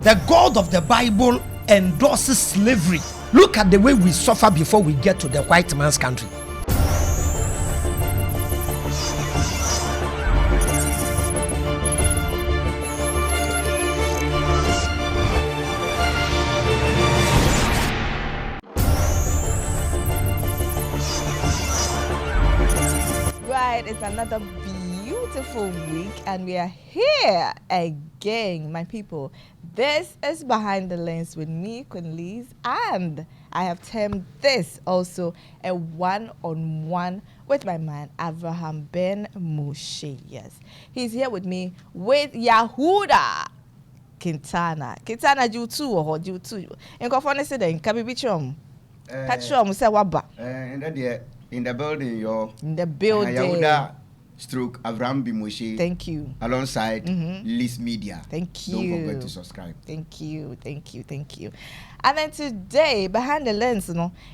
The God of the Bible endorses slavery. Look at the way we suffer before we get to the white man's country. It's another beautiful week and we are here again, my people. This is Behind the Lens with me, Queen, and I have termed this also a one-on-one with my man Avraham Ben Moshe. Yes, he's here with me with Yahuda Quintana Jutu or Jutu. And go for next day, can be chum. Patchum say waba. In the building, in the building. Yahuda stroke Avraham Ben Moshe. Thank you. Alongside Liz Media. Thank you. Don't forget to subscribe. Thank you. And then today, Behind the Lens,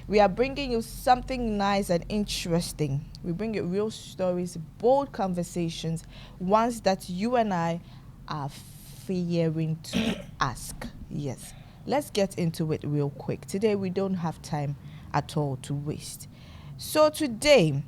we are bringing you something nice and interesting. We bring you real stories, bold conversations, ones that you and I are fearing to ask. Yes. Let's get into it real quick. Today, we don't have time at all to waste. So today,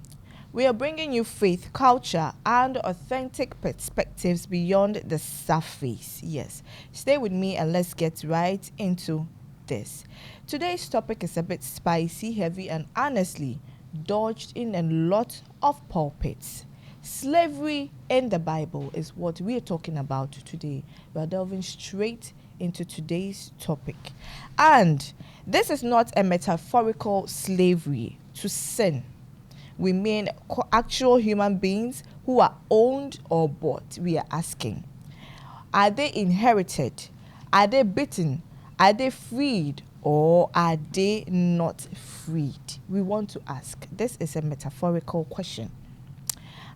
we are bringing you faith, culture, and authentic perspectives beyond the surface. Yes. Stay with me and let's get right into this. Today's topic is a bit spicy, heavy, and honestly dodged in a lot of pulpits. Slavery in the Bible is what we are talking about today. We are delving straight into today's topic. And this is not a metaphorical slavery to sin. We mean actual human beings who are owned or bought. We are asking, are they inherited? Are they bitten? Are they freed? Or are they not freed? We want to ask. This is a metaphorical question.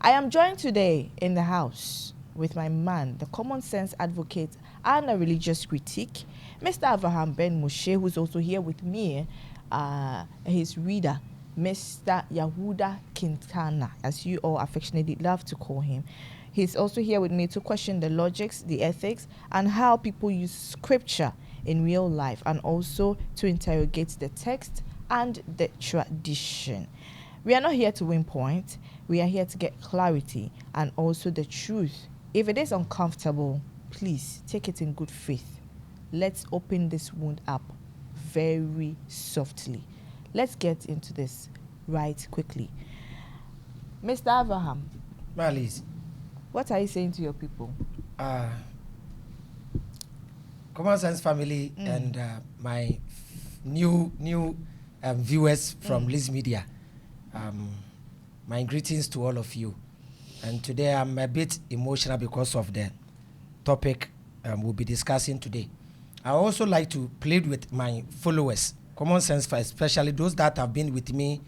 I am joined today in the house with my man, the common sense advocate and a religious critic, Mr. Avraham Ben Moshe, who's also here with me, his reader, Mr. Yahuda Quintana, as you all affectionately love to call him. He's also here with me to question the logics, the ethics, and how people use scripture in real life, and also to interrogate the text and the tradition. We are not here to win points. We are here to get clarity and also the truth. If it is uncomfortable, please take it in good faith. Let's open this wound up very softly. Let's get into this right quickly. Mr. Avraham. Malice. What are you saying to your people? Common Sense family and my new viewers from Liz Media. My greetings to all of you. And today I'm a bit emotional because of the topic we'll be discussing today. I also like to plead with my followers, Common Sense, especially those that have been with me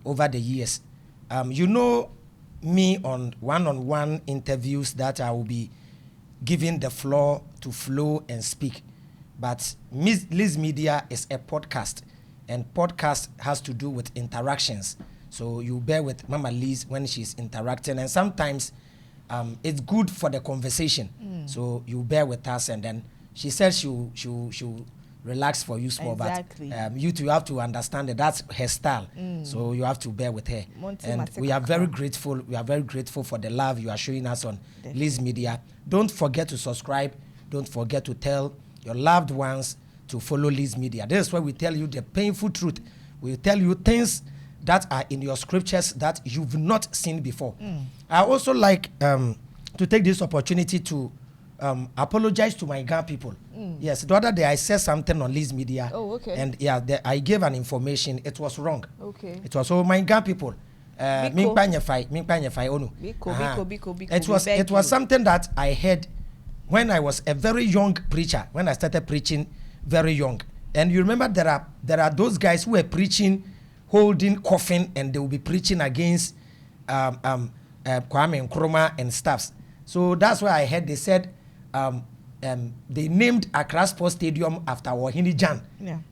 over the years. You know me on one-on-one interviews that I will be giving the floor to flow and speak. But Liz Media is a podcast, and podcast has to do with interactions. So you bear with Mama Liz when she's interacting, and sometimes it's good for the conversation. So you bear with us, and then she said she'll relax for you small, exactly. But you two have to understand that that's her style. So you have to bear with her. And we are very grateful. We are very grateful for the love you are showing us on Liz Media. Don't forget to subscribe. Don't forget to tell your loved ones to follow Liz Media. This is where we tell you the painful truth. We tell you things that are in your scriptures that you've not seen before. I also like to take this opportunity to apologize to my Ghana people. Yes, the other day I said something on Liz Media. Oh, okay. And I gave an information. It was wrong. Okay. It was my Ghana people. It was something that I heard when I was a very young preacher, when I started preaching very young. And you remember there are those guys who were preaching, holding coffin, and they will be preaching against Kwame Nkrumah and stuffs. So that's why I heard they said they named Accra Sports Stadium after Ohini Jan,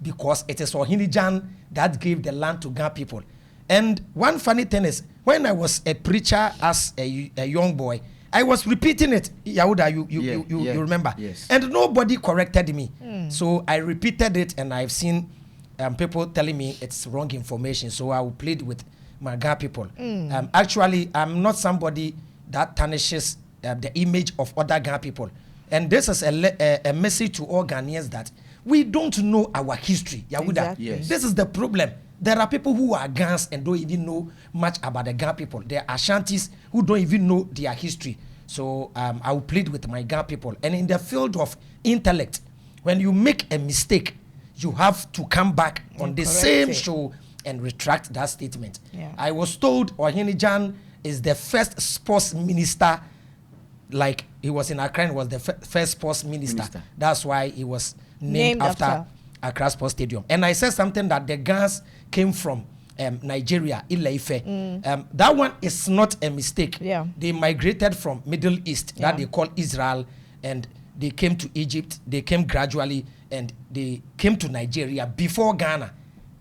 because it is Ohini Jan that gave the land to Ghana people. And one funny thing is, when I was a preacher as a young boy, I was repeating it. Yahuda, you remember? Yes. And nobody corrected me. So I repeated it, and I've seen people telling me it's wrong information. So I will plead with my Ghana people. Actually, I'm not somebody that tarnishes the image of other Ghana people. And this is a message to all Ghanaians that we don't know our history. Yahuda, Exactly. Yes. this is the problem. There are people who are Ghanaians and don't even know much about the Ghana people. There are Ashantis who don't even know their history. So I will plead with my Ghana people. And in the field of intellect, when you make a mistake, you have to come back on the correct same it. show and retract that statement. Yeah. I was told Ohinijan is the first sports minister, like he was in Accra and was the first sports minister. That's why he was named after Accra Sports Stadium. And I said something that the Ghans came from Nigeria, Ile-Ife. That one is not a mistake. Yeah. They migrated from Middle East, that they call Israel, and they came to Egypt. They came gradually, and they came to Nigeria before Ghana.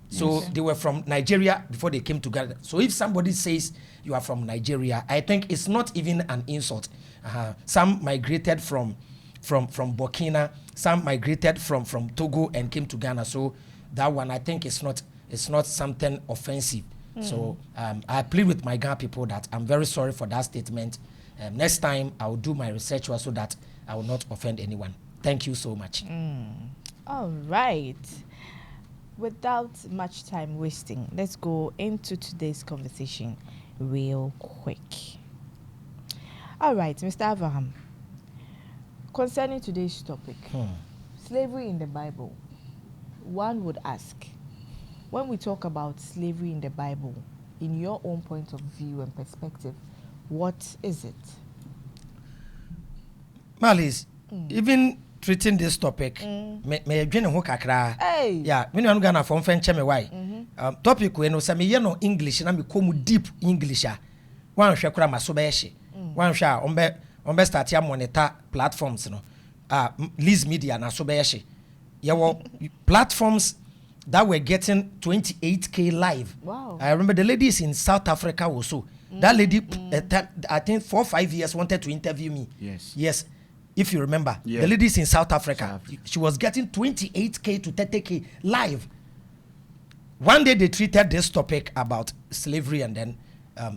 So they were from Nigeria before they came to Ghana. So if somebody says you are from Nigeria, I think it's not even an insult. Some migrated from Burkina, some migrated from Togo and came to Ghana. So that one, I think it's not something offensive. So I plead with my Ghana people that I'm very sorry for that statement. Next time I will do my research so that I will not offend anyone. Thank you so much. All right. Without much time wasting, let's go into today's conversation real quick. All right, Mr. Avraham. Concerning today's topic, slavery in the Bible, one would ask, when we talk about slavery in the Bible, in your own point of view and perspective, what is it? Malis, even treating this topic, me adwene ho kakra. Hey. Yeah, me no Ghana for mfen cheme why. Topic we no say me ye no English na me komu deep English a. Wan hwe kura maso be hye. Wan hwe a ombe start ya monitor platforms no. Liz Media na so be hye. Ye wo platforms that were getting 28K live. Wow. I remember the ladies in South Africa also. That lady, I think 4 or 5 years, wanted to interview me. Yes. If you remember, the ladies in South Africa, she was getting 28K to 30K live. One day they treated this topic about slavery, and then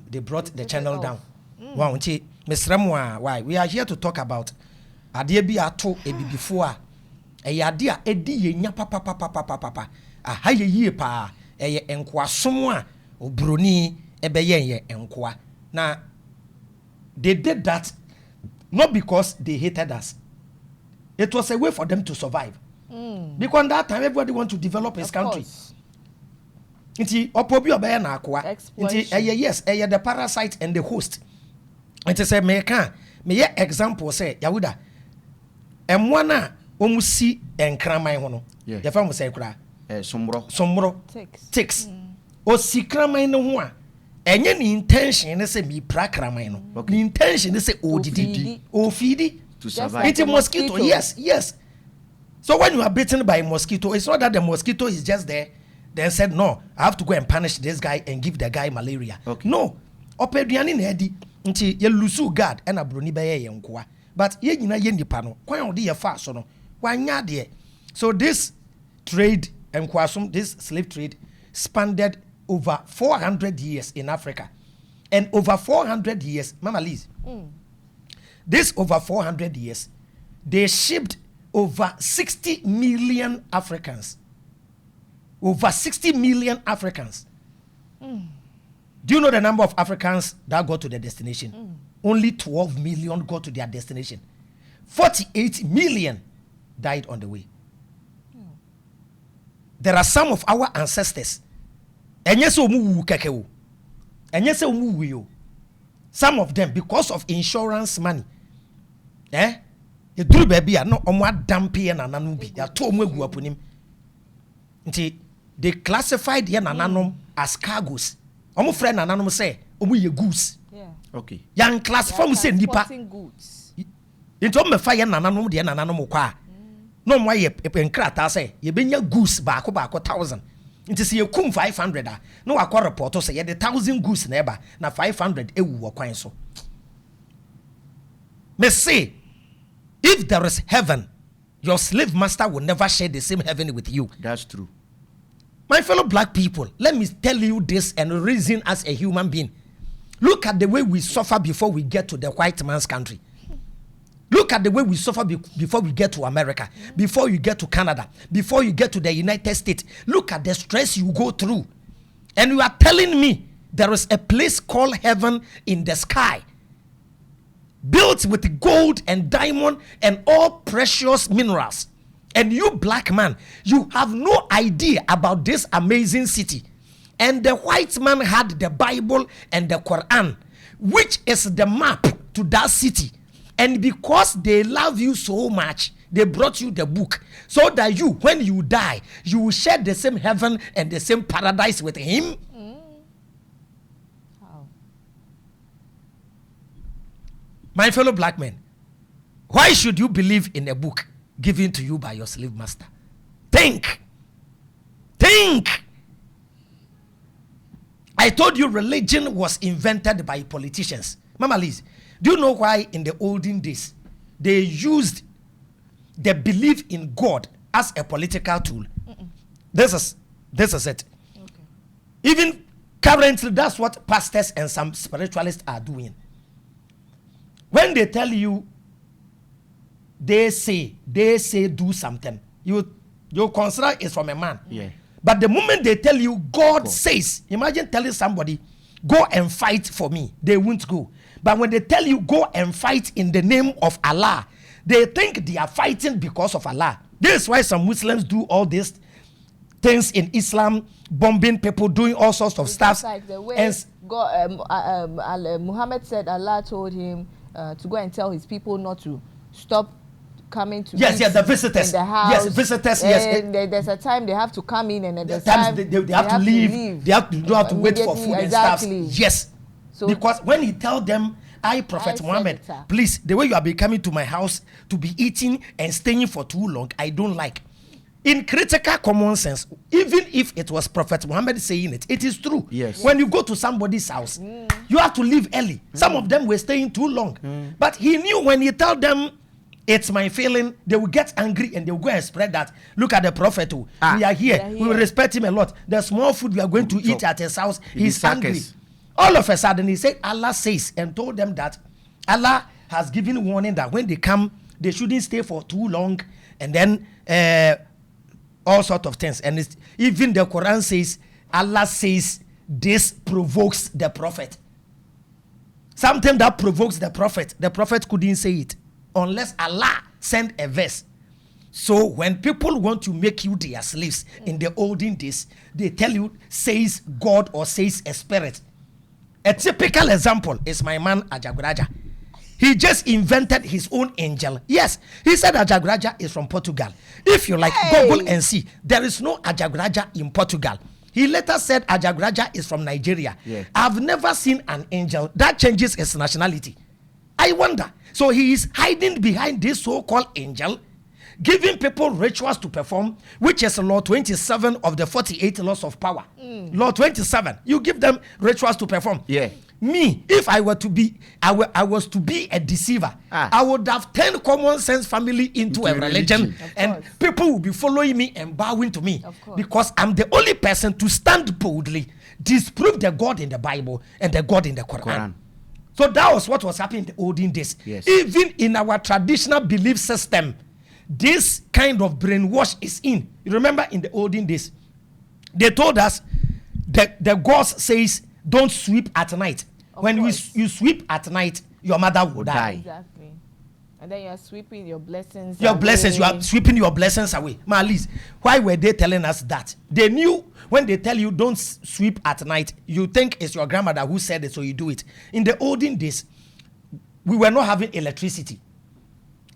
they brought the channel down. Wow, why? We are here to talk about Adiebi ato ebi before. Eyadia edi yenya papa. Ahaye yie pa. Eye enkwasom a obroni ebeye ye enkwa. Now they did that not because they hated us. It was a way for them to survive. Because at that time, everybody want to develop his country. Inti opobi obeye na akwa. Inti yes, the parasite and the host. It say me example say Yahuda. Emwana omusi enkraman ho no. Ya fa mo say kura. Somro. Ticks. O sikraman no ho a enye ni intention say me prakraman no. The intention is say odidi to survive. Like it's a mosquito. Yes. So when you are bitten by a mosquito, it's not that the mosquito is just there. Then said, no, I have to go and punish this guy and give the guy malaria. Okay. No. Opediani nedi nti ye lusu guard and abroni beye ye nkoa. But ye nyina ye nipa no. Kwan odi ye fa so no. Wanya de. So this trade this slave trade spanned over 400 years in Africa. And over 400 years, Mama Liz, this over 400 years, they shipped over 60 million Africans. Over 60 million Africans. Do you know the number of Africans that got to their destination? Only 12 million got to their destination. 48 million died on the way. There are some of our ancestors. Some of them, because of insurance money, they classified the nananom as cargoes. Omo friend nananom say omo ye goods. Okay. Yang classify mu say nipa. Into me fa ye nananom de nananom kwa. No mo ye enkrata say ye benya goods baako 1,000. Into say ye kum 500 a. No akwa report say ye the 1,000 goods na eba na 500 ewu wo kwan so. may say, if there is heaven, your slave master will never share the same heaven with you. That's true. My fellow black people, let me tell you this and reason as a human being. Look at the way we suffer before we get to the white man's country. Look at the way we suffer before we get to America, before you get to Canada, before you get to the United States. Look at the stress you go through. And you are telling me there is a place called heaven in the sky, built with gold and diamond and all precious minerals. And you, black man, you have no idea about this amazing city. And the white man had the Bible and the Quran, which is the map to that city. And because they love you so much, they brought you the book so that you, when you die, you will share the same heaven and the same paradise with him. My fellow black men, why should you believe in a book given to you by your slave master? Think. I told you religion was invented by politicians. Mama Liz, do you know why in the olden days they used the belief in God as a political tool? This is it. Okay. Even currently, that's what pastors and some spiritualists are doing. When they tell you, they say do something, you consider it's from a man. Yeah. But the moment they tell you God says, imagine telling somebody, go and fight for me, they won't go. But when they tell you go and fight in the name of Allah, they think they are fighting because of Allah. This is why some Muslims do all these things in Islam, bombing people, doing all sorts of stuff. Like the way Muhammad said Allah told him to go and tell his people not to stop coming to the visitors in the house. Yes, visitors. And there's a time they have to come in, and there's time they have to leave. They don't have to wait for food and stuff. Yes. So because when he tell them, I, Prophet Muhammad, please, the way you are coming to my house to be eating and staying for too long, I don't like. In critical common sense, even if it was Prophet Muhammad saying it, it is true. Yes. When you go to somebody's house, you have to leave early. Some of them were staying too long. But he knew when he tell them, it's my feeling, they will get angry and they will go and spread that. Look at the prophet. We are here. We will respect him a lot. The small food we are going to eat at his house, he's angry. All of a sudden, he said, Allah says, and told them that Allah has given warning that when they come, they shouldn't stay for too long, and then all sorts of things. And even the Quran says, Allah says, this provokes the prophet. Something that provokes the prophet couldn't say it unless Allah sent a verse. So when people want to make you their slaves in the olden days, they tell you, says God or says a spirit. A typical example is my man Ajagraja. He just invented his own angel. Yes, he said Ajagraja is from Portugal. If you like, Google and see. There is no Ajagraja in Portugal. He later said Ajagraja is from Nigeria. Yeah. I've never seen an angel. That changes his nationality. I wonder. So he is hiding behind this so-called angel, giving people rituals to perform, which is law 27 of the 48 laws of power. Law 27. You give them rituals to perform. Yeah. Me, if I were to be, I was to be a deceiver, I would have turned common sense family into a religion, and people will be following me and bowing to me because I'm the only person to stand boldly, disprove the God in the Bible and the God in the Quran. So that was what was happening in the olden days. Yes. Even in our traditional belief system, this kind of brainwash is in. You remember in the olden days, they told us that the gods says don't sweep at night. When you sweep at night, your mother will die. Exactly. And then you are sweeping your blessings away. You are sweeping your blessings away. Malis, why were they telling us that? They knew when they tell you don't sweep at night, you think it's your grandmother who said it, so you do it. In the olden days, we were not having electricity.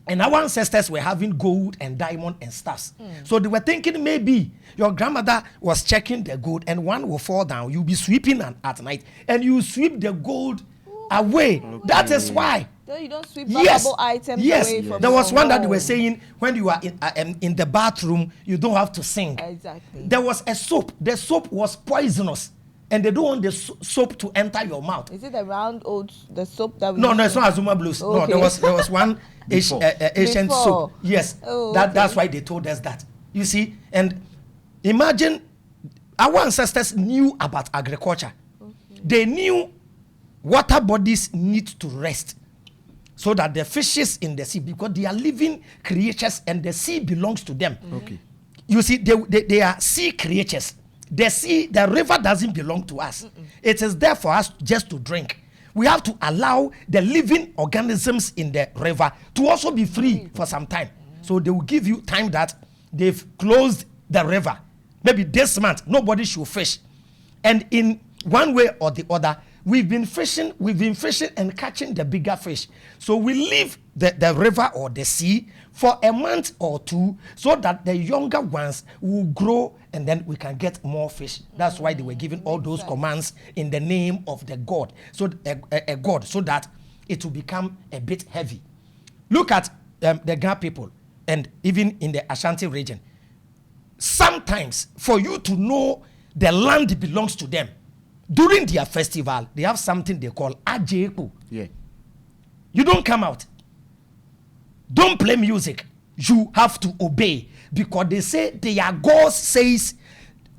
And our ancestors were having gold and diamond and stuff. So they were thinking maybe your grandmother was checking the gold and one will fall down. You'll be sweeping at night and you sweep the gold away. Okay. That is why. So you don't sweep valuable items away from there was one that they were saying when you are in the bathroom, you don't have to sing. Exactly. There was a soap. The soap was poisonous. and they don't want the soap to enter your mouth. Is it the round oats, the soap that we No, use no, it's not Azuma Blues. Okay. No, there was one Asian Before. soap. Yes, Oh, that's why they told us that. You see, and imagine our ancestors knew about agriculture. Okay. They knew water bodies need to rest so that the fishes in the sea, because they are living creatures and the sea belongs to them. Okay. You see, they are sea creatures. The river doesn't belong to us. It is there for us just to drink. We have to allow the living organisms in the river to also be free for some time. So they will give you time that they've closed the river. Maybe this month, nobody should fish. And in one way or the other, we've been fishing and catching the bigger fish. So we leave the river or the sea for a month or two so that the younger ones will grow and then we can get more fish. That's why they were given all those commands in the name of the God. So a God, so that it will become a bit heavy. Look at the Ghana people and even in the Ashanti region. Sometimes for you to know the land belongs to them, during their festival, they have something they call Ajeku. Yeah. You don't come out. Don't play music. You have to obey, because they say their God says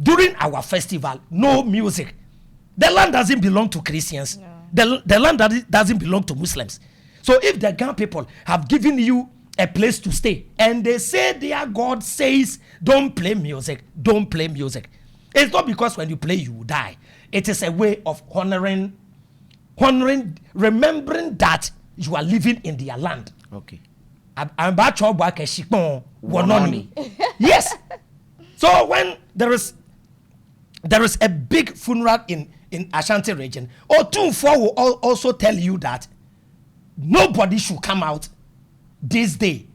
during our festival, no music. The land doesn't belong to Christians. No. The land doesn't belong to Muslims. So if the Ghana people have given you a place to stay and they say their God says don't play music, don't play music. It's not because when you play you will die. It is a way of honoring, remembering that you are living in their land. Okay. Yes. So when there is a big funeral in Ashanti region, Otunfo will also tell you that nobody should come out this day.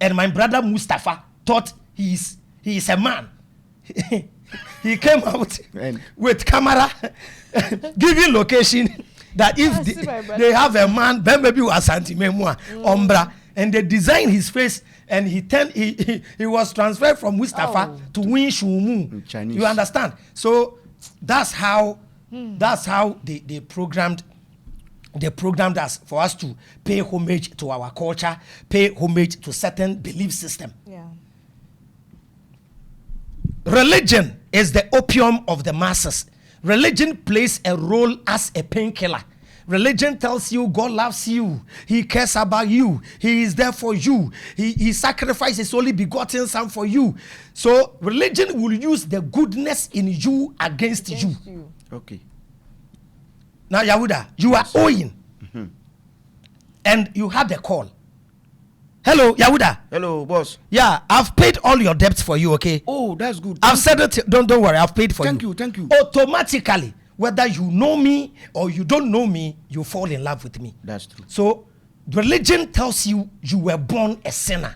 And my brother Mustafa thought he is a man. He came out with camera giving location that if they have a man, then maybe was Santimemua, Ombra, and they designed his face and he was transferred from Mustafa to Win Shumu. Chinese. You understand? So that's how they programmed us for us to pay homage to our culture, pay homage to certain belief system. Yeah. Religion is the opium of the masses. Religion plays a role as a painkiller. Religion tells you God loves you. He cares about you. He is there for you. He sacrificed his only begotten son for you. So religion will use the goodness in you against you. Okay. Now, Yahuda, you are owing. Mm-hmm. And you had a call. Hello, Yahuda. Hello, boss. Yeah, I've paid all your debts for you, okay? Oh, that's good. I've said it. Don't worry. I've paid for you. Thank you. Automatically, whether you know me or you don't know me, you fall in love with me. That's true. So, religion tells you you were born a sinner.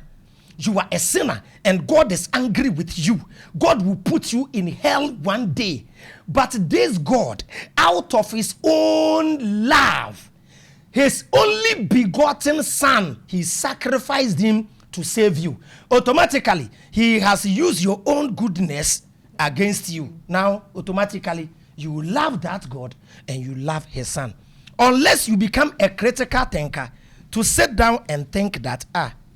You are a sinner and God is angry with you. God will put you in hell one day. But this God, out of his own love, his only begotten son, he sacrificed him to save you. Automatically, he has used your own goodness against you. Now, automatically, you love that God and you love his son. Unless you become a critical thinker to sit down and think that,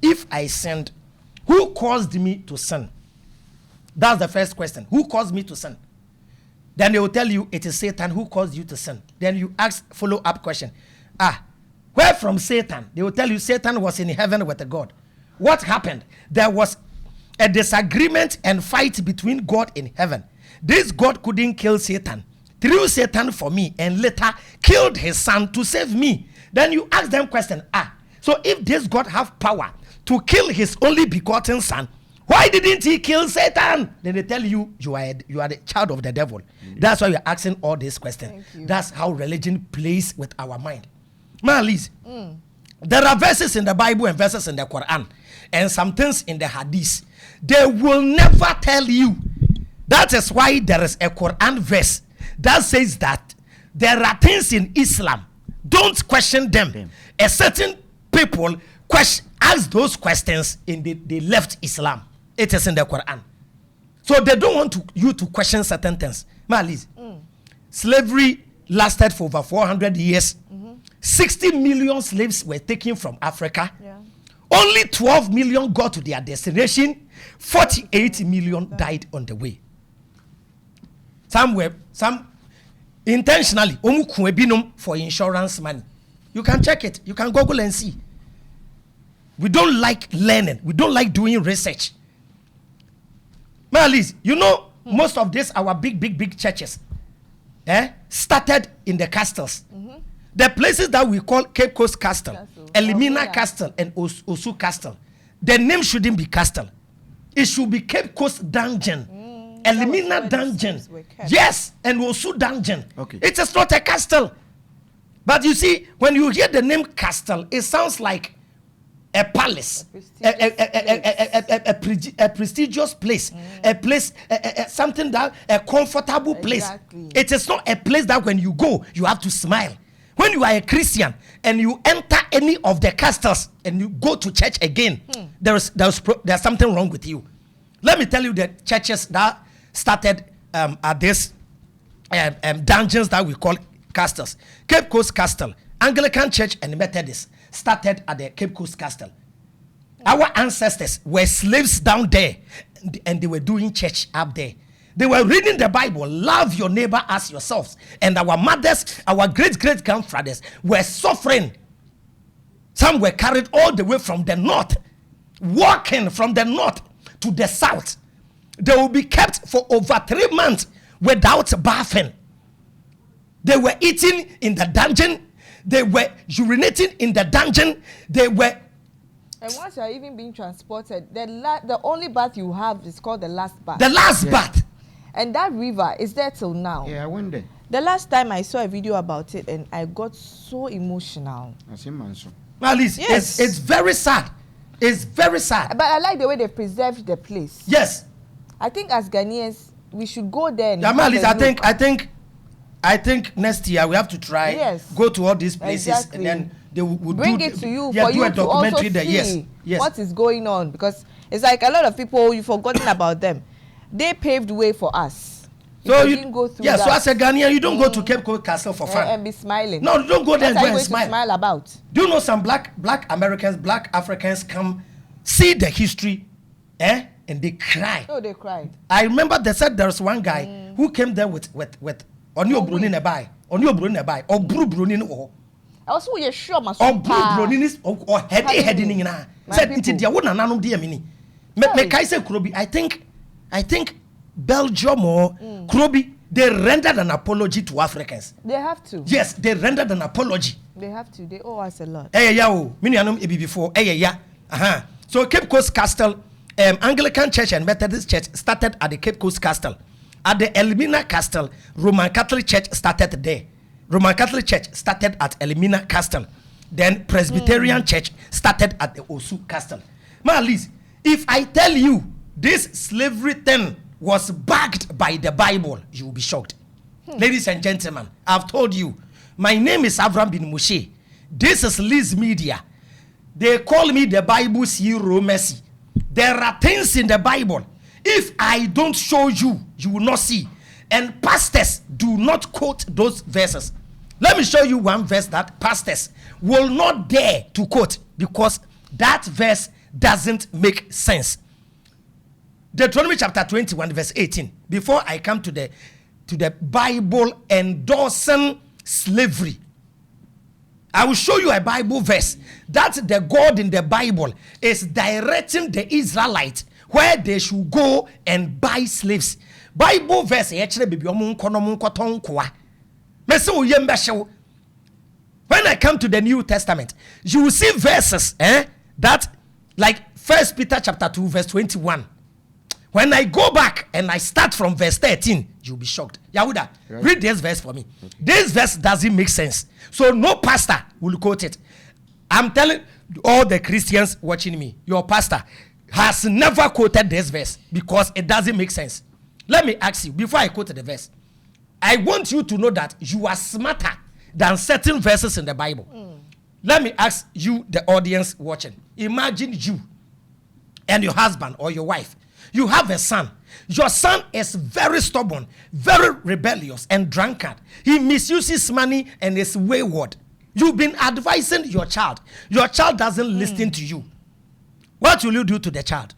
if I sinned, who caused me to sin? That's the first question. Who caused me to sin? Then they will tell you it is Satan who caused you to sin. Then you ask follow-up question. Where from Satan? They will tell you Satan was in heaven with God. What happened? There was a disagreement and fight between God in heaven. This God couldn't kill Satan, threw Satan for me, and later killed his son to save me. Then you ask them question. So if this God have power to kill his only begotten son, why didn't he kill Satan? Then they tell you you are the child of the devil. That's why you're asking all these questions. That's how religion plays with our mind. Man, Liz, there are verses in the Bible and verses in the Quran and some things in the Hadith. They will never tell you. That is why there is a Quran verse that says that there are things in Islam. Don't question them. A certain people ask those questions and they left Islam. It is in the Quran. So they don't want you to question certain things. Liz, slavery lasted for over 400 years. 60 million slaves were taken from Africa. Yeah. Only 12 million got to their destination. 48 million died on the way. Some intentionally for insurance money. You can check it. You can Google and see. We don't like learning. We don't like doing research. Marlies, you know, most of this, our big churches, started in the castles. The places that we call Cape Coast Castle, Elimina Castle, and Osu Castle. The name shouldn't be Castle. It should be Cape Coast Dungeon. Elimina Dungeon. Yes, and Osu Dungeon. Okay. It is not a castle. But you see, when you hear the name Castle, it sounds like a palace, a prestigious place, a place, something that a comfortable place. Exactly. It is not a place that when you go, you have to smile. When you are a Christian and you enter any of the castles and you go to church again, there's something wrong with you. Let me tell you the churches that started at this dungeons that we call castles. Cape Coast Castle, Anglican Church and Methodist started at the Cape Coast Castle. Our ancestors were slaves down there and they were doing church up there. They were reading the Bible, love your neighbor as yourselves. And our mothers, our great-great-grandfathers were suffering. Some were carried all the way from the north, walking from the north to the south. They will be kept for over 3 months without bathing. They were eating in the dungeon. They were urinating in the dungeon. They were... And once you are even being transported, the only bath you have is called the last bath. The last bath. And that river is there till now. Yeah, I went there. The last time I saw a video about it and I got so emotional. Well, Yes. it's very sad. It's very sad. But I like the way they preserved the place. Yes. I think as Ghanaians, we should go there and Yeah, have Malis, a look. I think next year we have to try go to all these places Exactly. and then they will bring do it to you yeah, for do you a to also documentary there. see Yes. what is going on, because it's like a lot of people, you've forgotten about them. They paved way for us. So you didn't go through so that, as a Ghanaian, you don't go to Cape Coast Castle for fun. and be smiling. No, don't go there and What go are you and going to smile about? Do you know some black Americans, black Africans come see the history, and they cry. Oh, they cried. I remember they said there was one guy who came there with Onyo Bruni nebai, or Bru Bruni no. Also, you're sure, my Or Bru Bruni or heady nina. Said it is the one and none of the mini. Me kai say Krobi, I think Belgium or Krobi, they rendered an apology to Africans. They have to. Yes, they rendered an apology. They have to. They owe us a lot. Before. So Cape Coast Castle, Anglican Church and Methodist Church started at the Cape Coast Castle. At the Elimina Castle, Roman Catholic Church started there. Roman Catholic Church started at Elimina Castle. Then Presbyterian Church started at the Osu Castle. Liz, if I tell you this slavery thing was backed by the Bible, you will be shocked. Ladies and gentlemen, I've told you, my name is Avraham bin Moshe. This is Liz Media. They call me the Bible's hero, Messi. There are things in the Bible. If I don't show you, you will not see. And pastors do not quote those verses. Let me show you one verse that pastors will not dare to quote because that verse doesn't make sense. Deuteronomy chapter 21 verse 18. Before I come to the Bible endorsing slavery, I will show you a Bible verse that the God in the Bible is directing the Israelites where they should go and buy slaves. Bible verse actually baby when I come to the New Testament, you will see verses that like 1 Peter chapter 2 verse 21. When I go back and I start from verse 13, you'll be shocked. Yahuda, read this verse for me. Okay. This verse doesn't make sense. So no pastor will quote it. I'm telling all the Christians watching me, your pastor has never quoted this verse because it doesn't make sense. Let me ask you, before I quote the verse, I want you to know that you are smarter than certain verses in the Bible. Let me ask you, the audience watching. Imagine you and your husband or your wife. You have a son Your son is very stubborn, very rebellious, and drunkard. He misuses money and is wayward. You've been advising your child. Your child doesn't listen to you. What will you do to the child?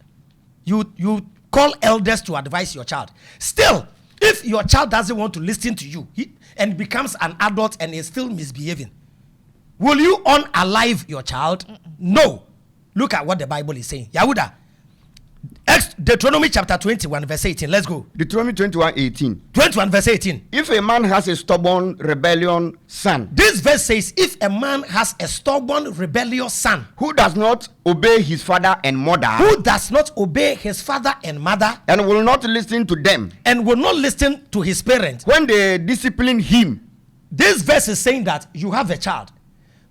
You call elders to advise your child. Still, if your child doesn't want to listen to you and becomes an adult and is still misbehaving, will you unalive your child? No. Look at what the Bible is saying. Yahuda. Deuteronomy chapter 21 verse 18. Let's go. Deuteronomy 21:18. 21 verse 18. If a man has a stubborn, rebellious son, This verse says, if a man has a stubborn, rebellious son who does not obey his father and mother, who does not obey his father and mother and will not listen to them and will not listen to his parents, when they discipline him, this verse is saying that you have a child.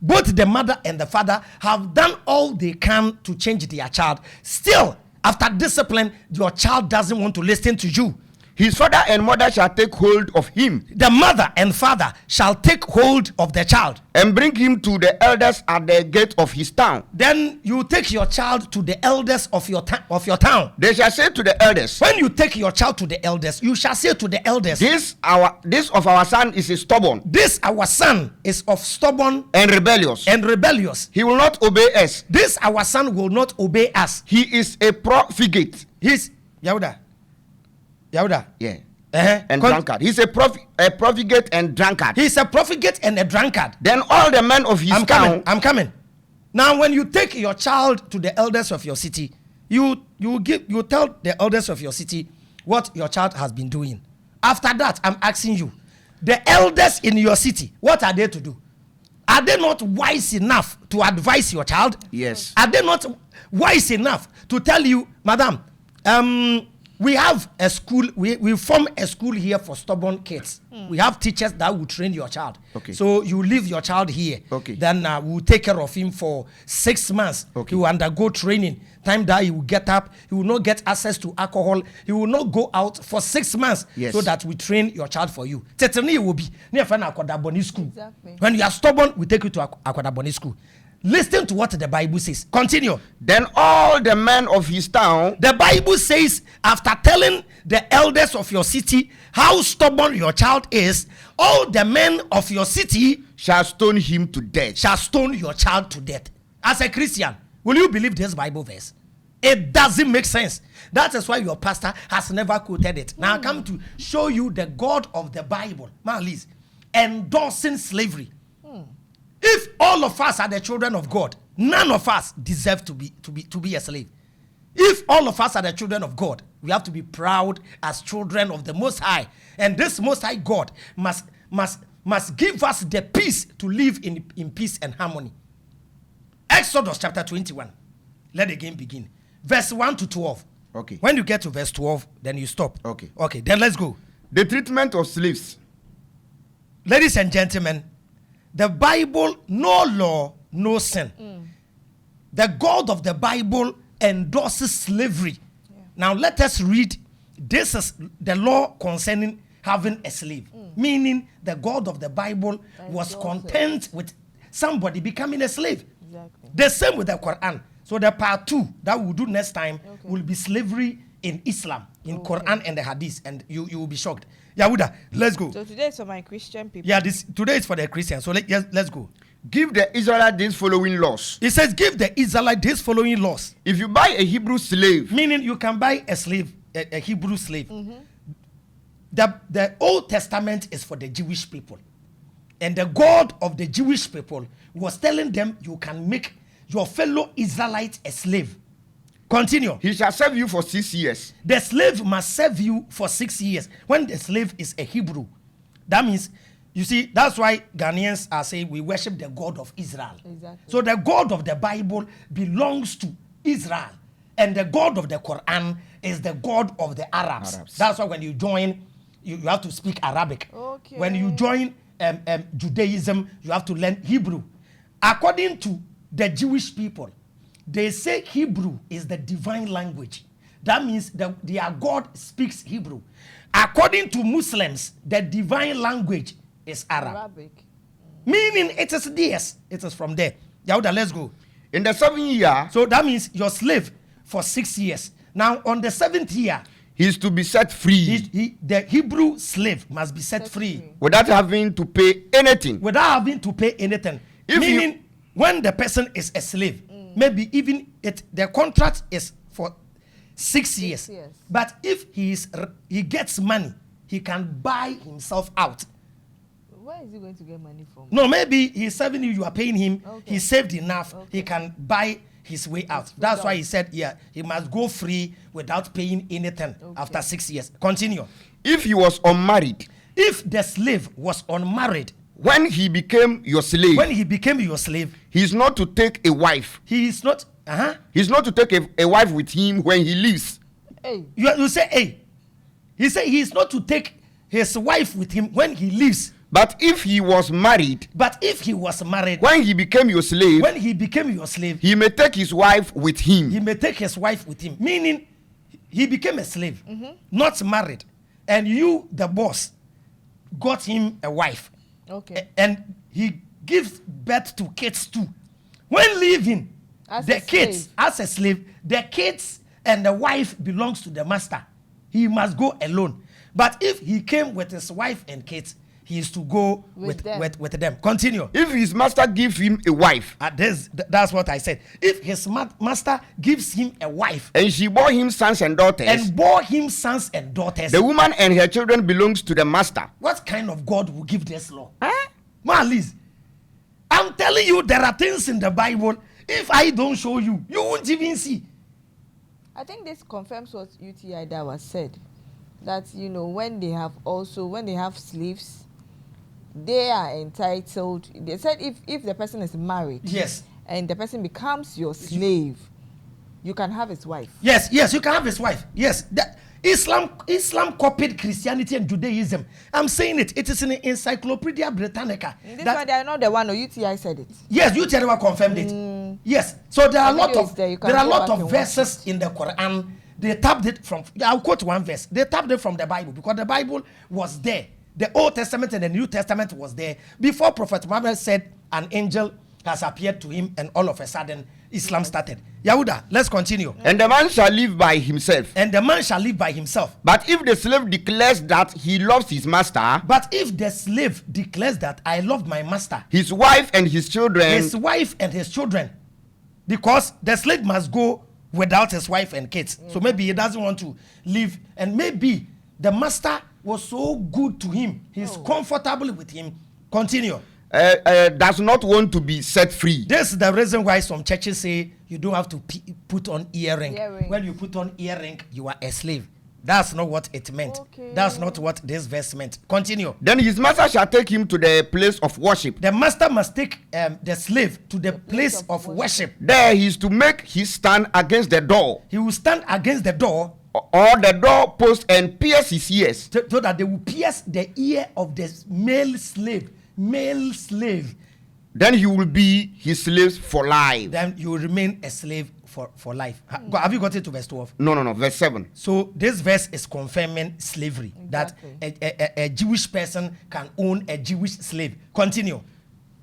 Both the mother and the father have done all they can to change their child. Still, after discipline, your child doesn't want to listen to you. his father and mother shall take hold of him The mother and father shall take hold of the child. and bring him to the elders at the gate of his town. Then you take your child to the elders of your town. They shall say to the elders, When you take your child to the elders, you shall say to the elders, this of our son is stubborn this our son is of stubborn and rebellious. and rebellious. He will not obey us. This our son will not obey us. He is a profligate. He's Yahuda. Yeah. Con- And drunkard. He's a profligate and drunkard. He's a profligate and a drunkard. Then all the men of his town. I'm coming. Now, when you take your child to the elders of your city, you tell the elders of your city what your child has been doing. After that, I'm asking you, the elders in your city, what are they to do? Are they not wise enough to advise your child? Yes. Are they not wise enough to tell you, madam, we have a school, we form a school here for stubborn kids. We have teachers that will train your child. Okay. So you leave your child here. Okay. Then we'll take care of him for 6 months. Okay. He will undergo training. Time that he will get up, he will not get access to alcohol. He will not go out for 6 months. Yes. So that we train your child for you. Tetani will be near Akwadaboni school. Exactly. When you are stubborn, we take you to Akwadaboni school. Listen to what the Bible says. Continue. Then all the men of his town. The Bible says, after telling the elders of your city how stubborn your child is, all the men of your city Shall stone him to death. shall stone your child to death. As a Christian, will you believe this Bible verse? It doesn't make sense. That is why your pastor has never quoted it. Now I come to show you the God of the Bible, man, Liz, endorsing slavery. If all of us are the children of God, none of us deserve to be a slave. If all of us are the children of God, we have to be proud as children of the Most High. And this Most High God must give us the peace to live in peace and harmony. Exodus chapter 21. Let the game begin. Verse 1 to 12. Okay. When you get to verse 12, then you stop. Okay. Okay, then let's go. The treatment of slaves. Ladies and gentlemen, the Bible, no law, no sin. The God of the Bible endorses slavery. Now let us read. This is the law concerning having a slave. Meaning the God of the Bible was content with somebody becoming a slave. Exactly. The same with the Quran. So the part 2 that we'll do next time will be slavery in Islam, in Quran and the Hadith, and you will be shocked. Yahuda, let's go. So today is for my Christian people. Yeah, today is for the Christians. So let's go. Give the Israelites these following laws. It says, give the Israelites these following laws. If you buy a Hebrew slave, Meaning you can buy a slave, a Hebrew slave. The Old Testament is for the Jewish people. And the God of the Jewish people was telling them you can make your fellow Israelite a slave. Continue. he shall serve you for 6 years. The slave must serve you for 6 years. When the slave is a Hebrew, that means, you see, that's why Ghanaians are saying we worship the God of Israel. Exactly. So the God of the Bible belongs to Israel. And the God of the Quran is the God of the Arabs. That's why when you join, you have to speak Arabic. Okay. When you join Judaism, you have to learn Hebrew. According to the Jewish people, they say Hebrew is the divine language. That means their God speaks Hebrew. According to Muslims, the divine language is Arabic. Meaning it is theirs. It is from there. Yahuda, let's go. In the 7th year, So that means your slave for 6 years. Now on the 7th year, He's to be set free The Hebrew slave must be set free without having to pay anything. without having to pay anything. If Meaning, when the person is a slave, maybe even the contract is for 6 years. years. But if he gets money, he can buy himself out. Where is he going to get money from? No, maybe he's serving you, you are paying him, Okay. he saved enough, Okay. he can buy his way out. That's why he said, yeah, he must go free without paying anything after 6 years. Continue. If he was unmarried, If the slave was unmarried, when he became your slave, when he became your slave, he's not to take a wife. he is not, He's not to take a wife with him when he leaves. Hey, you say, hey, he said he is not to take his wife with him when he leaves. But if he was married, But if he was married, when he became your slave, when he became your slave, he may take his wife with him. he may take his wife with him. Meaning, he became a slave, not married. And you, the boss, got him a wife. okay. And he gives birth to kids too. When leaving, As the a kids, slave. as a slave, the kids and the wife belongs to the master. He must go alone. But if he came with his wife and kids, he is to go with them. Continue. If his master gives him a wife, That's what I said. If his master gives him a wife and she bore him sons and daughters, and bore him sons and daughters, the woman and her children belongs to the master. what kind of God will give this law? Man, Liz, I'm telling you, there are things in the Bible. If I don't show you, you won't even see. I think this confirms what UTI that was said. That, you know, when they have slaves, they are entitled. They said if the person is married, Yes. and the person becomes your slave, you can have his wife. Yes, you can have his wife. Yes. Islam copied Christianity and Judaism. I'm saying it. It is in the Encyclopedia Britannica. This one, they are not the one. No, UTI said it. Yes, you tell confirmed it. Yes. So there are a The lot video of is there. You can there are a go lot back of and watch verses in the Quran. They tapped it from. I'll quote one verse. They tapped it from the Bible because the Bible was there. The Old Testament and the New Testament was there before Prophet Muhammad said an angel has appeared to him, and all of a sudden Islam started. Yahuda, let's continue. And the man shall live by himself. And the man shall live by himself. But if the slave declares that he loves his master, But if the slave declares that I love my master, his wife and his children, his wife and his children, because the slave must go without his wife and kids. So maybe he doesn't want to live, and maybe the master was so good to him, he's comfortable with him. Continue. does not want to be set free. This is the reason why some churches say you don't have to put on earring. Earring. When you put on earring, you are a slave. That's not what it meant. Okay. That's not what this verse meant. Continue. Then his master shall take him to the place of worship. The master must take the slave to the place of worship. There he is to make his stand against the door, He will stand against the door or the door post, and pierce his ears. so that they will pierce the ear of the male slave. Male slave. Then he will be his slaves for life. Then you will remain a slave for life. Have you got it to verse 12? No, verse 7. So this verse is confirming slavery. Exactly. That a Jewish person can own a Jewish slave. Continue.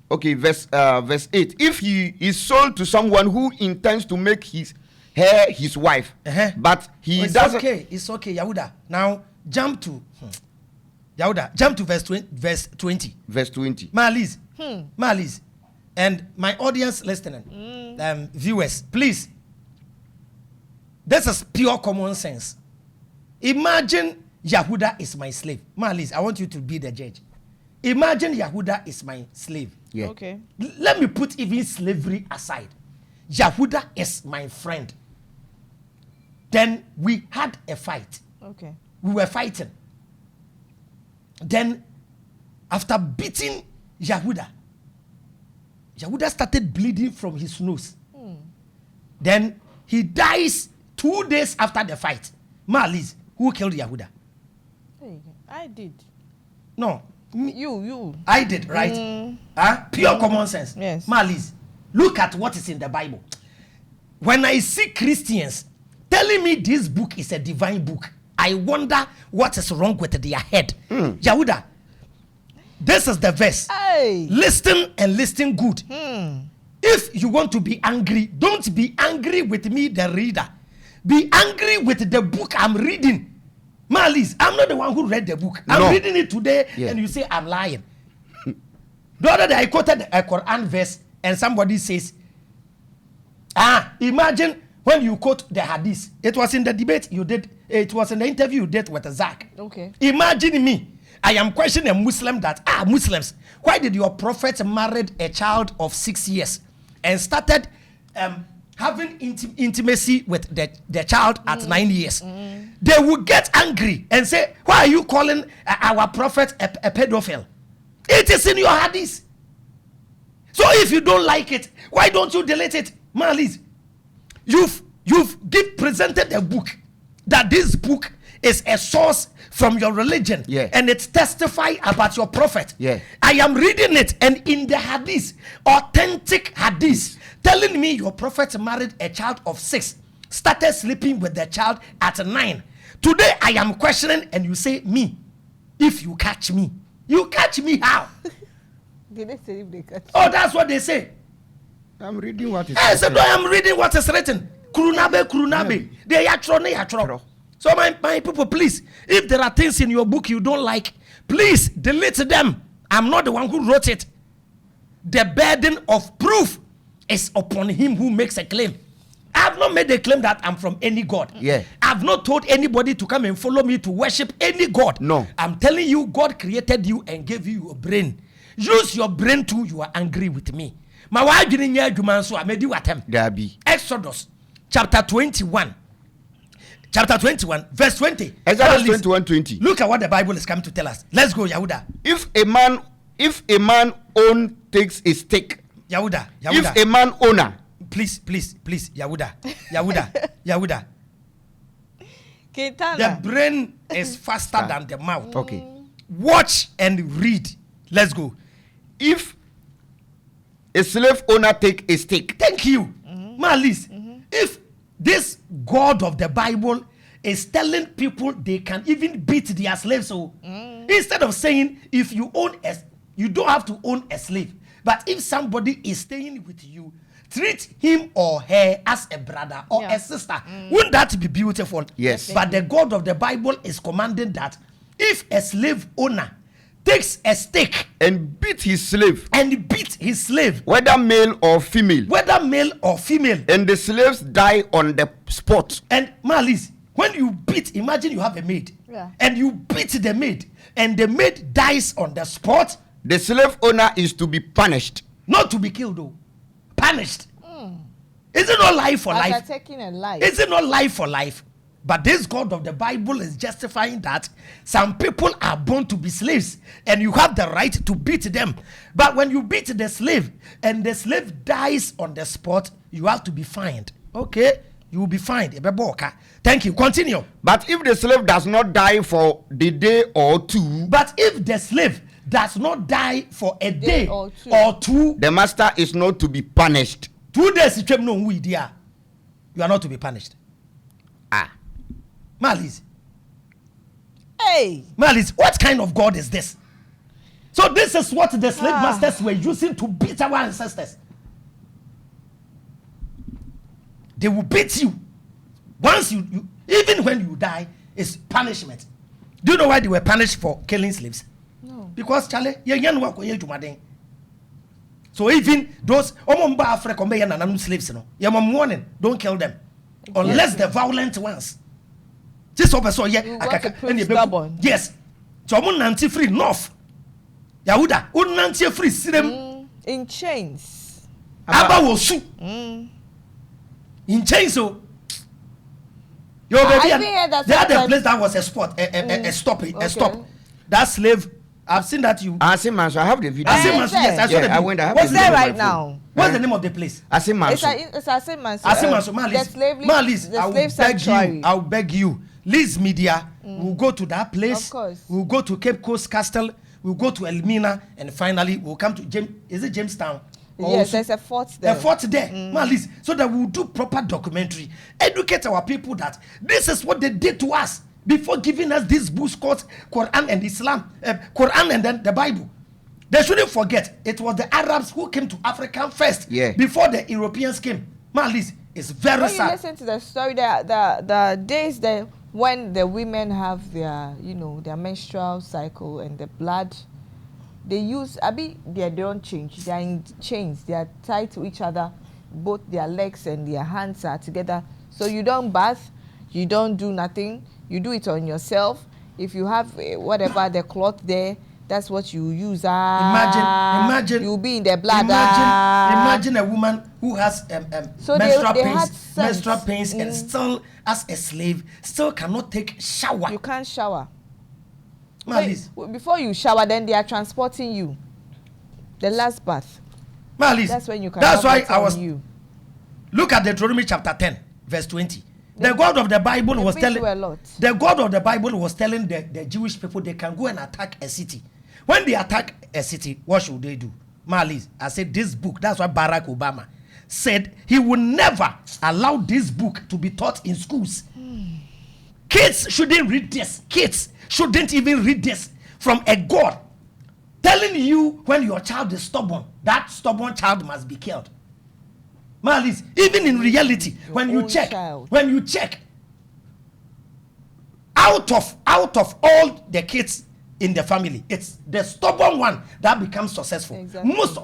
Okay, verse 8. If he is sold to someone who intends to make her his wife, but he it's doesn't. okay. It's okay, Yahuda. Now jump to Yahuda. Jump to verse 20. Verse 20. Maliz, and my audience listening, viewers, please. This is pure common sense. Imagine Yahuda is my slave. Maliz, I want you to be the judge. Imagine Yahuda is my slave. Yeah. Okay. Let me put even slavery aside. Yahuda is my friend. Then we had a fight. Okay. We were fighting. Then, after beating Yahuda started bleeding from his nose. Then he dies 2 days after the fight. Maliz, who killed Yahuda? Hey, I did. No, You. I did, right? Pure common sense. Yes. Maliz, look at what is in the Bible. When I see Christians telling me this book is a divine book, I wonder what is wrong with their head. Yahuda, this is the verse. Hey. Listen and listen good. If you want to be angry, don't be angry with me, the reader. Be angry with the book I'm reading. Marlies, I'm not the one who read the book. I'm reading it today, and you say I'm lying. The other day I quoted a Quran verse, and somebody says, imagine when you quote the hadith. It was in the debate you did. It was in the interview you did with Zach. Okay. Imagine me. I am questioning a Muslim that, Muslims, why did your prophet married a child of 6 years and started having intimacy with the child at 9 years? They will get angry and say, why are you calling our prophet a pedophile? It is in your hadith. So if you don't like it, why don't you delete it? Marlies, you've presented a book that this book is a source from your religion, and it testifies about your prophet. I am reading it, and in the hadith, authentic hadith, telling me your prophet married a child of 6, started sleeping with the child at 9. Today I am questioning, and you say me. If you catch me, how? Did they say if they catch? Oh, that's what they say. I'm reading what is written. I said, I am reading what is written. Kurunabe. They yatro. So my people, please, if there are things in your book you don't like, please delete them. I'm not the one who wrote it. The burden of proof is upon him who makes a claim. I have not made a claim that I'm from any God. I've not told anybody to come and follow me to worship any God. No. I'm telling you, God created you and gave you a brain. Use your brain too. You are angry with me. Exodus chapter 21. Chapter 21, verse 20. Exodus 21:20. Look at what the Bible is coming to tell us. Let's go, Yahuda. If a man takes a stake. Yahuda. If a man owner. Please, Yahuda. The brain is faster than the mouth. Okay. Watch and read. Let's go. If a slave owner take a stake. Thank you. Marlies, if this God of the Bible is telling people they can even beat their slaves, so instead of saying if you don't have to own a slave, but if somebody is staying with you, treat him or her as a brother or a sister. Wouldn't that be beautiful? Yes. But the God of the Bible is commanding that if a slave owner takes a stake and beat his slave, whether male or female, and the slaves die on the spot. And Marlies, when you beat, imagine you have a maid, and you beat the maid, and the maid dies on the spot, the slave owner is to be punished, not to be killed though, punished. Is it not life for life? Taking a life. Is it not life for life? But this God of the Bible is justifying that some people are born to be slaves and you have the right to beat them. But when you beat the slave and the slave dies on the spot, you have to be fined. Okay? You will be fined. Thank you. Continue. But if the slave does not die for the day or two. But if the slave does not die for a day or two. The master is not to be punished. 2 days, you are not to be punished. Marlies. Hey. Marlies, what kind of God is this? So this is what the slave masters were using to beat our ancestors. They will beat you. Once you even when you die, it's punishment. Do you know why they were punished for killing slaves? No. Because Charlie, so even those slaves, warning, don't kill them. Unless the violent ones. Just over so yes. So nanti free north. Yahuda, nanti free sidem in chains. Aba wosu. In chains so. The other place that was a spot, a stop. That slave, I've seen that you. Asimanso, I have the video. Asimanso, yes, I saw the video. What's there right now? What's the name of the place? Asimanso. It's Asimanso. Asimanso, Marlies, I'll beg you. Liz Media will go to that place. Of course. We'll go to Cape Coast Castle. We'll go to Elmina, and finally we'll come to Jamestown? Yes, there's a fort there. A fort there, Marlies, so that we'll do proper documentary, educate our people that this is what they did to us before giving us these books called Quran and Islam, Quran and then the Bible. They shouldn't forget it was the Arabs who came to Africa first, before the Europeans came. Marlies, it's very sad. When you listen to the story, the days when the women have their, their menstrual cycle and the blood, they use, they don't change. They are in chains. They are tied to each other. Both their legs and their hands are together. So you don't bath. You don't do nothing. You do it on yourself. If you have whatever, the cloth there, that's what you use. Imagine. You'll be in the blood. Imagine a woman who has so menstrual pains and still, as a slave, still cannot take shower. You can't shower. Before you shower, then they are transporting you. The last bath. That's when you can. That's why I was. Look at Deuteronomy chapter 10, verse 20. The God of the Bible was telling. The God of the Bible was telling the Jewish people they can go and attack a city. When they attack a city, what should they do? Malis, I said this book. That's why Barack Obama said he would never allow this book to be taught in schools. Kids shouldn't read this. Kids shouldn't even read this from a God telling you when your child is stubborn, that stubborn child must be killed. Malis, even in reality, when you check, out of all the kids in the family, it's the stubborn one that becomes successful. Exactly. Most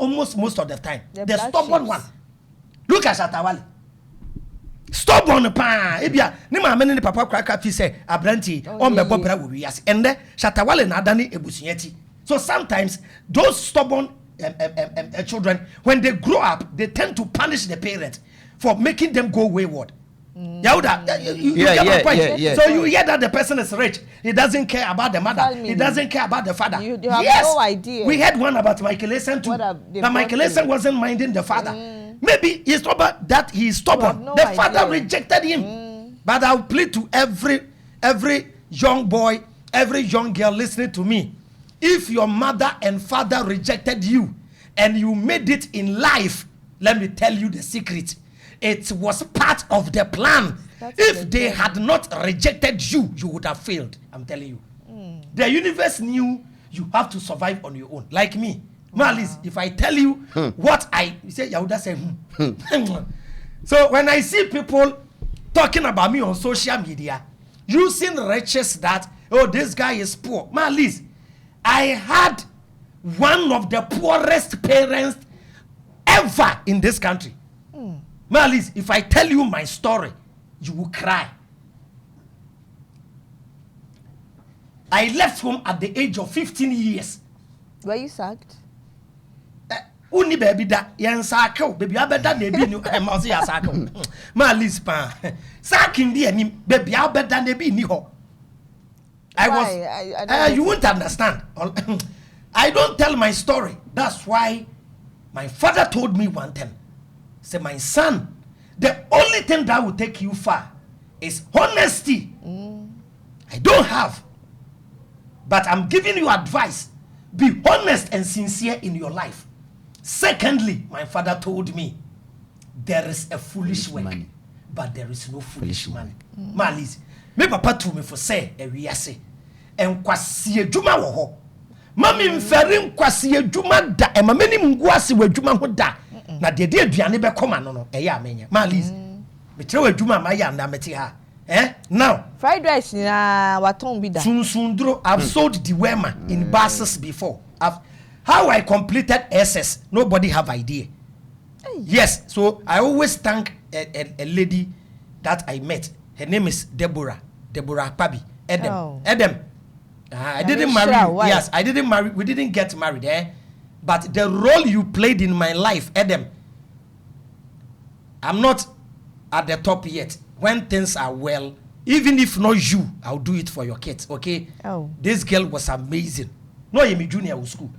of the time, the stubborn one. Look at Shatawale. Stubborn pa ebia ni ma mene ni papa kraka fi say abranti on be bobra wo wiase ende Shatawale na adani ebusunyati. So sometimes those stubborn children, when they grow up, they tend to punish the parents for making them go wayward. You get my point. So you hear that the person is rich, he doesn't care about the mother, he doesn't care about the father. You have no idea. We had one about Michael Essen too. But Michael Essen wasn't minding the father. Maybe it's not about that he is stubborn. No the father rejected him. But I'll plead to every young boy, every young girl listening to me. If your mother and father rejected you and you made it in life, let me tell you the secret. It was part of the plan. If they had not rejected you, you would have failed. I'm telling you. The universe knew you have to survive on your own. Like me. Malis, if I tell you what you say, Yahuda say, So when I see people talking about me on social media, using riches that, oh, this guy is poor. Malis, I had one of the poorest parents ever in this country. Malis, if I tell you my story, you will cry. I left home at the age of 15 years. Were you sacked? Uni baby da yen sacko baby abeda na bi ni e ma so ya sacko Malis pa sacking di ani baby abeda na bi ni ho. You won't understand. I don't tell my story. That's why my father told me one thing. Say, my son, the only thing that will take you far is honesty. I don't have. But I'm giving you advice. Be honest and sincere in your life. Secondly, my father told me, there is a foolish work, but there is no foolish man. Malis, me papa told me for say, we say, and kwasi ejuma wo ho. Mami mferi kwasi ejuma da, e mameni mguasi we ejuma ho da. Na de aduane be koma no eya amenya Malis me tire adwuma ma ya na meti ha now fried rice na waton bi da sunsundro I've sold the wema in buses before. How I completed SS, nobody have idea. Yes, so I always thank a lady that I met. Her name is Deborah Pabi Edem. I didn't marry you. Yes, I didn't marry. We didn't get married but the role you played in my life, Adam, I'm not at the top yet. When things are well, even if not you, I'll do it for your kids, okay? This girl was amazing. No, Yemi Junior school.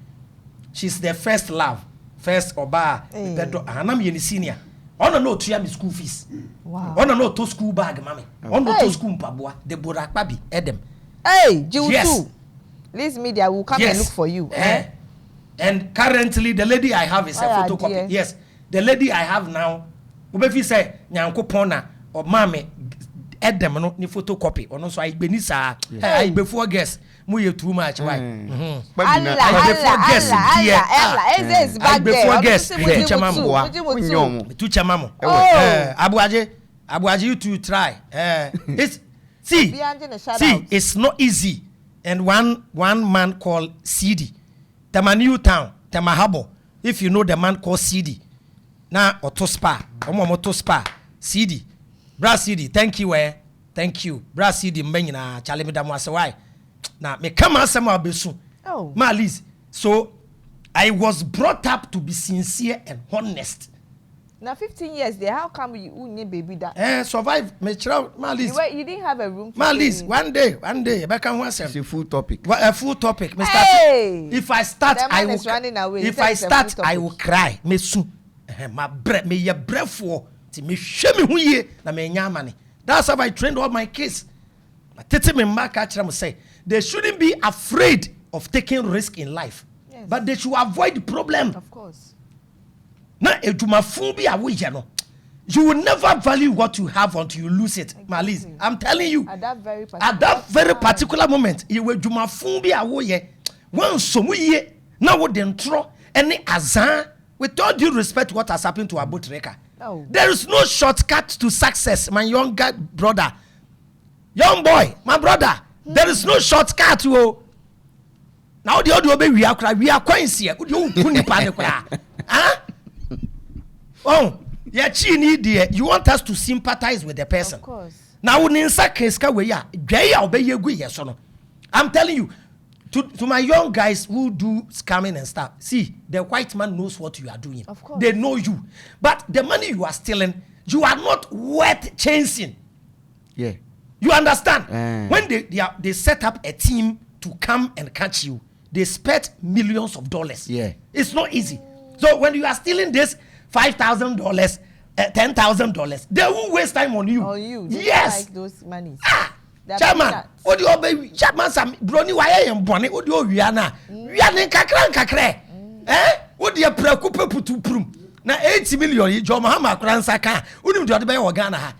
She's the first love, first oba, Pedro, and I'm Yeni senior. I don't know to me school fees. Wow. I don't know to school bag, mommy. I don't know to school pabua. Deborah Pabi, Adam. Hey, yes. This media will come and look for you. And currently, the lady I have is a photocopy. Dear. Yes, the lady I have now, Ubefi say, Nyanko Pona or Mame, Edem, no, ni photocopy, or no, so I benisa, I before guess, Muye too much. Why? I before guess, Tuchamamo. Abuaje, you to try. It's See, it's not easy. And one man called CD, Tamaniu Town, Tamahabo. If you know the man called CD, now Otospa, Otospa, CD, Bra CD. Thank you, thank you, Bra CD. Menina, Charlie Medamwasa. Why? Now me come out some abesu. Oh, Malis. So I was brought up to be sincere and honest. Now 15 years there, how come you baby that? Survive, Malis. You didn't have a room. Malis, one day, it's a full topic. A full topic. Hey! If I start, I will. Away. If I start, I will cry. Me soon. My breath, me your breath for. Me show me who ye na me nyamani. That's how I trained all my kids. Tete me mark actually say they shouldn't be afraid of taking risk in life, yes, but they should avoid the problem. Of course. Na ejumafun bi awo no. You will never value what you have until you lose it, exactly. Malis. I'm telling you. At that very particular moment, you will ejumafun bi awo ye. One somu ye na wo den tro any azan. With all due respect, what has happened to Btlwql? No. There is no shortcut to success, my younger brother. Young boy, my brother. There is no shortcut to. Now the audio we are quite here. Huh? Oh, yeah, you want us to sympathize with the person. Of course. Now, I'm telling you, to my young guys who do scamming and stuff, see, the white man knows what you are doing. Of course. They know you. But the money you are stealing, you are not worth chasing. Yeah. You understand? When they set up a team to come and catch you, they spent millions of dollars. Yeah. It's not easy. So when you are stealing this $5,000, $10,000, they will waste time on you. On you. They yes. like those monies. Chairman, what do you obey? Chairman, some brony why am bonnet? What do you wiana? Wiana kakran. What do you preoccupy to prum? Now 80 million, John Mahama Kransaka, wouldn't do the Ghana.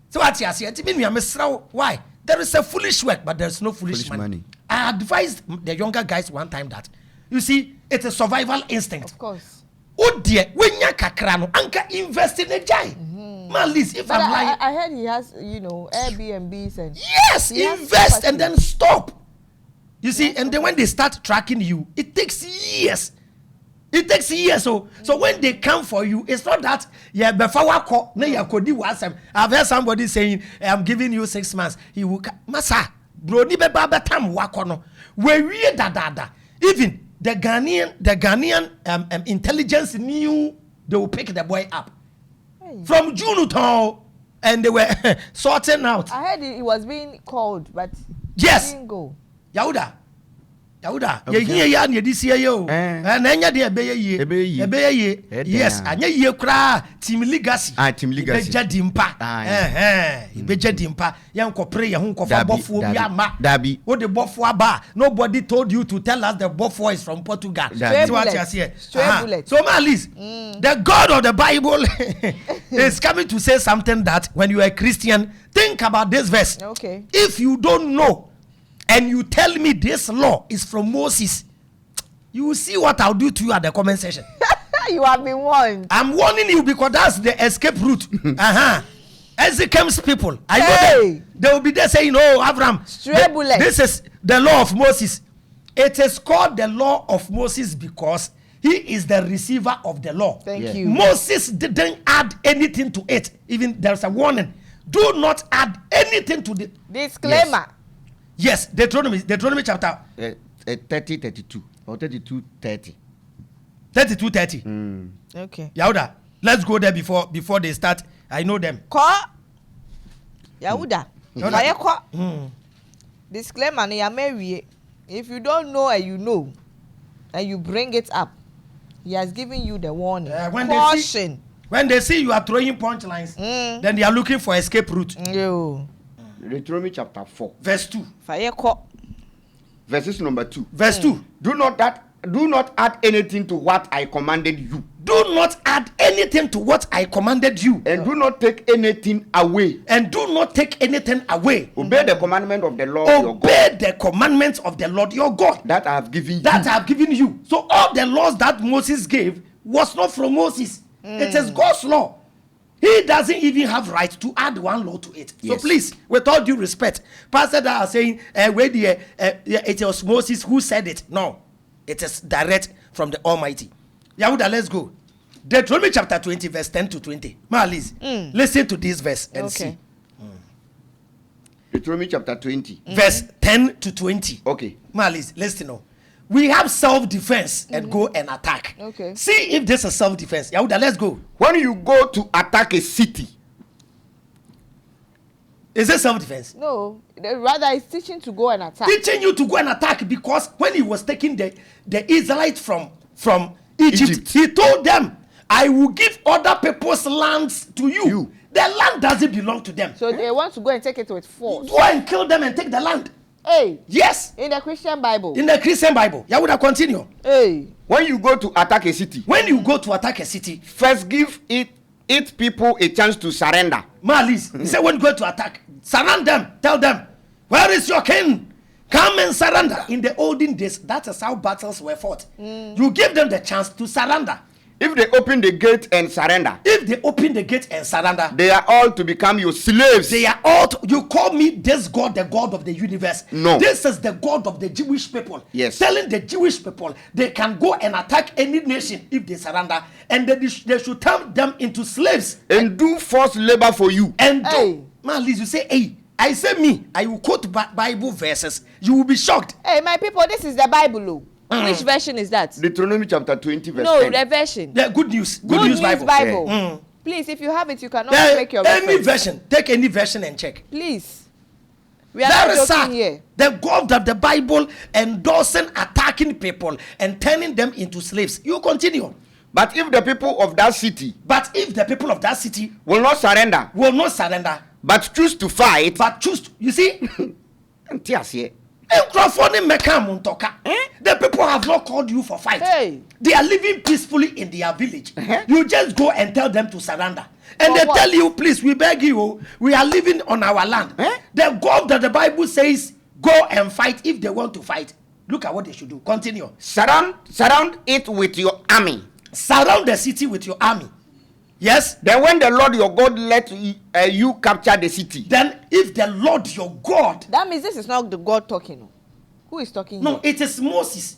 So what you say, it means why? There is a foolish work, but there's no foolish money. I advised the younger guys one time that, you see, it's a survival instinct. Of course. Oh dear, when you kakrano, anka invest in a jai. Malis, if but I'm lying. I heard he has, Airbnbs and. Yes, invest and then stop. You see, and then when they start tracking you, it takes years. It takes years. So when they come for you, it's not that I've heard somebody saying, I'm giving you 6 months. He will Masa, bro, ni beba tam wakono. We da. Even the Ghanaian intelligence knew they will pick the boy up. Hey. From June to and they were sorting out. I heard it was being called, but yes. He didn't go. Yauda, ye this year yo. And enya de ebeye ye. Yes, anya ye kra team legacy. Team legacy. Beja dimpa. Beja dimpa. Yan ko pray yan ko fa bofo bi ama. Dabi. What the bofo aba? Nobody told you to tell us the bofo is from Portugal. That's what you say. So Malis, the God of the Bible is coming to say something that when you are a Christian, think about this verse. Okay. If you don't know and you tell me this law is from Moses, you will see what I'll do to you at the comment section. You have been warned. I'm warning you because that's the escape route. As it comes, people, I know them. They will be there saying, "Oh, Avraham, this is the law of Moses." It is called the law of Moses because he is the receiver of the law. Thank you. Moses didn't add anything to it. Even there's a warning: do not add anything to the disclaimer. Yes, Deuteronomy chapter 30:32 or 32:30. 32:30. Okay. Yahuda, let's go there before they start. I know them. Yahuda. Disclaimer: if you don't know and you know, and you bring it up, he has given you the warning. Caution. When they see you are throwing punchlines, then they are looking for escape route. Deuteronomy chapter 4. Verse 2. Verses number 2. Verse 2. Do not add anything to what I commanded you. Do not add anything to what I commanded you. And do not take anything away. And do not take anything away. Obey the commandment of the Lord your God. Obey the commandments of the Lord your God. That I have given you. That I have given you. So all the laws that Moses gave was not from Moses. It is God's law. He doesn't even have right to add one law to it. Yes. So please, with all due respect, pastors that are saying, it was Moses who said it. No, it is direct from the Almighty. Yahuda, let's go. Deuteronomy chapter 20, verse 10 to 20. Liz, listen to this verse and see. Deuteronomy chapter 20. Verse 10 to 20. Okay. Liz, listen now. We have self-defense and go and attack. Okay. See if this is self-defense. Yahuda, let's go. When you go to attack a city, is it self-defense? No, rather it's teaching to go and attack. Teaching you to go and attack, because when he was taking the Israelites from Egypt, he told them, I will give other people's lands to you. The land doesn't belong to them. So they want to go and take it with force. Go and kill them and take the land. Hey. Yes. In the Christian Bible. In the Christian Bible. Yahuda, continue. Hey. when you go to attack a city, when you go to attack a city, first give its people a chance to surrender. Malis, he said when you go to attack, surround them, tell them, where is your king? Come and surrender. In the olden days, that is how battles were fought. You give them the chance to surrender. If they open the gate and surrender, if they open the gate and surrender, they are all to become your slaves. They are all you call me this God, the God of the universe. No, this is the God of the Jewish people. Yes, telling the Jewish people they can go and attack any nation if they surrender, and they should turn them into slaves and do forced labor for you. And do, man, you say, hey, I say me, I will quote Bible verses. You will be shocked. Hey, my people, this is the Bible. Which version is that? Deuteronomy chapter 20 verse 10. No, the version. The good news Bible. Yeah. Please, if you have it, you can also make your any reference. version. Take any version and check. Please. We are not joking here. The God of the Bible endorsing attacking people and turning them into slaves. You continue. But if the people of that city will not surrender, but choose to fight, you see, the people have not called you for fight. Hey. They are living peacefully in their village. You just go and tell them to surrender, and they tell you, please, we beg you, we are living on our land. The God that the Bible says go and fight if they want to fight. Look at what they should do. Continue. Surround it with your army. Surround the city with your army. Yes. Then when the Lord your God let you capture the city, then if the Lord your God, that means this is not the God talking. Who is talking? No, here? it is Moses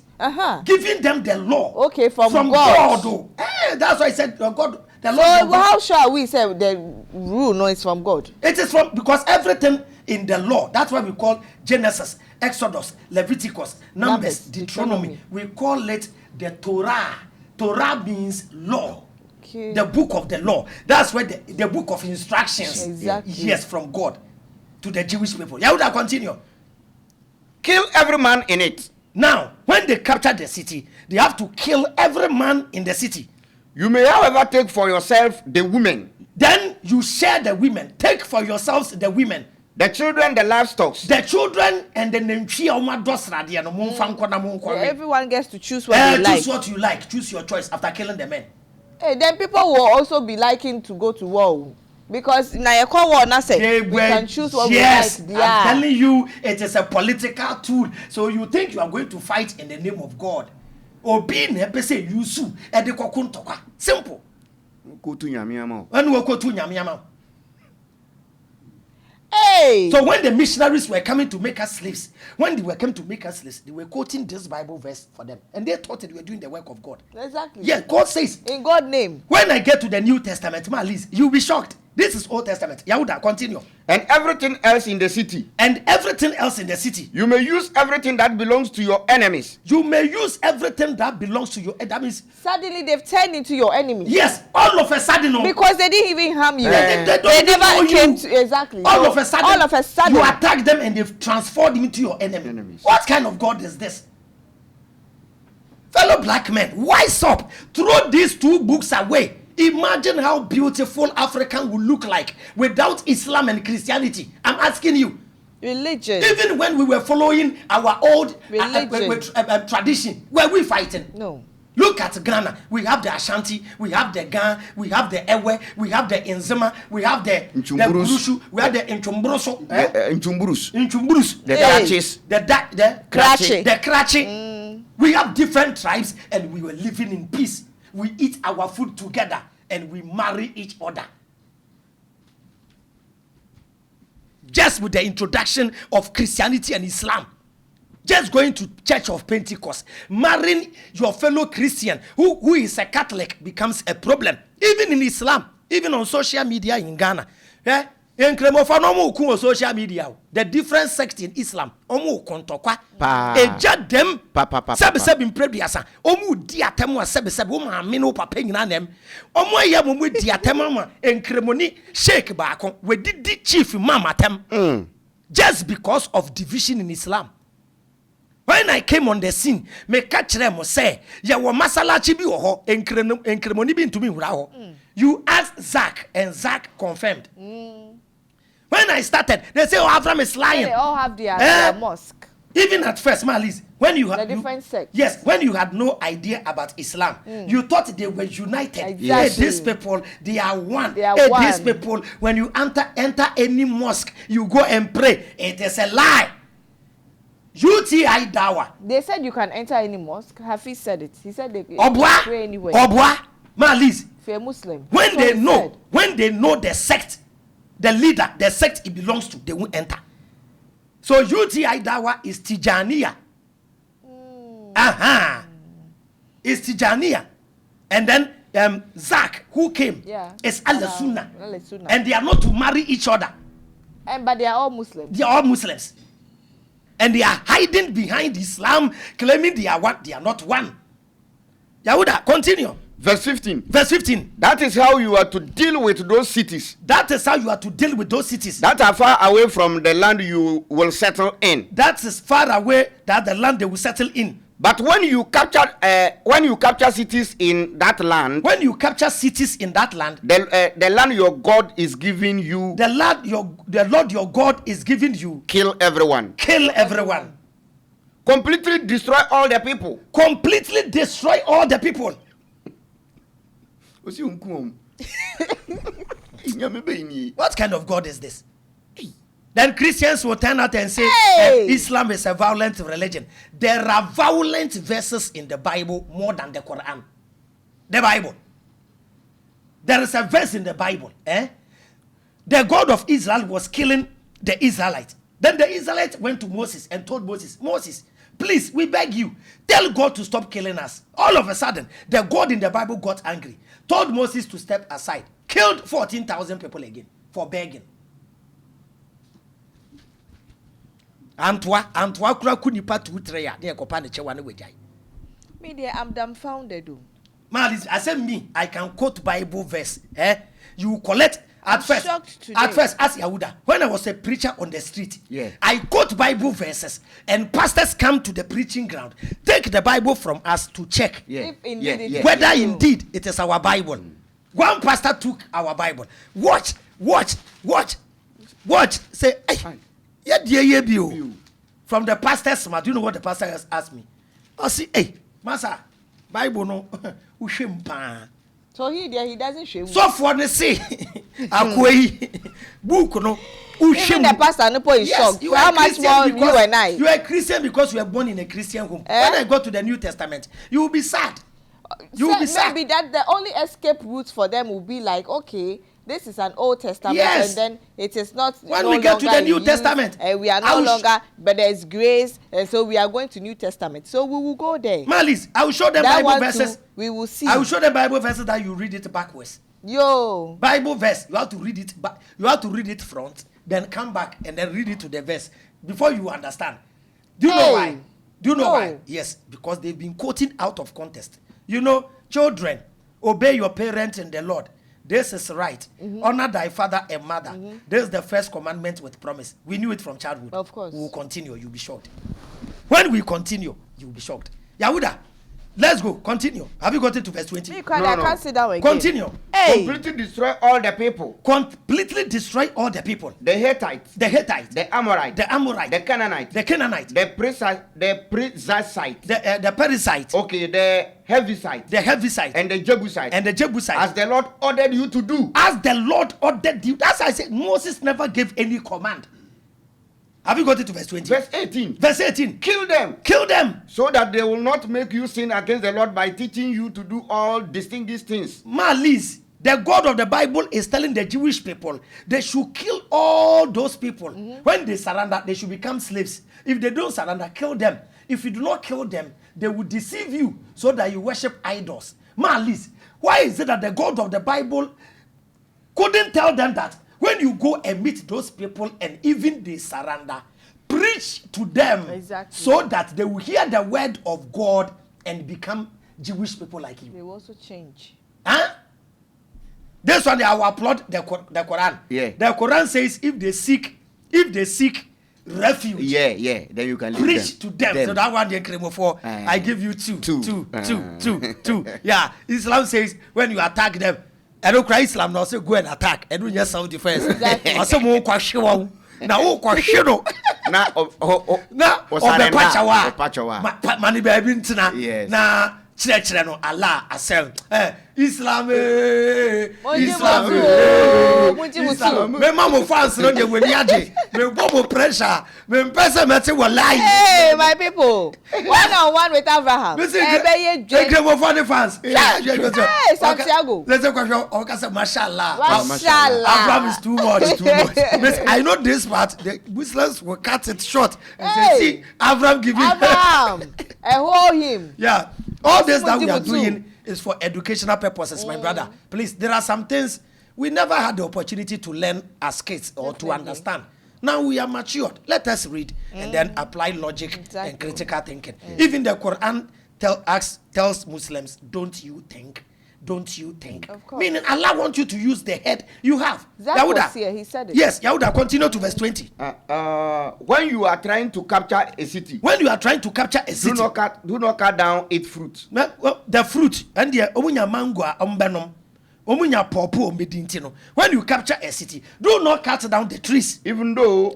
giving them the law. Okay, from God. That's why I said God. The Lord. So God. How shall we say the rule? No, it's from God. It is because everything in the law. That's why we call Genesis, Exodus, Leviticus, Numbers, Deuteronomy. We call it the Torah. Torah means law. Okay. The book of the law. That's where the book of instructions. Exactly. Yes, from God to the Jewish people. Yehuda, continue. Kill every man in it. Now, when they capture the city, they have to kill every man in the city. You may, however, take for yourself the women. Then you share the women. Take for yourselves the women. The children, the livestock. The children and the everyone gets to choose what they like. Choose what you like. Choose your choice after killing the men. Hey, then people will also be liking to go to war. Because now you call war, say we can choose what we like. I'm telling you, it is a political tool. So you think you are going to fight in the name of God? Or being a person you sue at the kokuntoka. Simple. Go to Nyamiama. When we go to Nyamiama. Hey. So when the missionaries were coming to make us slaves, they were quoting this Bible verse for them, and they thought they were doing the work of God. Exactly. Yes, God says in God's name. When I get to the New Testament, Liz, you'll be shocked. This is Old Testament. Yahuda, continue. And everything else in the city. You may use everything that belongs to your enemies. That means suddenly they've turned into your enemy. Yes, all of a sudden. Because they didn't even harm you. They never came to exactly. All of a sudden, you attack them and they've transformed into your enemies. What kind of God is this? Fellow black men, wise up. Throw these two books away. Imagine how beautiful African would look like without Islam and Christianity. I'm asking you. Religion. Even when we were following our old tradition, were we fighting? No. Look at Ghana. We have the Ashanti, we have the Ga, we have the Ewe, we have the Inzima, we have the Gurushu, we have the Inchumburuso. Inchumburus. The Dachis. The Krachi. We have different tribes and we were living in peace. We eat our food together and we marry each other. just with the introduction of Christianity and Islam. Just going to Church of Pentecost, marrying your fellow Christian who is a Catholic becomes a problem. Even in Islam, even on social media in Ghana. Yeah? Social media, the different sects in Islam, omu kontokwa, eja dem, sebe imprebiasa, omu diatemo sebe omu amino papa nyinanem, omu ya mumu diatemo ma enkremoni sheikh baako, we did chief mama tem, just because of division in Islam. When I came on the scene, me catch them say, ya wa masalachi bi oho, enkremoni bi ntumi hura ho. You asked Zach, and Zach confirmed. When I started, they say, "Oh, Avraham is lying." Yeah, they all have their mosque. Even at first, Malis, when you had the different sects. Yes, when you had no idea about Islam, you thought they were united. Exactly. Hey, these people, they are one. These people, when you enter any mosque, you go and pray. It is a lie. UTI Dawa. They said you can enter any mosque. Hafiz said it. He said they can pray anywhere. Obwa, Malis. If you're a Muslim. When they know the sect, the leader, the sect it belongs to, they won't enter. So UTI Dawa is Tijaniya. Is Tijaniya. And then Zach, who came, is Al-Sunnah. And they are not to marry each other. But they are all Muslims. They are all Muslims. And they are hiding behind Islam, claiming they are one. They are not one. Yahuda, continue. Verse 15. Verse 15. That is how you are to deal with those cities. That is how you are to deal with those cities. That are far away from the land you will settle in. That is far away that the land they will settle in. But when you capture cities in that land, the land your God is giving you, the Lord your God is giving you, kill everyone. Kill everyone. Completely destroy all the people. Completely destroy all the people. What kind of God is this? Then Christians will turn out and say, Islam is a violent religion. There are violent verses in the Bible more than the Quran. The Bible. There is a verse in the Bible. The God of Israel was killing the Israelites. Then the Israelites went to Moses and told Moses, please, we beg you, tell God to stop killing us. All of a sudden, the God in the Bible got angry, told Moses to step aside, killed 14,000 people again for begging. Antwa kura kunipa 2-3 ya de kopa ne chewa ne wejai. Me there, I'm dumbfounded. Man, I said me, I can quote Bible verse. You collect at first, as Yahuda, when I was a preacher on the street, I quote Bible verses, and pastors come to the preaching ground, take the Bible from us to check if indeed whether indeed it is our Bible. One pastor took our Bible. Watch. Say, hey, from the pastor's mouth. Do you know what the pastor has asked me? I say, hey, Master, Bible no, so he doesn't shame. So for the say, book no. Even the pastor no point is shocked. How much more you and I? You are a Christian because you were born in a Christian home. When I go to the New Testament, you will be sad. You will be sad. Maybe that the only escape route for them will be like, okay, this is an Old Testament, and then it is not. When we get to the New Testament, and we are no longer, but there is grace, and so we are going to New Testament. So we will go there. Malis, I will show them Bible verses. We will see. I will show them Bible verses that you read it backwards. Bible verse, you have to read it back. You have to read it front, then come back and then read it to the verse before you understand. Do you know why? Do you know why? Yes, because they've been quoting out of context. You know, children, obey your parents in the Lord. This is right. Honor thy father and mother. This is the first commandment with promise. We knew it from childhood. Of course. We will continue. You'll be shocked. When we continue, you'll be shocked. Yahuda, let's go. Continue. Have you got it to verse 20? I can't sit down again. Continue. Completely destroy all the people. Completely destroy all the people. The Hittites. The Hittites. The Amorites. The Amorites. The Canaanites. The Canaanites. The Perizzites. The Perizzites. Okay, the Heaviesites. The Heaviesites. And the Jebusites. And the Jebusites. As the Lord ordered you to do. As the Lord ordered you. That's why I said Moses never gave any command. Have you got it to verse 20? Verse 18. Verse 18. Kill them. Kill them. So that they will not make you sin against the Lord by teaching you to do all distinguished things. Malis, The God of the Bible is telling the Jewish people they should kill all those people. When they surrender, they should become slaves. If they don't surrender, kill them. If you do not kill them, they will deceive you so that you worship idols. Malis, why is it that the God of the Bible couldn't tell them that when you go and meet those people and even they surrender, preach to them so that they will hear the word of God and become Jewish people like you? They will also change. Huh? This one I will applaud the Quran. Yeah. The Quran says if they seek refuge, then you can preach to them. So that one they claim for. I give you two. Yeah. Islam says when you attack them, I don't cry Islam now. Say go and attack. And do just self defense. I say mo kwashiwo. Na o kwashiro. Na obepachawa. Mani baby ntina. Yes. Na chire no Allah asem. Islam me mama fans no dey weni age me bobo pressure me person me te wallahi. Hey my people, one with Avraham. Gremo for the fans. Hey Santiago. Let's question okay say mashallah. Mashallah. Avraham is too much. I know this part the Muslims will cut it short and say see Avraham giving Avraham hold him. Yeah, all this that we are doing is for educational purposes, my brother. Please, there are some things we never had the opportunity to learn as kids or to understand. Now we are matured. Let us read and then apply logic and critical thinking. Even the Quran tells Muslims, don't you think? Don't you think? Of course. Meaning Allah wants you to use the head you have. That was here, he said it. Yes, Yahuda, continue to verse 20. When you are trying to capture a city, do not cut down its fruit. Well, the fruit and the omunya mango ombenom, omunya popo ombedintino. When you capture a city, do not cut down the trees. Even though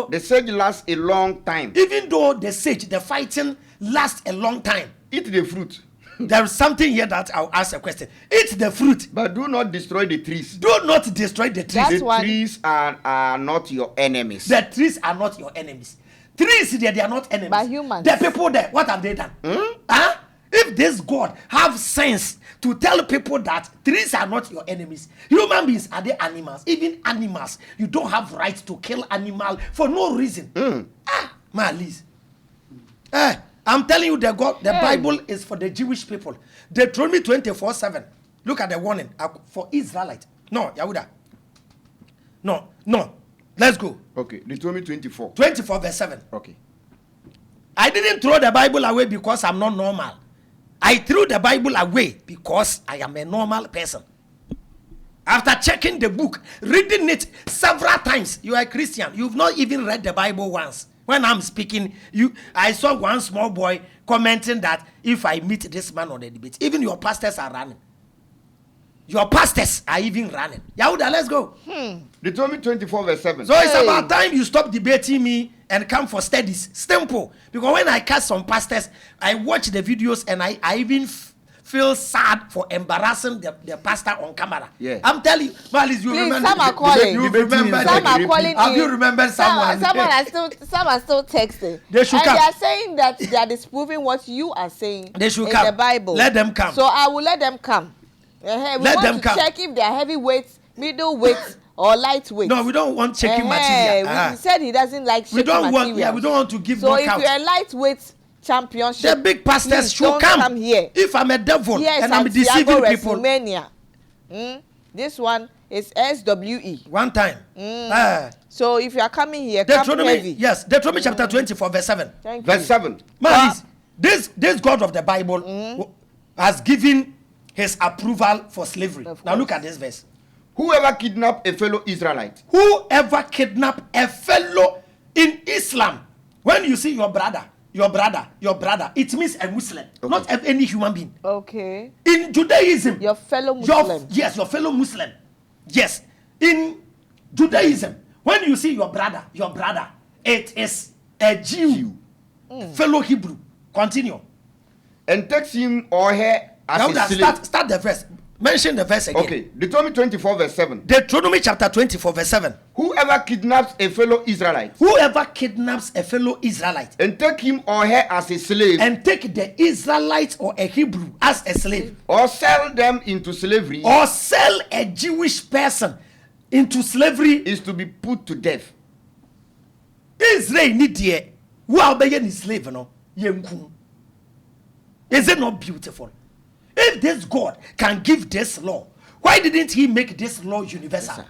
the siege lasts a long time. Even though the fighting lasts a long time. Eat the fruit. There is something here that I'll ask a question. Eat the fruit. But do not destroy the trees. Do not destroy the trees. The trees are not your enemies. The trees are not your enemies. Trees, they are not enemies. By humans. The people there, what have they done? Huh? If this God have sense to tell people that trees are not your enemies, human beings are the animals. Even animals, you don't have right to kill animal for no reason. Malis. I'm telling you, the Bible is for the Jewish people. Deuteronomy 24:7. Look at the warning for Israelite. No, Yahuda. No. Let's go. Okay, Deuteronomy 24. 24 verse 7. Okay. I didn't throw the Bible away because I'm not normal. I threw the Bible away because I am a normal person. After checking the book, reading it several times, you are a Christian. You've not even read the Bible once. When I'm speaking, I saw one small boy commenting that if I meet this man on the debate, even your pastors are running. Your pastors are even running. Yahuda, let's go. Deuteronomy 24 verse 7. So it's about time you stop debating me and come for studies. Simple. Because when I catch some pastors, I watch the videos and I even feel sad for embarrassing the pastor on camera. Yeah. I'm telling you, Malis, you remember. Some are calling. Some are calling. Have you remembered someone? Some are still texting. They should and come. They are saying that they are disproving what you are saying. They should in come. The Bible. Let them come. So I will let them come. We want to check if they are heavyweights, middleweights, or lightweights. No, we don't want checking material. We said he doesn't like checking material. We don't want to give so knockout. So if you're a lightweight championship, the big pastors should come here. If I'm a devil yes, and I'm deceiving people. This one is SWE. One time. So if you are coming here, come heavy. Yes, Deuteronomy chapter 24 verse 7. Verse 7. Man, this God of the Bible has given his approval for slavery. Now look at this verse. Whoever kidnap a fellow Israelite. Whoever kidnap a fellow in Islam. When you see your brother, it means a Muslim, not any human being. Okay. In Judaism, your fellow Muslim. Your fellow Muslim. Yes. In Judaism, when you see your brother, it is a Jew. Fellow Hebrew. Continue. And takes him or her as a slave. Start the verse. Mention the verse again. Okay, Deuteronomy 24 verse 7. Deuteronomy chapter 24 verse 7. Whoever kidnaps a fellow Israelite. Whoever kidnaps a fellow Israelite. And take him or her as a slave. And take the Israelite or a Hebrew as a slave. Or sell them into slavery. Or sell a Jewish person into slavery. Is to be put to death. Israel need the who are being a slave no. Is it not beautiful? If this God can give this law, why didn't he make this law universal?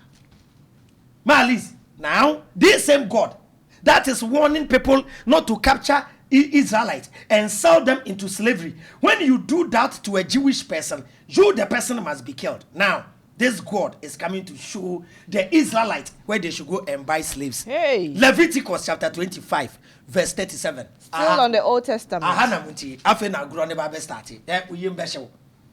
Malis, now this same God that is warning people not to capture Israelites and sell them into slavery. When you do that to a Jewish person, you the person must be killed. Now this God is coming to show the Israelites where they should go and buy slaves. Hey. Leviticus chapter 25 verse 37. Still on the Old Testament.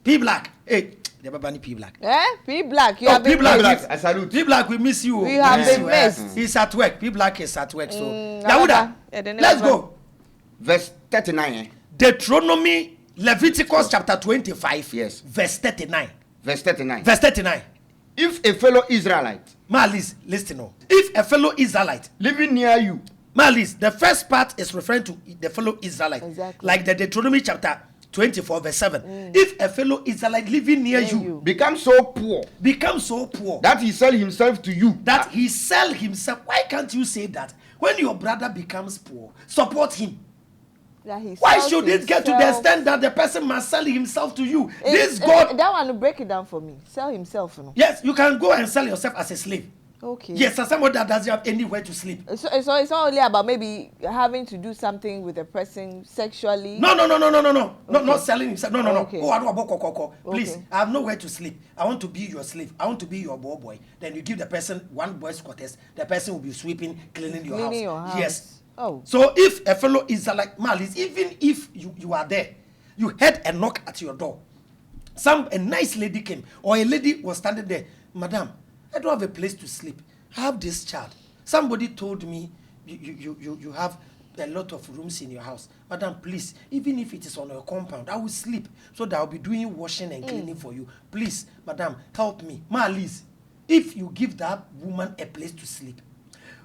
P Black. Hey, the Babani P Black. P Black. You Oh, have P been Black. I salute. P Black, we miss you. We have been missed. He's at work. P Black is at work. So, Yahuda, let's go. Verse 39. Deuteronomy, Leviticus chapter 25. Yes. Verse 39. Verse 39. Verse 39. If a fellow Israelite. Malis, listen. If a fellow Israelite living near you. Malis, the first part is referring to the fellow Israelite. Exactly. Like the Deuteronomy chapter 24 verse 7. If a fellow Israelite living near you becomes so poor that he sell himself to you, that he sell himself, why can't you say that when your brother becomes poor, support him? Why should it get to the extent that the person must sell himself to you? This God, that one will break it down for me. Sell himself, you know. Yes, you can go and sell yourself as a slave. Okay. Yes, as somebody that doesn't have anywhere to sleep. So it's not only about maybe having to do something with a person sexually. No. Okay. Not selling himself. No. Okay. Oh, I don't please, Okay. I have nowhere to sleep. I want to be your slave. I want to be your boy. Then you give the person one boy's quarters. The person will be sweeping, cleaning your house. Yes. Oh. So if a fellow is like Malis, even if you are there, you heard a knock at your door. A nice lady came, or a lady was standing there. Madam, I don't have a place to sleep. I have this child. Somebody told me you have a lot of rooms in your house. Madam, please, even if it is on your compound, I will sleep so that I'll be doing washing and cleaning for you. Please, madam, help me. Malis, if you give that woman a place to sleep,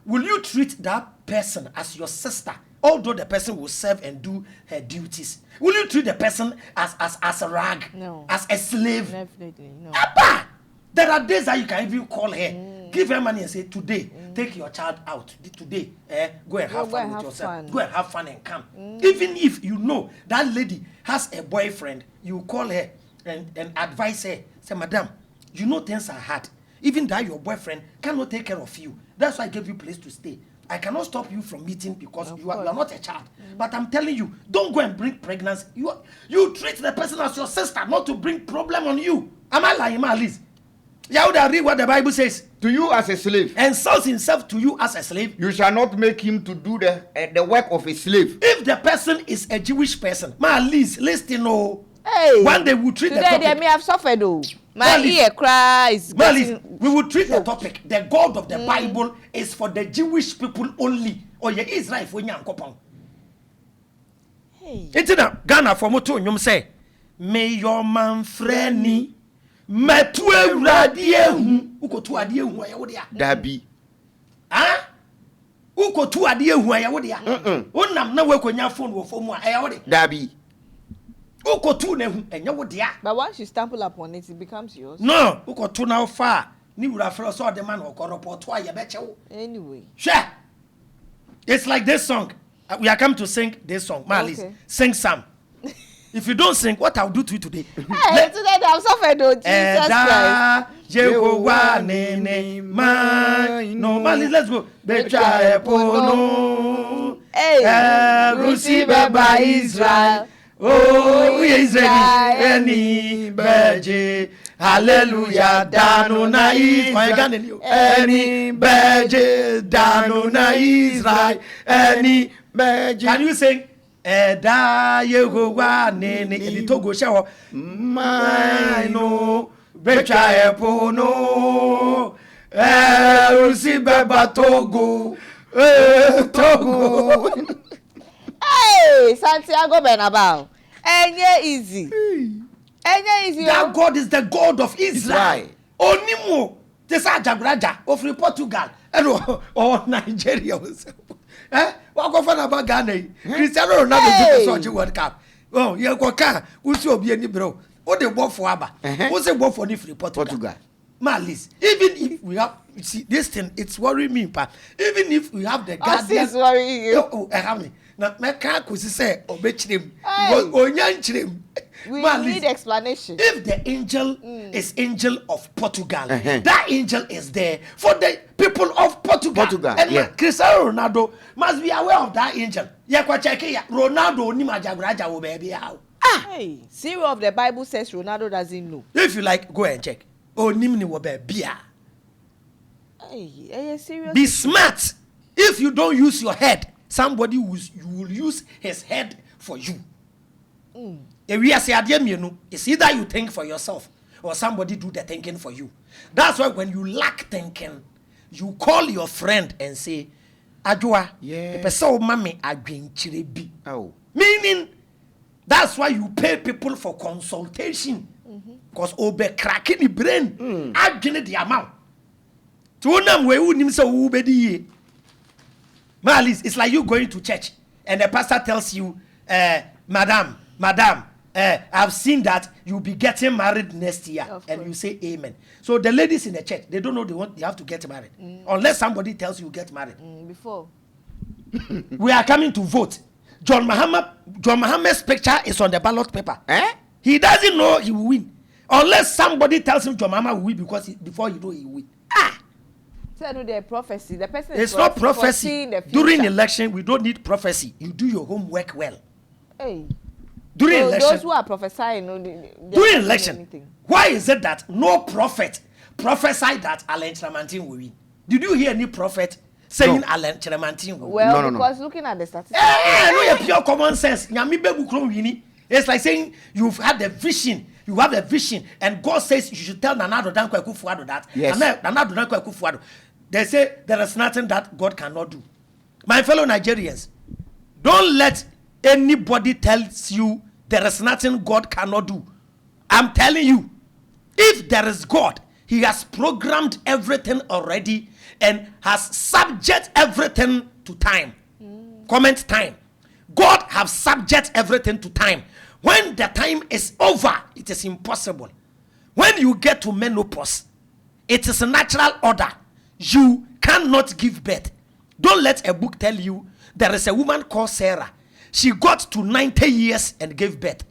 will you treat that person as your sister? Although the person will serve and do her duties, will you treat the person as a rag? No. As a slave? Definitely no. Abba! There are days that you can even call her, give her money and say, today, take your child out. Today, go and have fun with yourself. Go and have fun and come. Even if you know that lady has a boyfriend, you call her and advise her. Say, madam, you know things are hard. Even that your boyfriend cannot take care of you. That's why I gave you place to stay. I cannot stop you from meeting because you are not a child. But I'm telling you, don't go and bring pregnancy. You treat the person as your sister, not to bring problem on you. Am I lying, Alice? Yahuda, read what the Bible says. To you as a slave. And sells himself to you as a slave. You shall not make him to do the work of a slave. If the person is a Jewish person, listen, no. Hey, one day we treat the today topic. they may have suffered though. My ear cries. We will treat the topic. The God of the Bible is for the Jewish people only. Or ye Israel for nyankopon. Hey. It's na Ghana for moto nyum say, may your man freni metu ewrade ehu. Ukotu ade ehu aye wo dia. Dabi. Ah? Ukotu ade ehu aye wo dia. Wonam na wakonya phone wo fomu aye wo dia. Dabi. Ukotu na ehu enye wo dia. But once you stumble upon it, it becomes yours. No, ukotu na fa. Ni wura fro so the man wo report wa ye beche wo. Anyway. Sure. It's like this song. We are come to sing this song. Malis, sing some. If you don't sing, what I'll do to you today? Hey, today I'm suffered though. Jesus Christ. Jehovah nene man. No, Malis, let's go. Betra epono. Hey, receive by Israel. Oh, we Israel. Any beje. Hallelujah. Dano na Israel. Any beje. Dano na Israel. Any beje. Can you sing? Eda Yehovah nene in Togo shower. Mino betra epono. Receive Togo. Togo. Hey, Santiago Bernabeu. Enye easy. That God is the God of Israel. Onimo, this Ajabraja of Portugal or Nigeria. What go for about Ghana? Cristiano Ronaldo took a World Cup. Oh, you go car. Who's your be bro? What they bought for Abba? What's the bought for Portugal? Malis. Even if we have, see this thing, it's worrying me, pa. Even if we have the Guardian, it's worrying you. Oh, I have me. Now, my car could say, obey We need explanation. If the angel is angel of Portugal, that angel is there for the people of Portugal. And Cristiano Ronaldo must be aware of that angel. Ronaldo ni majagraja wo baby how. Hey, zero of the Bible says Ronaldo doesn't know. If you like, go and check. Onim ni wo baby. Hey, serious. Be smart. If you don't use your head, somebody will use his head for you. It's either you think for yourself or somebody do the thinking for you. That's why when you lack thinking, you call your friend and say, Ajua, mami agwinchirebi. Meaning, that's why you pay people for consultation. Because obe cracking the brain, agwine the amount. Tunam we unim se ubedi. Malis, it's like you going to church and the pastor tells you, Madam, I've seen that you'll be getting married next year, and you say amen. So the ladies in the church, they don't know they have to get married unless somebody tells you get married. Before we are coming to vote. John Mohammed's picture is on the ballot paper. He doesn't know he will win unless somebody tells him John Mohammed will win because before you know he will win. So the prophecy. The person it's not prophecy. During election, we don't need prophecy. You do your homework well. Hey. During election, those who are prophesying, during election, why is it that no prophet prophesied that Alain Chiramantin will win? Did you hear any prophet saying Alain Chiramantin will win? Well, because looking at the statistics, no, pure common sense. It's like saying you've had the vision. You have a vision, and God says you should tell Nana Danko Akufo-Addo that. Yes. Nana Danko Akufo-Addo. They say there is nothing that God cannot do. My fellow Nigerians, don't let anybody tells you there is nothing God cannot do. I'm telling you, if there is God, he has programmed everything already and has subject everything to time. Comment time. God have subject everything to time. When the time is over, it is impossible. When you get to menopause, it is a natural order. You cannot give birth. Don't let a book tell you there is a woman called Sarah. She got to 90 years and gave birth.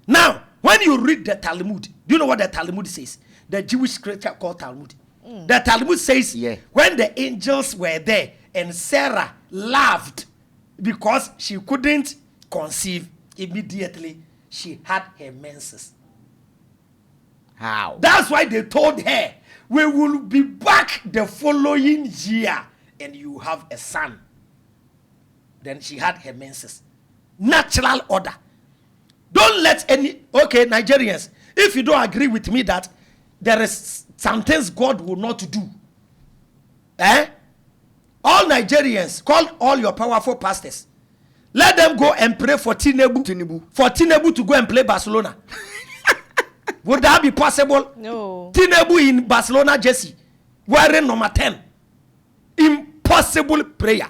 Now, when you read the Talmud, do you know what the Talmud says? The Jewish scripture called Talmud. The Talmud says, when the angels were there and Sarah laughed because she couldn't conceive, immediately she had her menses. How? That's why they told her, we will be back the following year and you have a son. Then she had her menses. Natural order. Don't let Nigerians, if you don't agree with me that there is some things God will not do, all Nigerians, call all your powerful pastors, let them go and pray for Tinubu to go and play Barcelona. Would that be possible? No. Tinubu in Barcelona jersey, wearing number 10. Impossible prayer.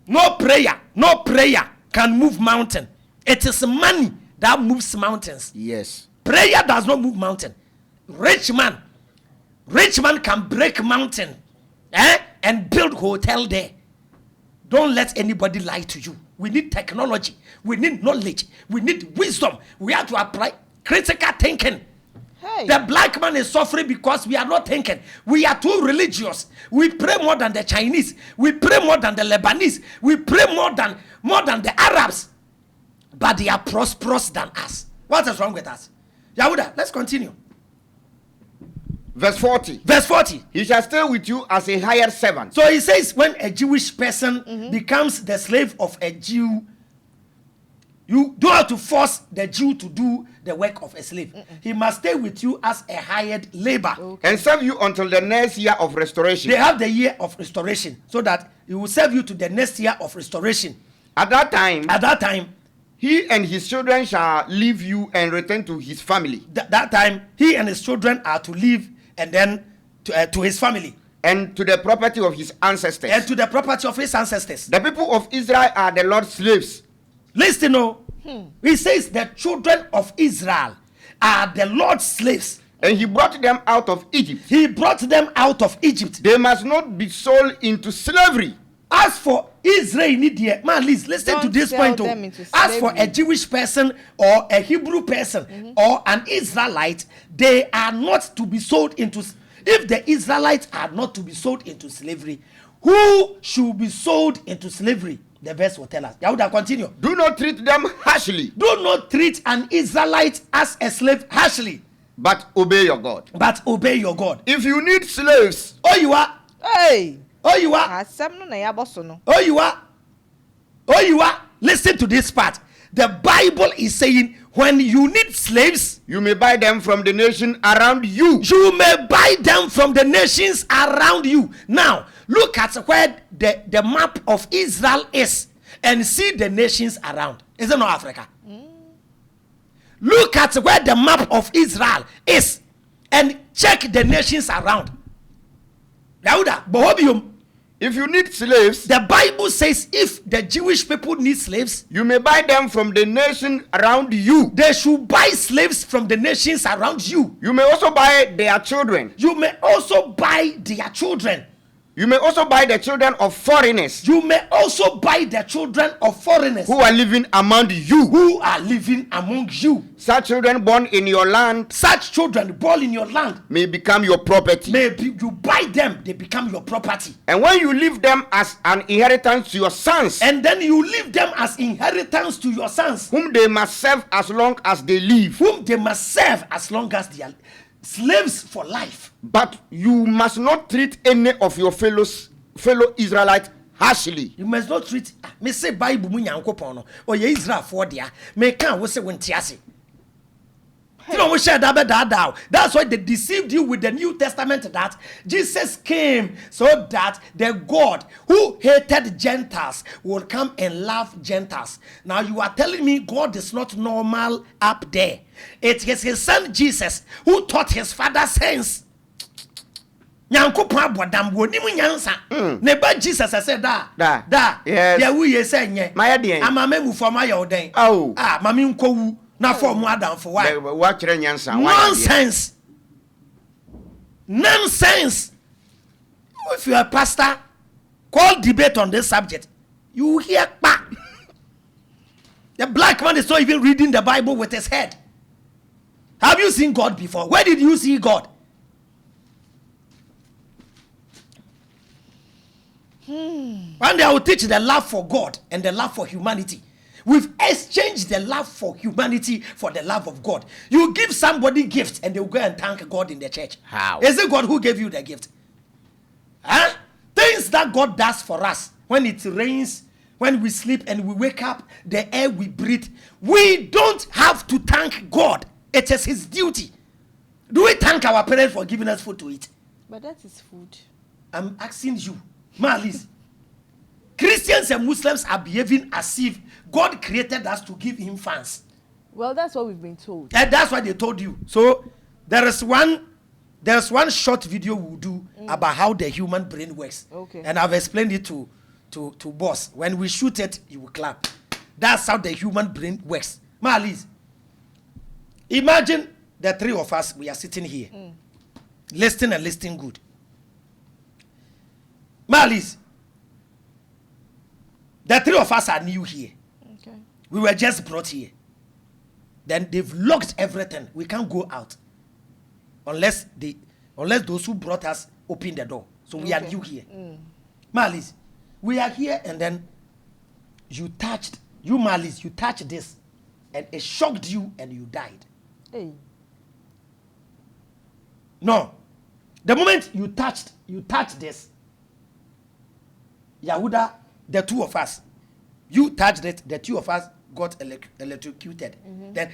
No prayer can move mountain. It is money that moves mountains. Yes. Prayer does not move mountain. Rich man can break mountain and build hotel there. Don't let anybody lie to you. We need technology. We need knowledge. We need wisdom. We have to apply critical thinking. Hey. The black man is suffering because we are not thinking. We are too religious. We pray more than the Chinese. We pray more than the Lebanese. We pray more than the Arabs. But they are prosperous than us. What is wrong with us? Yahuda, let's continue. Verse 40. He shall stay with you as a hired servant. So he says when a Jewish person becomes the slave of a Jew, you don't have to force the Jew to do the work of a slave. He must stay with you as a hired labor. And serve you until the next year of restoration. They have the year of restoration so that he will serve you to the next year of restoration. At that time, he and his children shall leave you and return to his family. That time, he and his children are to leave and then to his family. And to the property of his ancestors. And to the property of his ancestors. The people of Israel are the Lord's slaves. Listen, he says the children of Israel are the Lord's slaves. And he brought them out of Egypt. He brought them out of Egypt. They must not be sold into slavery. As for Israel, man, listen to this point. As for a Jewish person or a Hebrew person or an Israelite, they are not to be sold into. If the Israelites are not to be sold into slavery, who should be sold into slavery? The verse will tell us. Yahuda, continue. Do not treat them harshly. Do not treat an Israelite as a slave harshly. But obey your God. But obey your God. If you need slaves, oh you are. Hey. Oh you are. Oh you are. Oh you are. Listen to this part. The Bible is saying when you need slaves, you may buy them from the nation around you. You may buy them from the nations around you. Now, look at where the map of Israel is and see the nations around. Is it not Africa? Look at where the map of Israel is and check the nations around. If you need slaves, the Bible says if the Jewish people need slaves, you may buy them from the nation around you. They should buy slaves from the nations around you. You may also buy their children. You may also buy their children. You may also buy the children of foreigners. You may also buy the children of foreigners who are living among you. Who are living among you. Such children born in your land. Such children born in your land may become your property. You buy them, they become your property. And when you leave them as an inheritance to your sons. And then you leave them as inheritance to your sons. Whom they must serve as long as they live. Whom they must serve as long as they are slaves for life. But you must not treat any of your fellow Israelites harshly. You must not treat me say Bible mu nyankopon no o ye Israel for dia me kan wo se wonti ase. That's why they deceived you with the New Testament that Jesus came so that the God who hated Gentiles will come and love Gentiles. Now you are telling me God is not normal up there. It is his son Jesus who taught his father sense. Nyankopon abodam woni mu nyansa. Ne ba Jesus said da. Yes. Ya wu ye say nye. Amame mu fo ma ye oden. Oh. Mami nkowu. Na form Adam for why? Nonsense. Nonsense. If you are a pastor, call debate on this subject. You hear back. The black man is not even reading the Bible with his head. Have you seen God before? Where did you see God? One day I will teach the love for God and the love for humanity. We've exchanged the love for humanity for the love of God. You give somebody gifts and they will go and thank God in the church. How? Is it God who gave you the gift? Huh? Things that God does for us. When it rains, when we sleep and we wake up, the air we breathe, we don't have to thank God. It is his duty. Do we thank our parents for giving us food to eat? But that is food. I'm asking you, Malis. Christians and Muslims are behaving as if God created us to give him fans. Well, that's what we've been told. And that's what they told you. So there's one short video we'll do about how the human brain works. Okay. And I've explained it to boss. When we shoot it, you will clap. That's how the human brain works. Malis, imagine the three of us, we are sitting here. Listening and listening good. Malis, the three of us are new here. Okay. We were just brought here. Then they've locked everything. We can't go out. Unless those who brought us open the door. So we are new here. Malis, we are here and then Malis, you touched this and it shocked you and you died. Hey. No. The moment you touched this, Yahuda, the two of us, you touched it, the two of us got electrocuted. Then,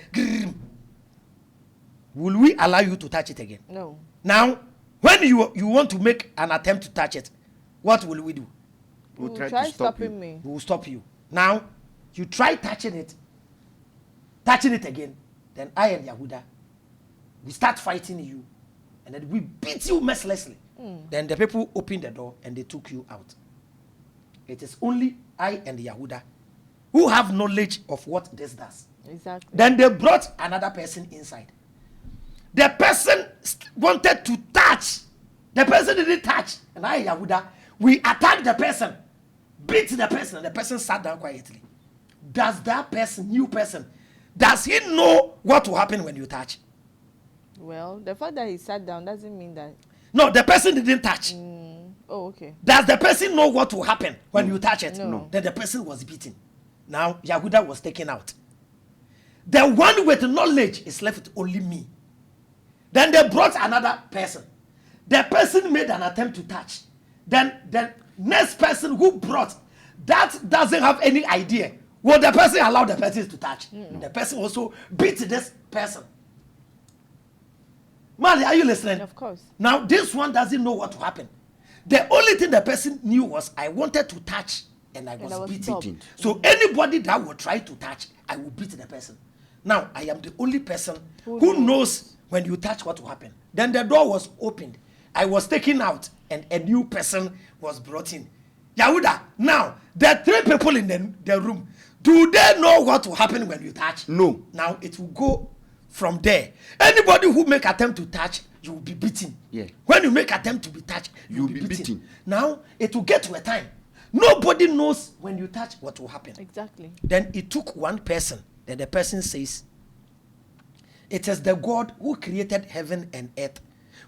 will we allow you to touch it again? No. Now, when you want to make an attempt to touch it, what will we do? We'll try stopping me. We will stop you. Now, you try touching it, touching it again, then I and Yehuda, we start fighting you, and then we beat you mercilessly. Then the people opened the door and they took you out. It is only I and Yehuda who have knowledge of what this does. Exactly. Then they brought another person inside. The person wanted to touch. The person didn't touch. And I, Yehuda, we attacked the person, beat the person, and the person sat down quietly. Does that person, new person, does he know what will happen when you touch? Well, the fact that he sat down doesn't mean that. No, the person didn't touch. Oh, okay. Does the person know what will happen when you touch it? No. Then the person was beaten. Now, Yehuda was taken out. The one with knowledge is left with only me. Then they brought another person. The person made an attempt to touch. Then the next person who brought, that doesn't have any idea. Will the person allow the person to touch? The person also beat this person. Mali, are you listening? Of course. Now, this one doesn't know what will happen. The only thing the person knew was I wanted to touch and I was beaten. So anybody that will try to touch, I will beat the person. Now, I am the only person who knows when you touch what will happen. Then the door was opened. I was taken out and a new person was brought in. Yehuda, now, there are 3 people in the room. Do they know what will happen when you touch? No. Now, it will go from there. Anybody who make attempt to touch, you will be beaten. Yeah. When you make attempt to be touched, you will be beaten. Now, it will get to a time. Nobody knows when you touch what will happen. Exactly. Then it took one person. Then the person says, it is the God who created heaven and earth,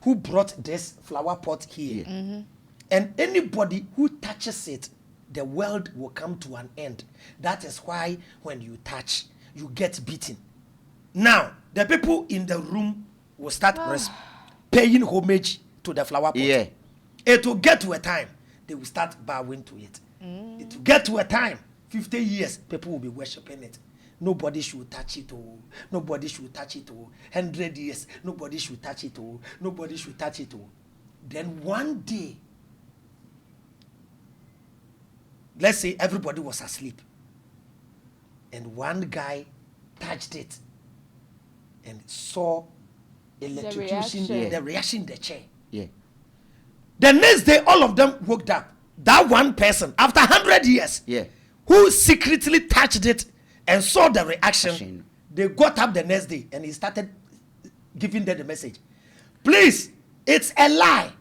who brought this flower pot here. And anybody who touches it, the world will come to an end. That is why when you touch, you get beaten. Now, the people in the room will start paying homage to the flower pot. Yeah. It will get to a time, they will start bowing to it. It will get to a time, 50 years, people will be worshipping it. Nobody should touch it. Oh. Nobody should touch it. Oh. 100 years, nobody should touch it. Oh. Nobody should touch it. Oh. Then one day, let's say everybody was asleep, and one guy touched it and saw electrocution, the reaction in the chair. Yeah. The next day, all of them woke up. That one person, after 100 years, who secretly touched it and saw the reaction, they got up the next day and he started giving them the message. Please, it's a lie.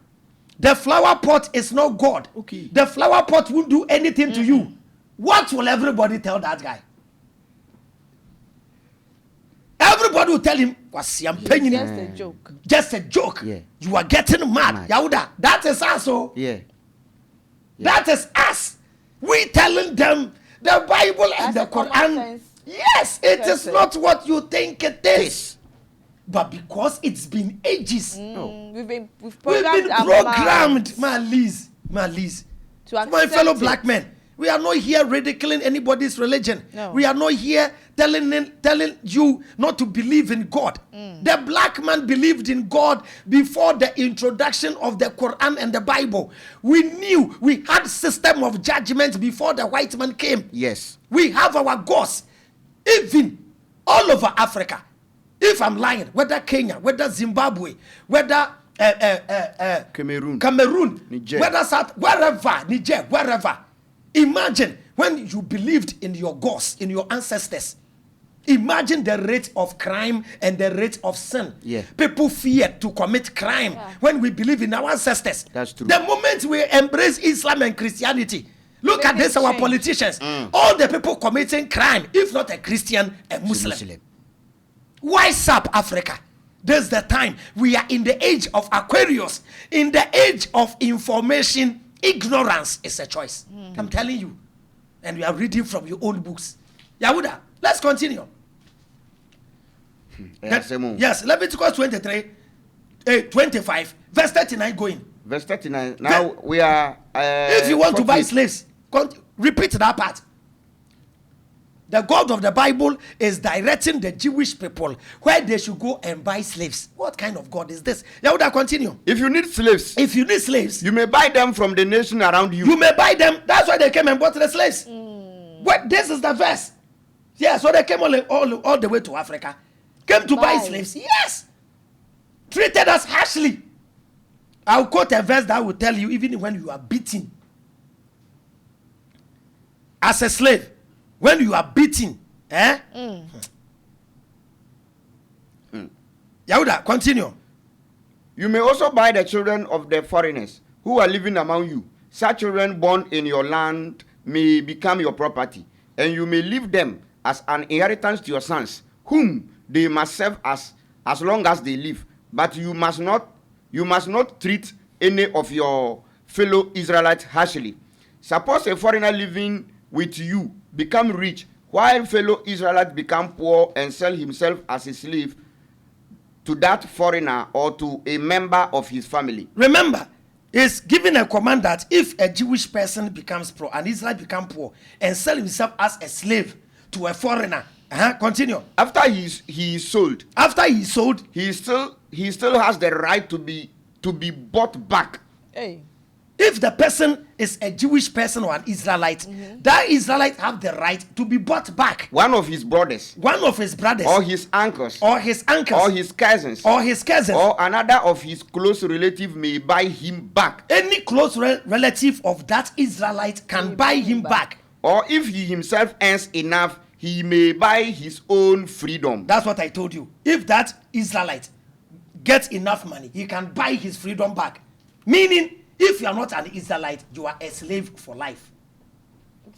The flower pot is not God. Okay. The flower pot won't do anything to you. What will everybody tell that guy? Everybody will tell him, just a joke. Just a joke. Yeah. You are getting mad. Yahuda, that is us. Oh. Yeah. That is us. We telling them the Bible and the Quran. Yes, it is not what you think it is. But because it's been ages. We've been programmed. My Liz. To my fellow black men. We are not here ridiculing anybody's religion. No. We are not here telling you not to believe in God. The black man believed in God before the introduction of the Quran and the Bible. We knew we had system of judgment before the white man came. Yes. We have our gods. Even all over Africa. If I'm lying, whether Kenya, whether Zimbabwe, whether Cameroon, Niger. whether South, wherever. Imagine when you believed in your gods, in your ancestors. Imagine the rate of crime and the rate of sin. Yeah. People feared to commit crime when we believe in our ancestors. That's true. The moment we embrace Islam and Christianity, look at this, our politicians. All the people committing crime, if not a Christian, a Muslim. Wise up, Africa. This is the time. We are in the age of Aquarius. In the age of information, ignorance is a choice. I'm telling you. And we are reading from your own books. Yahuda, let's continue. Yes, Leviticus 25, verse 39 going. Verse 39. Now we are... if you want to buy slaves, repeat that part. The God of the Bible is directing the Jewish people where they should go and buy slaves. What kind of God is this? Yahuda, continue. If you need slaves, you may buy them from the nation around you. You may buy them. That's why they came and bought the slaves. What? This is the verse. Yeah, so they came all the way to Africa. Came to buy slaves. Yes. Treated us harshly. I'll quote a verse that will tell you even when you are beaten. As a slave, when you are beaten, Yahuda, continue. You may also buy the children of the foreigners who are living among you. Such children born in your land may become your property, and you may leave them as an inheritance to your sons, whom they must serve as long as they live. But you must not treat any of your fellow Israelites harshly. Suppose a foreigner living with you become rich, while fellow Israelites become poor and sell himself as a slave to that foreigner or to a member of his family. Remember, it's given a command that if a Jewish person becomes poor, an Israelite become poor, and sell himself as a slave to a foreigner. Continue. After he is sold. After he is sold, he still has the right to be bought back. Hey. If the person is a Jewish person or an Israelite, that Israelite have the right to be bought back. One of his brothers. Or his uncles. Or his cousins. Or another of his close relative may buy him back. Any close relative of that Israelite can buy him back. Or if he himself earns enough, he may buy his own freedom. That's what I told you. If that Israelite gets enough money, he can buy his freedom back. Meaning, if you are not an Israelite, you are a slave for life.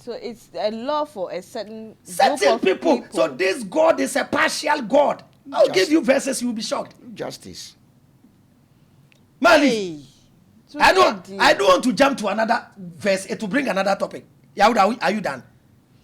So it's a law for a certain people. So this God is a partial God. I'll give you verses, you'll be shocked. Justice. Mali, I don't want to jump to another verse to bring another topic. Yahuda, are you done?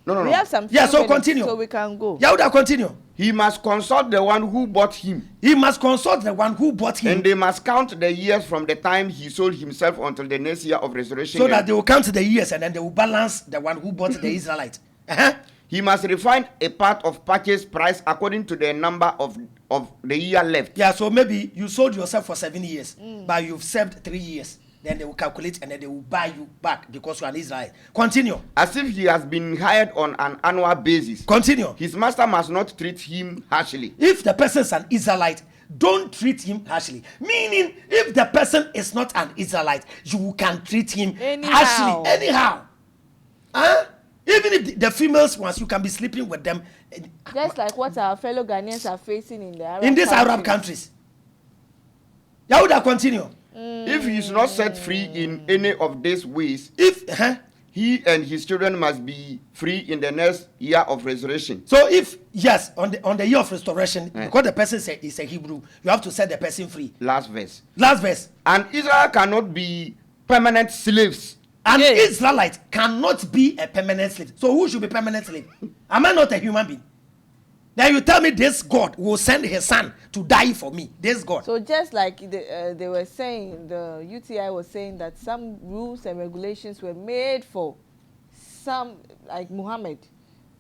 No. We have some. Yeah, so continue. So we can go. Yahuda, continue. He must consult the one who bought him. And they must count the years from the time he sold himself until the next year of resurrection. So that they will count the years and then they will balance the one who bought the Israelite. He must refine a part of purchase price according to the number of the year left. Yeah, so maybe you sold yourself for 7 years, but you've served 3 years. Then they will calculate and then they will buy you back because you are an Israelite. Continue. As if he has been hired on an annual basis. Continue. His master must not treat him harshly. If the person is an Israelite, don't treat him harshly. Meaning, if the person is not an Israelite, you can treat him harshly. Anyhow. Even if the females ones, you can be sleeping with them. Just like what our fellow Ghanaians are facing in the Arab countries. Yahuda, continue. If he is not set free in any of these ways, he and his children must be free in the next year of resurrection. So if, yes, on the year of restoration, because the person is a Hebrew, you have to set the person free. Last verse. And Israel cannot be permanent slaves. An Israelite cannot be a permanent slave. So who should be permanent slave? Am I not a human being? Now you tell me this God will send his son to die for me. This God. So just like they were saying, the UTI was saying that some rules and regulations were made for some, like Muhammad,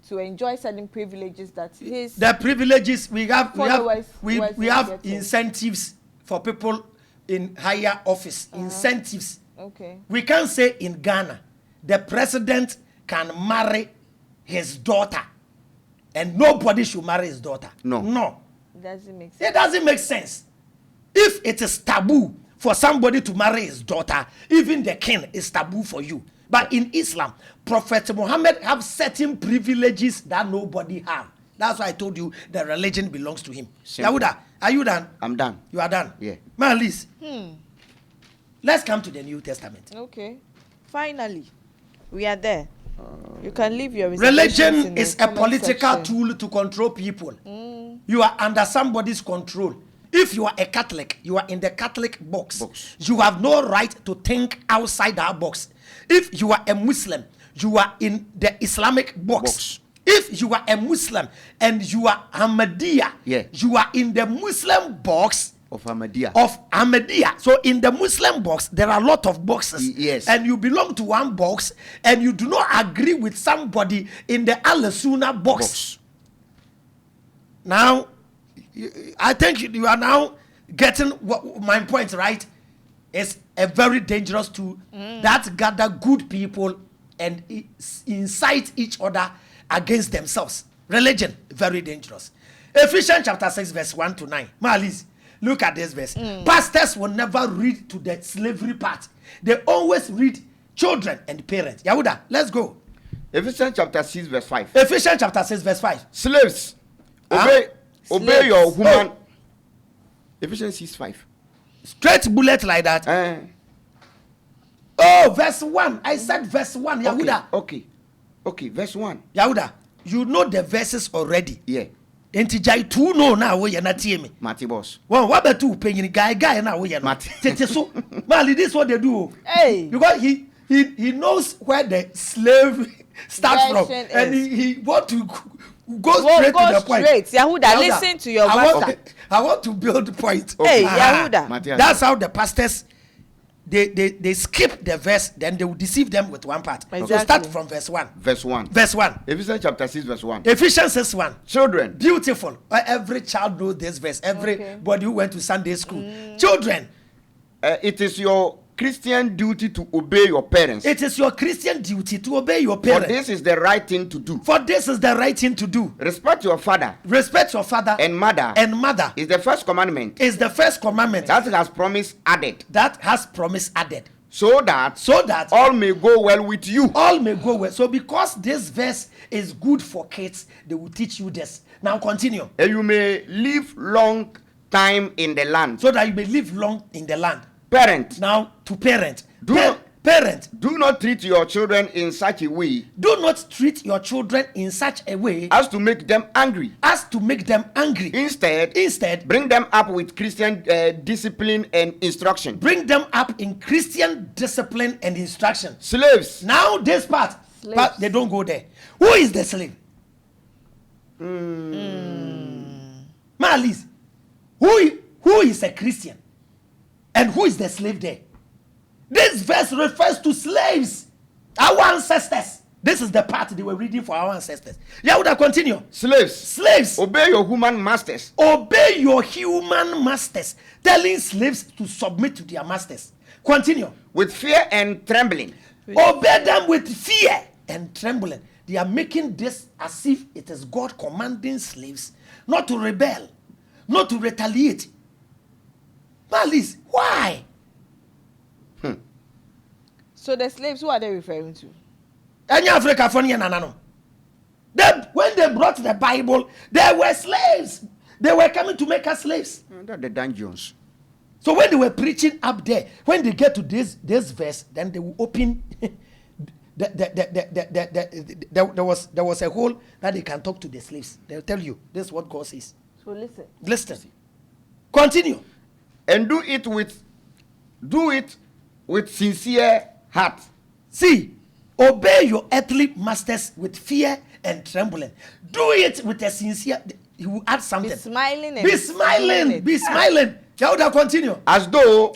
to enjoy certain privileges that his... The privileges we have incentives for people in higher office. Incentives. Okay. We can say in Ghana, the president can marry his daughter. And nobody should marry his daughter. No. It doesn't make sense. It doesn't make sense. If it is taboo for somebody to marry his daughter, even the king is taboo for you. But in Islam, Prophet Muhammad have certain privileges that nobody have. That's why I told you the religion belongs to him. Yahuda, are you done? I'm done. You are done? Yeah. Malis, let's come to the New Testament. Okay. Finally, we are there. You can leave your religion is a political tool to control people. You are under somebody's control. If you are a Catholic, you are in the Catholic box. You have no right to think outside that box. If you are a Muslim, you are in the Islamic box. If you are a Muslim and you are Ahmadiyya, you are in the Muslim box of Ahmadiyya. So in the Muslim box, there are a lot of boxes. Yes. And you belong to one box and you do not agree with somebody in the Al-Sunnah box. Now, I think you are now getting my point, right? It's a very dangerous tool that gather good people and incite each other against themselves. Religion, very dangerous. Ephesians chapter 6, verse 1 to 9. Malis, look at this verse. Pastors will never read to the slavery part. They always read children and parents. Yahuda, let's go. Ephesians chapter 6, verse 5. Ephesians chapter 6, verse 5. Slaves, obey your woman. Ephesians 6, 5. Straight bullet like that. Verse 1. I said verse 1. Yahuda. Okay, verse 1. Yahuda, you know the verses already. Yeah. Enti two no now we na tie me. Mati boss. Well, what about two penny guy now we na. Tete so. Mali, this is what they do. Hey. Because he knows where the slave starts from, Version and is. he want to go straight to the point. Yahuda, listen to your master. I want to build the point. Hey, Yahuda. Matthias. That's how the pastors they skip the verse, then they will deceive them with one part. Exactly. So start from verse 1. Verse 1. Verse 1. Ephesians chapter 6, verse 1. Ephesians 6, 1. Children, Beautiful. Every child knows this verse. Everybody who went to Sunday school. Children, it is your Christian duty to obey your parents. it is your Christian duty to obey your For parents. this is the right thing to do. For this is the right thing to do. Respect your father Respect your father and mother. and mother Is the first commandment is the first commandment that has promise added, that has promise added, so that so that all may go well with you. all may go well. So because this verse is good for kids, they will teach you this. Now continue. And you may live long time in the land. So that you may live long in the land. Parent, Now to parent. Do- Parent, do not treat your children in such a way do not treat your children in such a way as to make them angry. as to make them angry. Instead, bring them up with Christian discipline and instruction. Bring them up in Christian discipline and instruction. Slaves, Now this part, Slaves. but they don't go there. Who is the slave? Malis, who is a Christian? And who is the slave there? This verse refers to slaves, our ancestors. This is the part they were reading for our ancestors. Yahuda, continue. Slaves, obey your human masters. obey your human masters, telling slaves to submit to their masters. Continue. With fear and trembling. Obey them with fear and trembling. They are making this as if it is God commanding slaves not to rebel, not to retaliate. Malis, why? So the slaves, who are they referring to? Any Africa funny nanano. When they brought the Bible, there were slaves. They were coming to make us slaves. That's the dungeons. So when they were preaching up there, when they get to this verse, then they will open. There was a hole that they can talk to the slaves. They'll tell you this is what God says. So listen. Listen. Continue. And do it with sincere heart. See, obey your earthly masters with fear and trembling. Do it with a sincere. He will add something. Be smiling. And Be smiling. Be smiling. Yahuda, continue. As though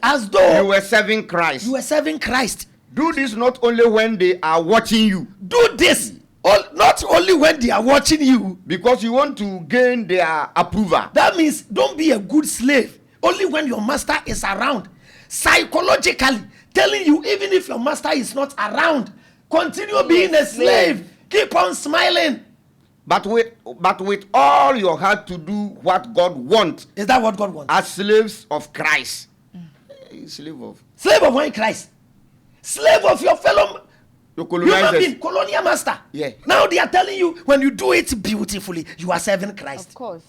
you were serving Christ. You were serving Christ. Do this not only when they are watching you. Do this not only when they are watching you. Because you want to gain their approval. That means don't be a good slave only when your master is around. Psychologically telling you, even if your master is not around, continue being a slave. Keep on smiling. But with all your heart to do what God wants. Is that what God wants? As slaves of Christ. Slave of one Christ. Slave of your fellow human being, colonial master. Yeah. Now they are telling you, when you do it beautifully, you are serving Christ. Of course.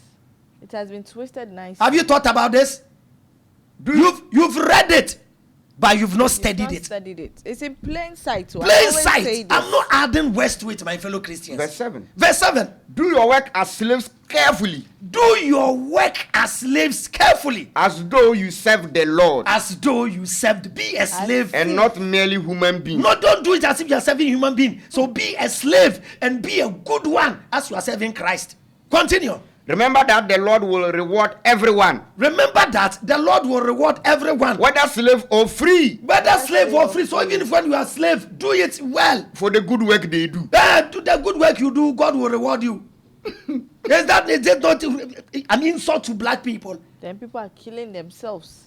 It has been twisted nicely. Have you thought about this? You've read it, but you've not studied it. It's in plain sight. Plain sight. I'm not adding words to it, my fellow Christians. Verse 7. Verse 7. Do your work as slaves carefully. Do your work as slaves carefully. As though you serve the Lord. As though you served. Be a slave. And not merely human beings. No, don't do it as if you are serving human being. So be a slave and be a good one as you are serving Christ. Continue. Remember that the Lord will reward everyone. Remember that the Lord will reward everyone. Whether slave or free. Whether slave or free. So even if when you are slave, do it well. For the good work they do. Do the good work you do, God will reward you. Is it not an insult to black people? Then people are killing themselves.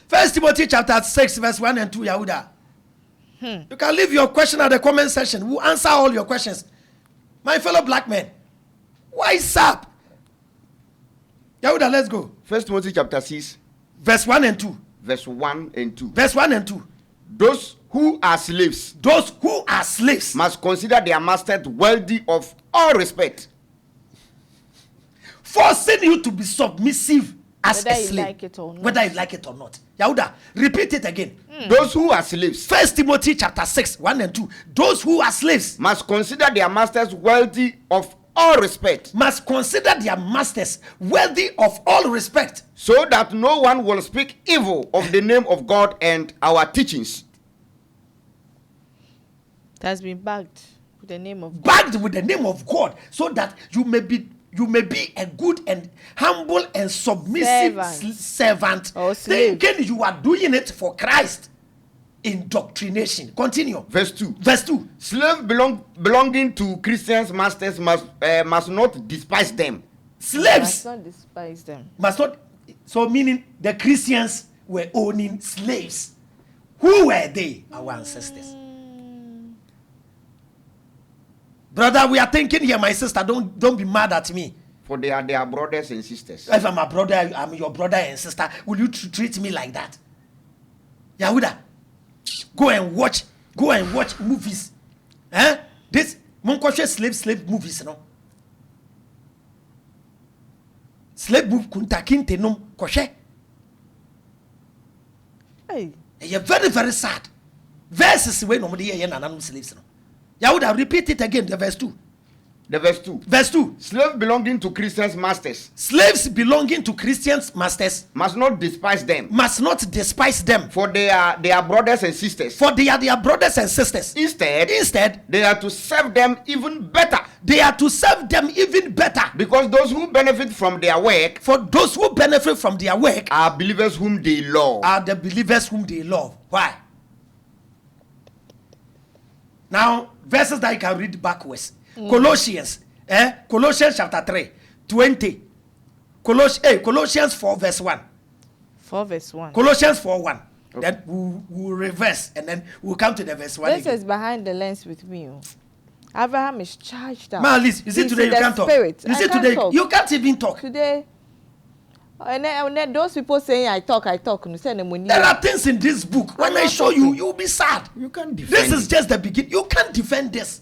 1 Timothy chapter 6 verse 1 and 2, Yahuda. You can leave your question at the comment section. We'll answer all your questions. My fellow black men, Wise up. Yahuda, let's go. 1 Timothy chapter 6, Verse 1 and 2. verse 1 and 2. Verse 1 and 2. Those who are slaves Those who are slaves must consider their masters worthy of all respect. forcing you to be submissive as Whether a you slave. like it or not. Whether you like it or not. Yahuda, repeat it again. Those who are slaves 1 Timothy chapter 6, 1 and 2. Those who are slaves must consider their masters worthy of all respect, must consider their masters worthy of all respect, so that no one will speak evil of the name of God and our teachings. It has been backed with the name of God. backed with the name of God, so that you may be a good and humble and submissive Servant. servant, Or slave. thinking you are doing it for Christ. Indoctrination. Continue. Verse 2. Verse 2. Slaves belonging to Christians' masters must not despise them. Slaves Must not despise them. must not. So meaning the Christians were owning slaves. Who were they? Our ancestors. Brother, we are thinking here, my sister. Don't be mad at me. For they are their brothers and sisters. If I'm a brother, I'm your brother and sister. Will you treat me like that? Yahuda, go and watch movies. This Monkoshe slave movies, no. Slave movie kuntakinte no koshe. Hey. You're very, very sad. Verses where nobody here nananum slaves, no. Yahuda, repeat it again, the verse 2. The verse 2. Verse 2. Slaves belonging to Christians' masters Slaves belonging to Christians' masters must not despise them. must not despise them, For they are their brothers and sisters. for they are their brothers and sisters. Instead, they are to serve them even better. They are to serve them even better. Because those who benefit from their work For those who benefit from their work are believers whom they love. are the believers whom they love. Why? Now, verses that you can read backwards. Colossians chapter 3, 20. Colossians 4 verse 1. 4 verse 1. Colossians 4 1. Okay. Then we'll reverse and then we'll come to the verse 1 This again. is behind the lens with me. Abraham is charged up. Man, listen, you see He's today in you the can't talk. spirit. You I see can't today talk. you can't even talk. Today, and then those people saying I talk, you say There are things in this book. When I show you, you'll be sad. You can't defend This is it. just the beginning. You can't defend this.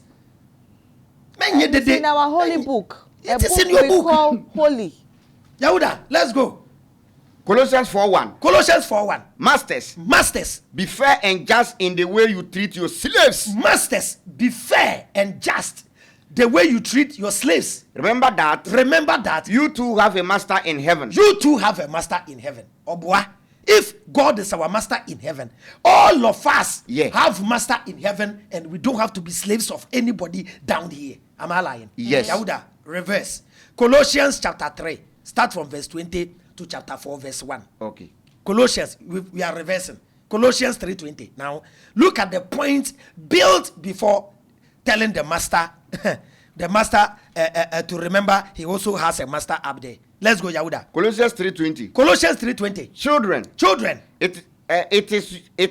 Man, It's in our holy book. It is in your we book. call holy. Yahuda, let's go. Colossians 4:1. Colossians 4 1. Masters, Masters, be fair and just in the way you treat your slaves. masters, be fair and just the way you treat your slaves. Remember that Remember that you too have a master in heaven. you too have a master in heaven. Obwa. If God is our master in heaven, all of us Yeah. have master in heaven, and we don't have to be slaves of anybody down here. Am I lying? Yes. Yahuda, reverse. Colossians chapter 3, start from verse 20 to chapter 4, verse 1. Okay. Colossians, we are reversing. Colossians 3:20. Now, look at the point built before telling the master, to remember he also has a master up there. Let's go, Yahuda. Colossians 3:20. Colossians 3:20. Children, Children, it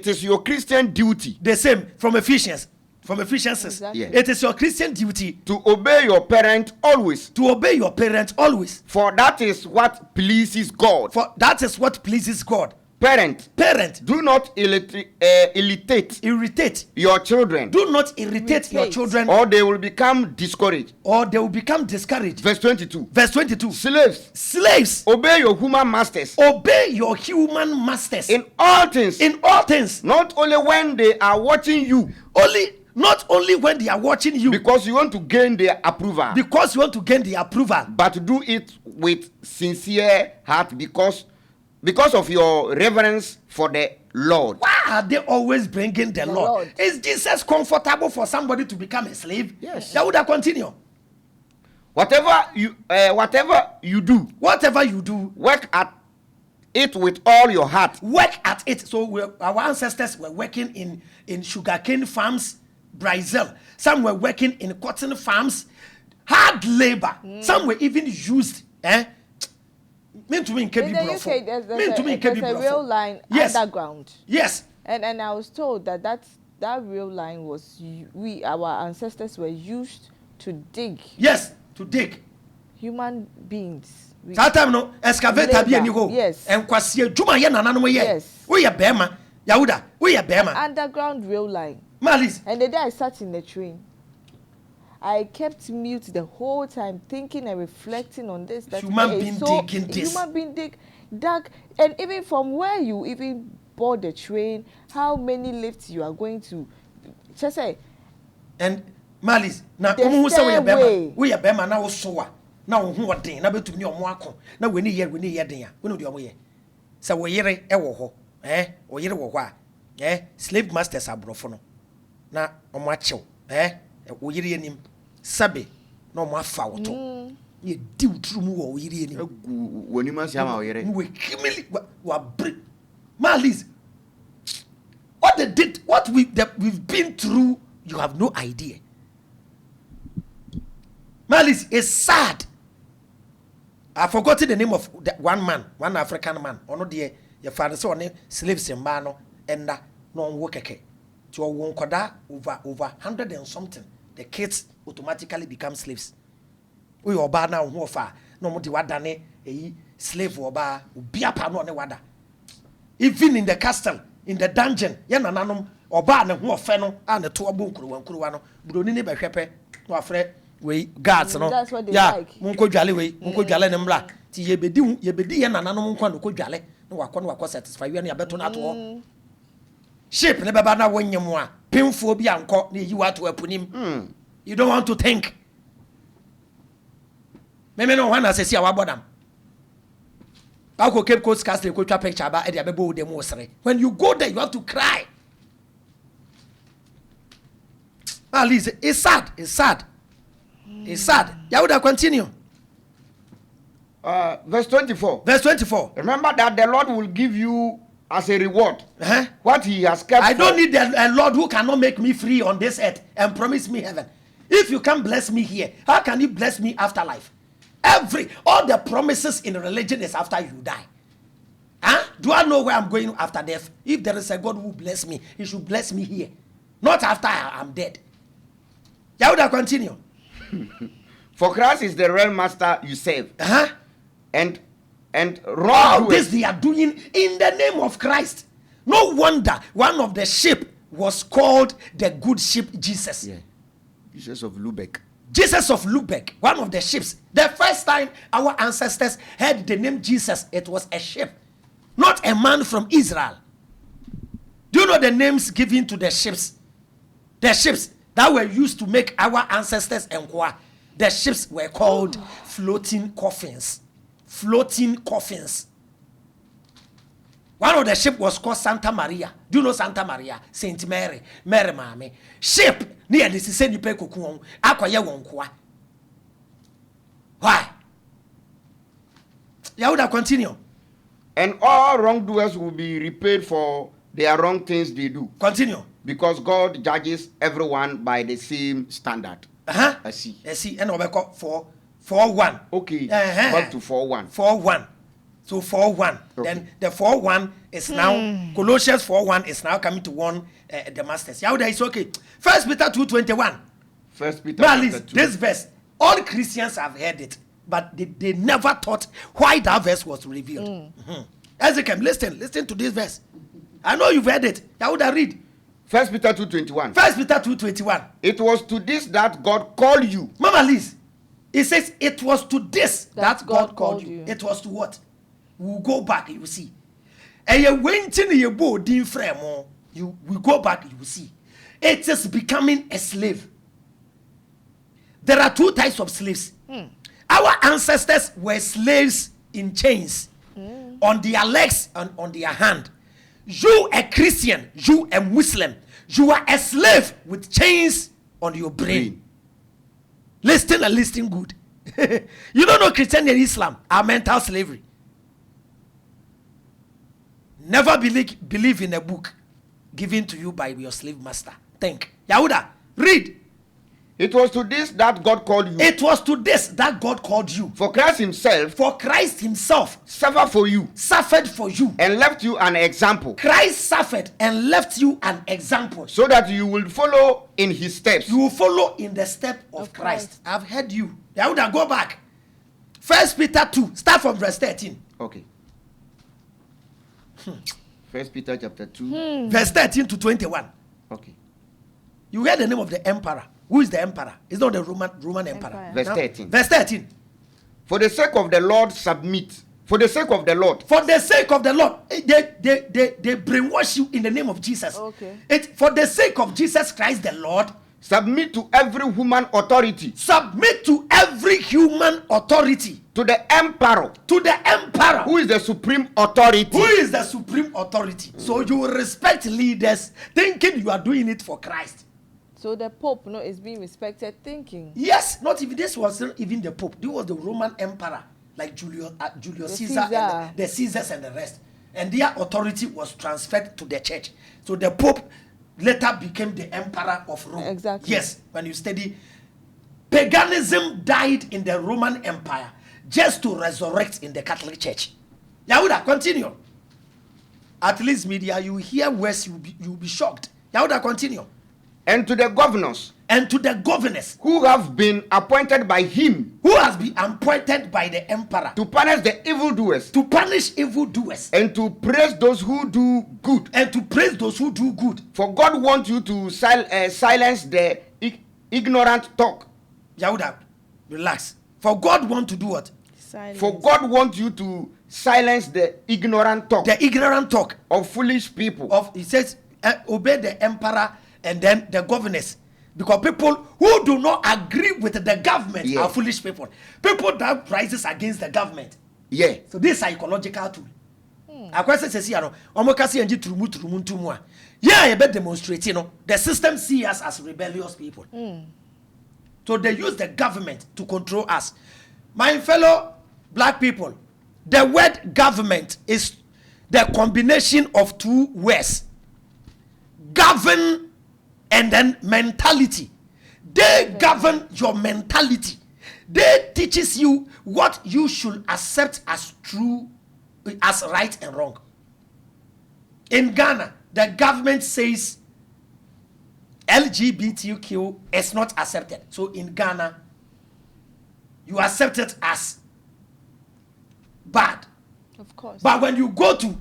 is your Christian duty the same from Ephesians. From Ephesians 6. Exactly. Yeah. It is your Christian duty to obey your parent always, to obey your parents always. for that is what pleases God. For that is what pleases God. Parent, Parent, do not irritate irritate. your children, Do not irritate your Irritate. children, or they will become discouraged. or they will become discouraged. Verse 22. Verse 22. Slaves, Slaves, obey your human masters obey your human masters in all things, in all things. not only when they are watching you, Not only when they are watching you, because you want to gain their approval, because you want to gain the approval, but do it with sincere heart because of your reverence for the Lord. why are they always bringing the Lord? Lord. Is Jesus comfortable for somebody to become a slave? Yes. Yahuda, continue. Whatever you do, Whatever you do, work at it with all your heart. work at it. So our ancestors were working in sugarcane farms, Brazil. Some were working in cotton farms, hard labor. Some were even used. Mean to me in In the UK, there's a real line Yes. underground. Yes. And I was told that real line was our ancestors were used to dig. Yes. To dig. human beings. Sometimes no excavator be any ho. Yes. And kwase adwuma ye nananom ye. Yes. We ye bema. Yahuda, we ye bema. Underground rail line. Malis. And the day I sat in the train, I kept mute the whole time, thinking and reflecting on this. That Human being digging this. Human being dug, and even from where you even board the train, how many lifts you are going to. Just say. And Malis, na who say we ye bema na wo so a. Na wo ho odin na betumi omo akon. Na we ni ye den a. We no de omo ye. Say wo yere e wo ho. Wo yere wo ho a. Slave masters abrofo no. Na omo achew. Wo yere anim. Sabe na omo afa wo to. Ye di utru mu wo yere anim. Woni ma sia ma wo yere. We kimili wa break. Malis. What they did, what we've been through, you have no idea. Malis is sad. I've forgotten the name of one man, one African man. Ono de your father so on slaves in Mano and no workeke. To a won koda over 100 and something. The kids automatically become slaves. We oba na ho fa no mo de wadane e slave oba obi apa no ne wada. Even in the castle, in the dungeon, ya nananom oba na ho ofe no a ne to obo nkuruwa no broni ne behwepe no afre we guards no like. Munko dwale we munko dwale ne mra ti yebedi ye nananom nkwa no ko dwale no wakọ satisfy we na abeto na to ship ne baba na wonyem a pemfo bi anko na yi wato apunim. You don't want to think. Meme no wana sesi a wabodam Ako Cape Coast Castle ko twa picture ba e de abebo dem osere. When you go there you have to cry. Listen, it's sad. It's sad. Yahuda, continue. Verse 24. Verse 24. Remember that the Lord will give you as a reward what he has kept. I don't need a Lord who cannot make me free on this earth and promise me heaven. If you can't bless me here, how can you bless me after life? All the promises in religion is after you die. Do I know where I'm going after death? If there is a God who bless me, he should bless me here, not after I'm dead. Yahuda, continue. For Christ is the real master you serve. And all this they are doing in the name of Christ. No wonder one of the sheep was called the good sheep Jesus. Yeah. Jesus of Lubeck. Jesus of Lubeck, one of the ships. The first time our ancestors heard the name Jesus, it was a ship, not a man from Israel. Do you know the names given to the ships? The ships that were used to make our ancestors inquire. The ships were called floating coffins. Floating coffins. One of the ships was called Santa Maria. Do you know Santa Maria? Saint Mary. Mary Mame. Ship near the Siseni Pekuku. Akwaya wonkwa. Why? Yahuda, continue. And all wrongdoers will be repaid for their wrong things they do. Continue. Because God judges everyone by the same standard. I see. And we call 4:1. Okay. Back to 4:1. 4:1. So 4:1. Okay. Then the 4:1 is now Colossians 4:1 is now coming to warn the masters. Yahuda is okay. 1 Peter 2:21. 1 Peter. This verse, all Christians have heard it, but they never thought why that verse was revealed. Ezekiel, listen to this verse. I know you've heard it. Yahuda, read. 1 Peter 2:21. 1 Peter 2:21. It was to this that God called you. Mama Liz, it says it was to this that God called you. It was to what? We'll go back, you will see. And you went in your boat, we go back, you will see. It is becoming a slave. There are two types of slaves. Our ancestors were slaves in chains on their legs and on their hand. You a Christian, you a Muslim, you are a slave with chains on your brain. Listen and listen good. You don't know Christianity and Islam are mental slavery. Never believe in a book given to you by your slave master. Think. Yahuda, read. It was to this that God called you. It was to this that God called you. For Christ himself suffered for you and left you an example. Christ suffered and left you an example. So that you will follow in his steps. You will follow in the step of Christ. I've heard you. Yahuda, go back. 1 Peter 2, start from verse 13. Okay. 1 Peter chapter 2. Verse 13 to 21. Okay. You hear the name of the emperor. Who is the emperor? It's not the Roman emperor. Verse 13. Verse 13. For the sake of the Lord, submit. For the sake of the Lord. For the sake of the Lord. They brainwash you in the name of Jesus. Okay. For the sake of Jesus Christ the Lord. Submit to every human authority. Submit to every human authority. To the emperor. To the emperor. Who is the supreme authority. Who is the supreme authority. So you will respect leaders thinking you are doing it for Christ. So the Pope is being respected thinking. Yes, not even this was not even the Pope. This was the Roman emperor, like Julius Caesar. And the Caesars and the rest. And their authority was transferred to the church. So the Pope later became the emperor of Rome. Exactly. Yes, when you study, paganism died in the Roman Empire just to resurrect in the Catholic Church. Yahuda, continue. At least media, you hear words, you'll be shocked. Yahuda, continue. And to the governors. And to the governors. Who have been appointed by him. Who has been appointed by the emperor. To punish the evildoers. To punish evildoers. And to praise those who do good. And to praise those who do good. For God wants you to silence the ignorant talk. Yahuda, relax. For God wants to do what? Silence. For God wants you to silence the ignorant talk. The ignorant talk. Of foolish people. He says, obey the emperor and then the governors. Because people who do not agree with the government are foolish people. People that rises against the government. Yeah. So this psychological tool. Akwese sesi ano, omokasi enji turumu ntumu a. Yeah, you be demonstrating, the system see us as rebellious people. So they use the government to control us. My fellow black people, the word government is the combination of two words. Govern and then mentality. They govern your mentality. They teaches you what you should accept as true, as right and wrong. In Ghana, the government says LGBTQ is not accepted. So in Ghana, you accept it as bad. Of course. But when you go to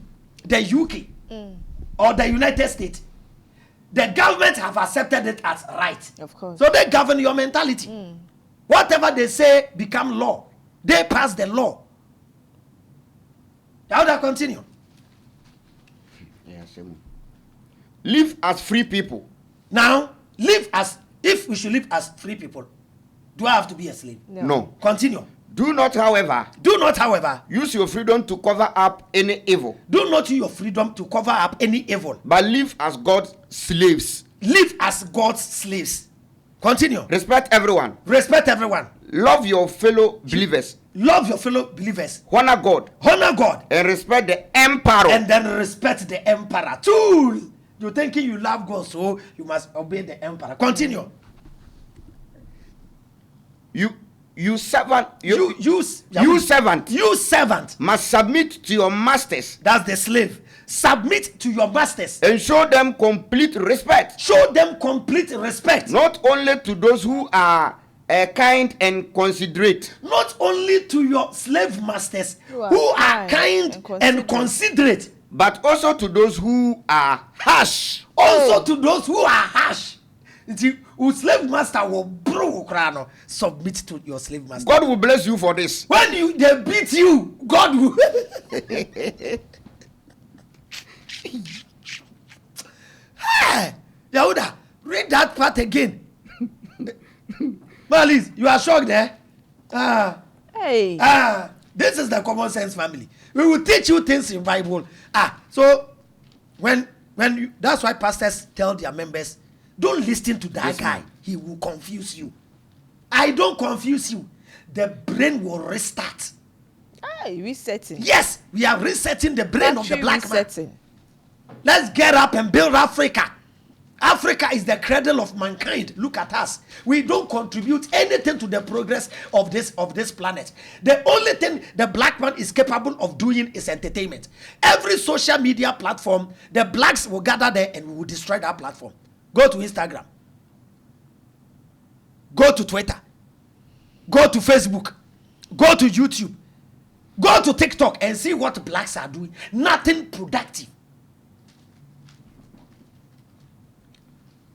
the UK or the United States, the government have accepted it as right. Of course. So they govern your mentality. Whatever they say become law. They pass the law. How do I continue? Yes. Live as free people. Now, if we should live as free people, do I have to be a slave? No. Continue. Do not, however, use your freedom to cover up any evil. Do not use your freedom to cover up any evil. But live as God's slaves. Live as God's slaves. Continue. Respect everyone. Respect everyone. Love your fellow believers. Love your fellow believers. Honor God. Honor God. And respect the emperor. And then respect the emperor. Tool. You're thinking you love God, so you must obey the emperor. Continue. You servant must submit to your masters. That's the slave. Submit to your masters. And show them complete respect. Show them complete respect. Not only to those who are kind and considerate. Not only to your slave masters who are kind and considerate. But also to those who are harsh. Also to those who are harsh. Whose slave master will submit to your slave master. God will bless you for this. When they beat you, God will. Hey, Yahuda, read that part again. Malis, you are shocked there? This is the common sense family. We will teach you things in Bible. So when you, that's why pastors tell their members, don't listen to that guy. He will confuse you. I don't confuse you. The brain will restart. Resetting. Yes, we are resetting the brain of the black man. Let's get up and build Africa. Africa is the cradle of mankind. Look at us. We don't contribute anything to the progress of this planet. The only thing the black man is capable of doing is entertainment. Every social media platform, the blacks will gather there and we will destroy that platform. Go to Instagram. Go to Twitter. Go to Facebook. Go to YouTube. Go to TikTok and see what blacks are doing. Nothing productive.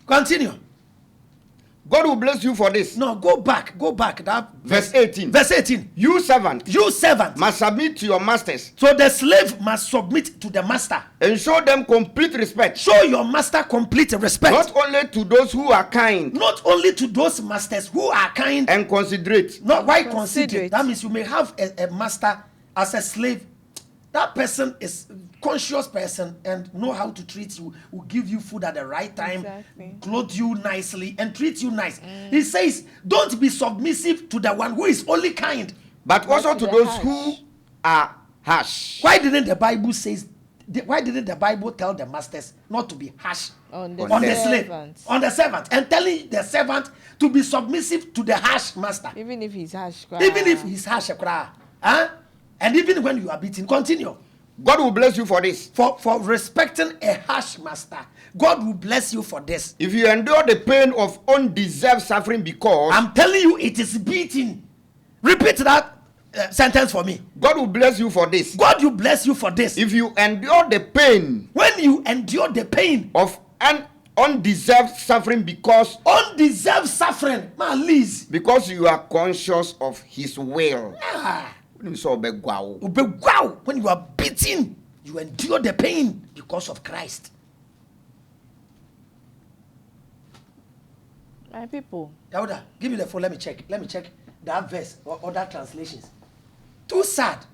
Continue. God will bless you for this. No, go back. That Verse 18. Verse 18. You servant must submit to your masters. So the slave must submit to the master. And show them complete respect. Show your master complete respect. Not only to those who are kind. Not only to those masters who are kind. And considerate. Not why considerate. That means you may have a master as a slave. That person is conscious person and know how to treat you, will give you food at the right time, exactly. Clothe you nicely and treat you nice. He says, don't be submissive to the one who is only kind, but also to those who are harsh. Why didn't the Bible tell the masters not to be harsh on the slave, on the servant, and telling the servant to be submissive to the harsh master, even if he's harsh, huh? And even when you are beaten, continue. God will bless you for this. For respecting a harsh master, God will bless you for this. If you endure the pain of undeserved suffering because... I'm telling you, it is beating. Repeat that sentence for me. God will bless you for this. God will bless you for this. If you endure the pain... When you endure the pain... of an undeserved suffering because... Undeserved suffering, man, Liz. Because you are conscious of his will. Yeah. When you are beaten, you endure the pain because of Christ. My people. Dauda, give me the phone. Let me check that verse or other translations. Too sad.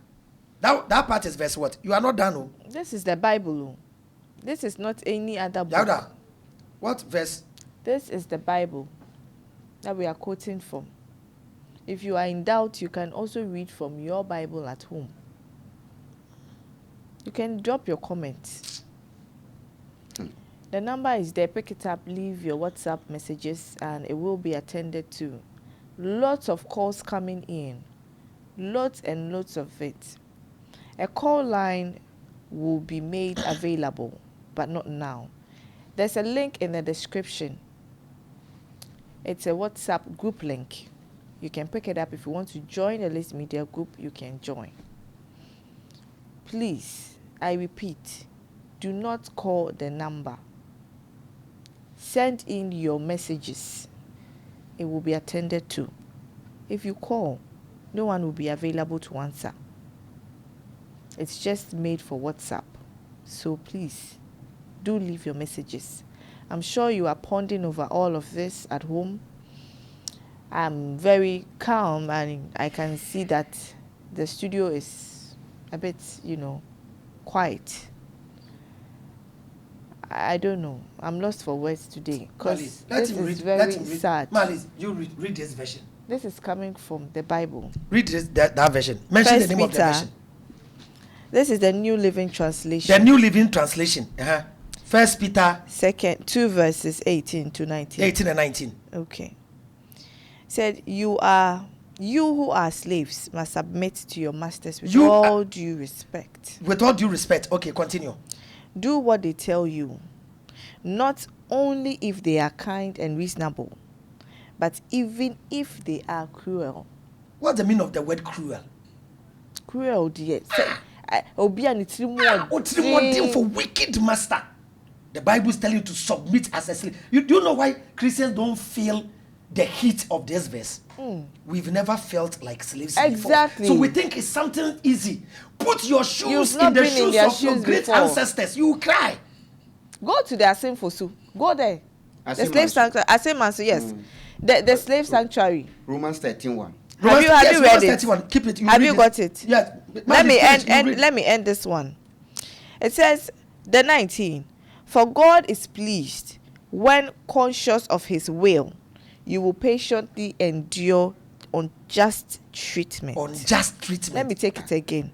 That part is verse what? You are not done. Oh. This is the Bible. This is not any other book. Dauda, what verse? This is the Bible that we are quoting from. If you are in doubt, you can also read from your Bible at home. You can drop your comments. The number is there. Pick it up, leave your WhatsApp messages, and it will be attended to. Lots of calls coming in. Lots and lots of it. A call line will be made available, but not now. There's a link in the description. It's a WhatsApp group link. You can pick it up. If you want to join the Liz Media group, you can join. Please, I repeat, do not call the number. Send in your messages. It will be attended to. If you call, no one will be available to answer. It's just made for WhatsApp. So please, do leave your messages. I'm sure you are pondering over all of this at home. I'm very calm and I can see that the studio is a bit, quiet. I don't know. I'm lost for words today because this is very sad. Malice, you read this version. This is coming from the Bible. Read that version. Mention the name of the version. This is the New Living Translation. The New Living Translation. 1 Peter 2 verses 18 to 19. 18 and 19. Okay. Said, you who are slaves must submit to your masters with all due respect. With all due respect. Okay, continue. Do what they tell you, not only if they are kind and reasonable, but even if they are cruel. What's the meaning of the word cruel? Cruel, dear. For wicked master. The Bible is telling you to submit as a slave. Do you know why Christians don't feel the heat of this verse? We've never felt like slaves before. So we think it's something easy. Put your shoes in the shoes of your great ancestors. You will cry. Go to the Asimfosu. Go there. The slave sanctuary. Asimansu, yes. The slave sanctuary. Romans 13:1. Have you read it? 31. Keep it. Have you got it? Yeah. Let me end this one. It says, the 19. For God is pleased when, conscious of his will, you will patiently endure unjust treatment. Unjust treatment. Let me take it again.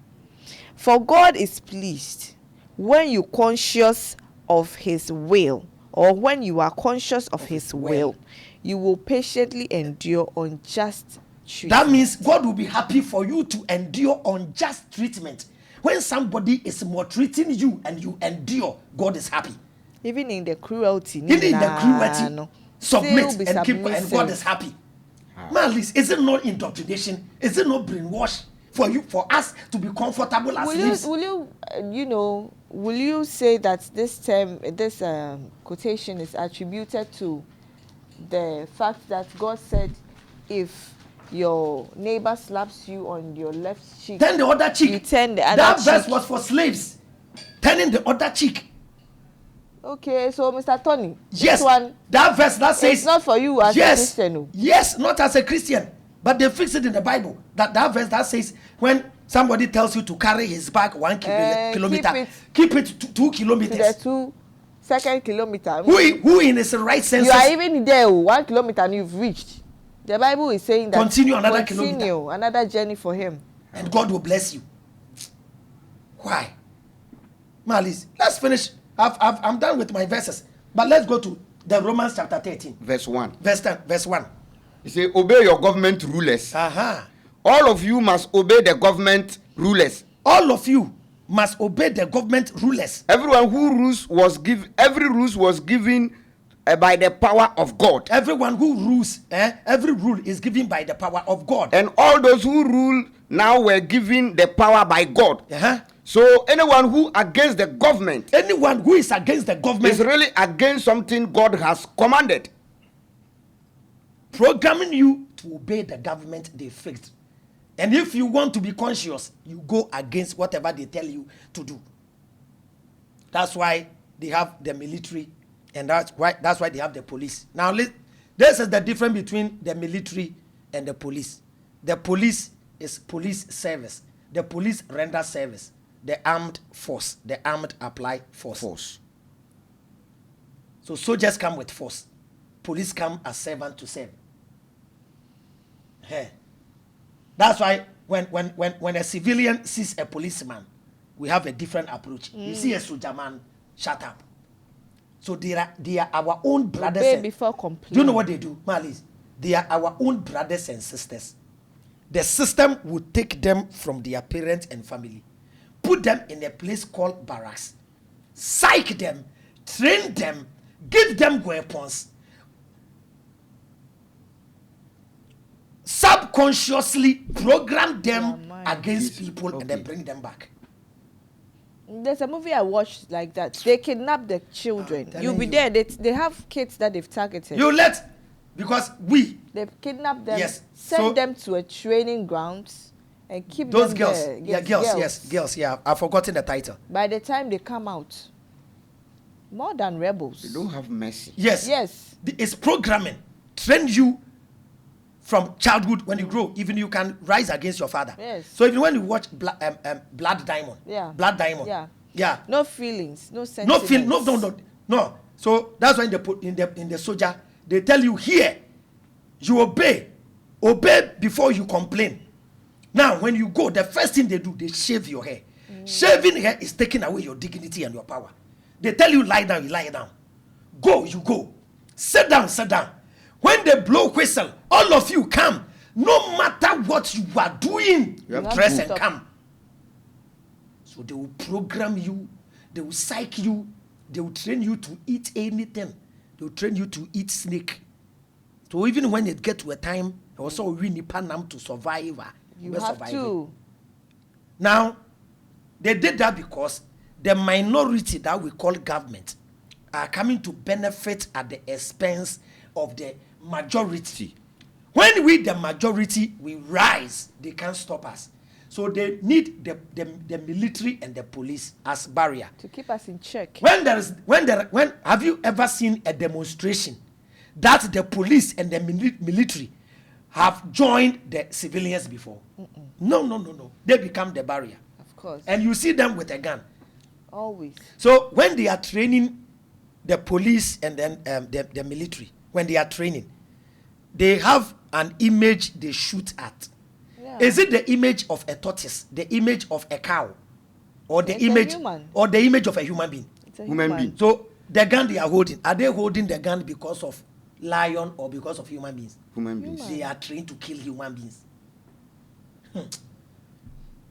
For God is pleased when you conscious of his will, or when you are conscious of his will, you will patiently endure unjust treatment. That means God will be happy for you to endure unjust treatment. When somebody is maltreating you and you endure, God is happy. Even in the cruelty. Submit and keep, and God is happy. Malice, is it not indoctrination? Is it not brainwash for us to be comfortable as slaves? Will you say that this term, this quotation is attributed to the fact that God said, if your neighbor slaps you on your left cheek, turn the other cheek. You turn the other that cheek. verse was for slaves, turning the other cheek. Okay, so Mr. Tony, yes, this one, that verse that says it's not for you as a Christian. Yes, not as a Christian, but they fix it in the Bible. That verse that says when somebody tells you to carry his bag 1 kilometer, keep it 2 kilometers. To the 2nd kilometer. Who in his right senses? You are even there, 1 kilometer, and you've reached. The Bible is saying that continue another kilometer, another journey for him, and God will bless you. Why, Malice? Let's finish. I'm done with my verses, but let's go to the Romans chapter 13, verse 1. Verse 1. You say, obey your government rulers. All of you must obey the government rulers. All of you must obey the government rulers. Every rule was given by the power of God. Everyone who rules, every rule is given by the power of God. And all those who rule now were given the power by God. So anyone who against the government, anyone who is against the government, is really against something God has commanded. Programming you to obey the government they fixed. And if you want to be conscious, you go against whatever they tell you to do. That's why they have the military, and that's why they have the police. Now, this is the difference between the military and the police. The police is police service. The police render service. The armed force, the armed apply force. So soldiers come with force. Police come as servant to serve. That's why when a civilian sees a policeman, we have a different approach. You see a soldier man, shut up. So they are our own brothers. Obey before complaining. Do you know what they do, Malis? They are our own brothers and sisters. The system will take them from their parents and family, put them in a place called barracks, psych them, train them, give them weapons, subconsciously program them against people, and then bring them back. There's a movie I watched like that. They kidnap the children. You'll be there. They have kids that they've targeted. Because they've kidnapped them, yes, send them to a training grounds, and keep those them girls. there. Yeah, girls. Yeah, I've forgotten the title. By the time they come out, more than rebels. They don't have mercy. Yes. It's programming. Train you from childhood. When you grow, even you can rise against your father. Yes. So even when you watch Blood Diamond. Yeah. Blood Diamond. Yeah. No feelings, no sentiments. No. So that's why in the soldier, they tell you here, you obey before you complain. Now, when you go, the first thing they do, they shave your hair. Shaving hair is taking away your dignity and your power. They tell you lie down, you lie down. Go, you go. Sit down. When they blow whistle, all of you come. No matter what you are doing, you dress and come. So they will program you, they will psych you, they will train you to eat anything. They will train you to eat snake. So even when it get to a time, also we need Panam to survive. You have to. Now, they did that because the minority that we call government are coming to benefit at the expense of the majority. When we, the majority, we rise, they can't stop us. So they need the military and the police as barrier to keep us in check. When have you ever seen a demonstration that the police and the military have joined the civilians before? No. They become the barrier. Of course. And you see them with a gun. Always. So when they are training the police and then the military, when they are training, they have an image they shoot at. Yeah. Is it the image of a tortoise, the image of a cow, or the image of a human being? It's a human being. So the gun they are holding, are they holding the gun because of lion or because of human beings? Human beings. They are trained to kill human beings.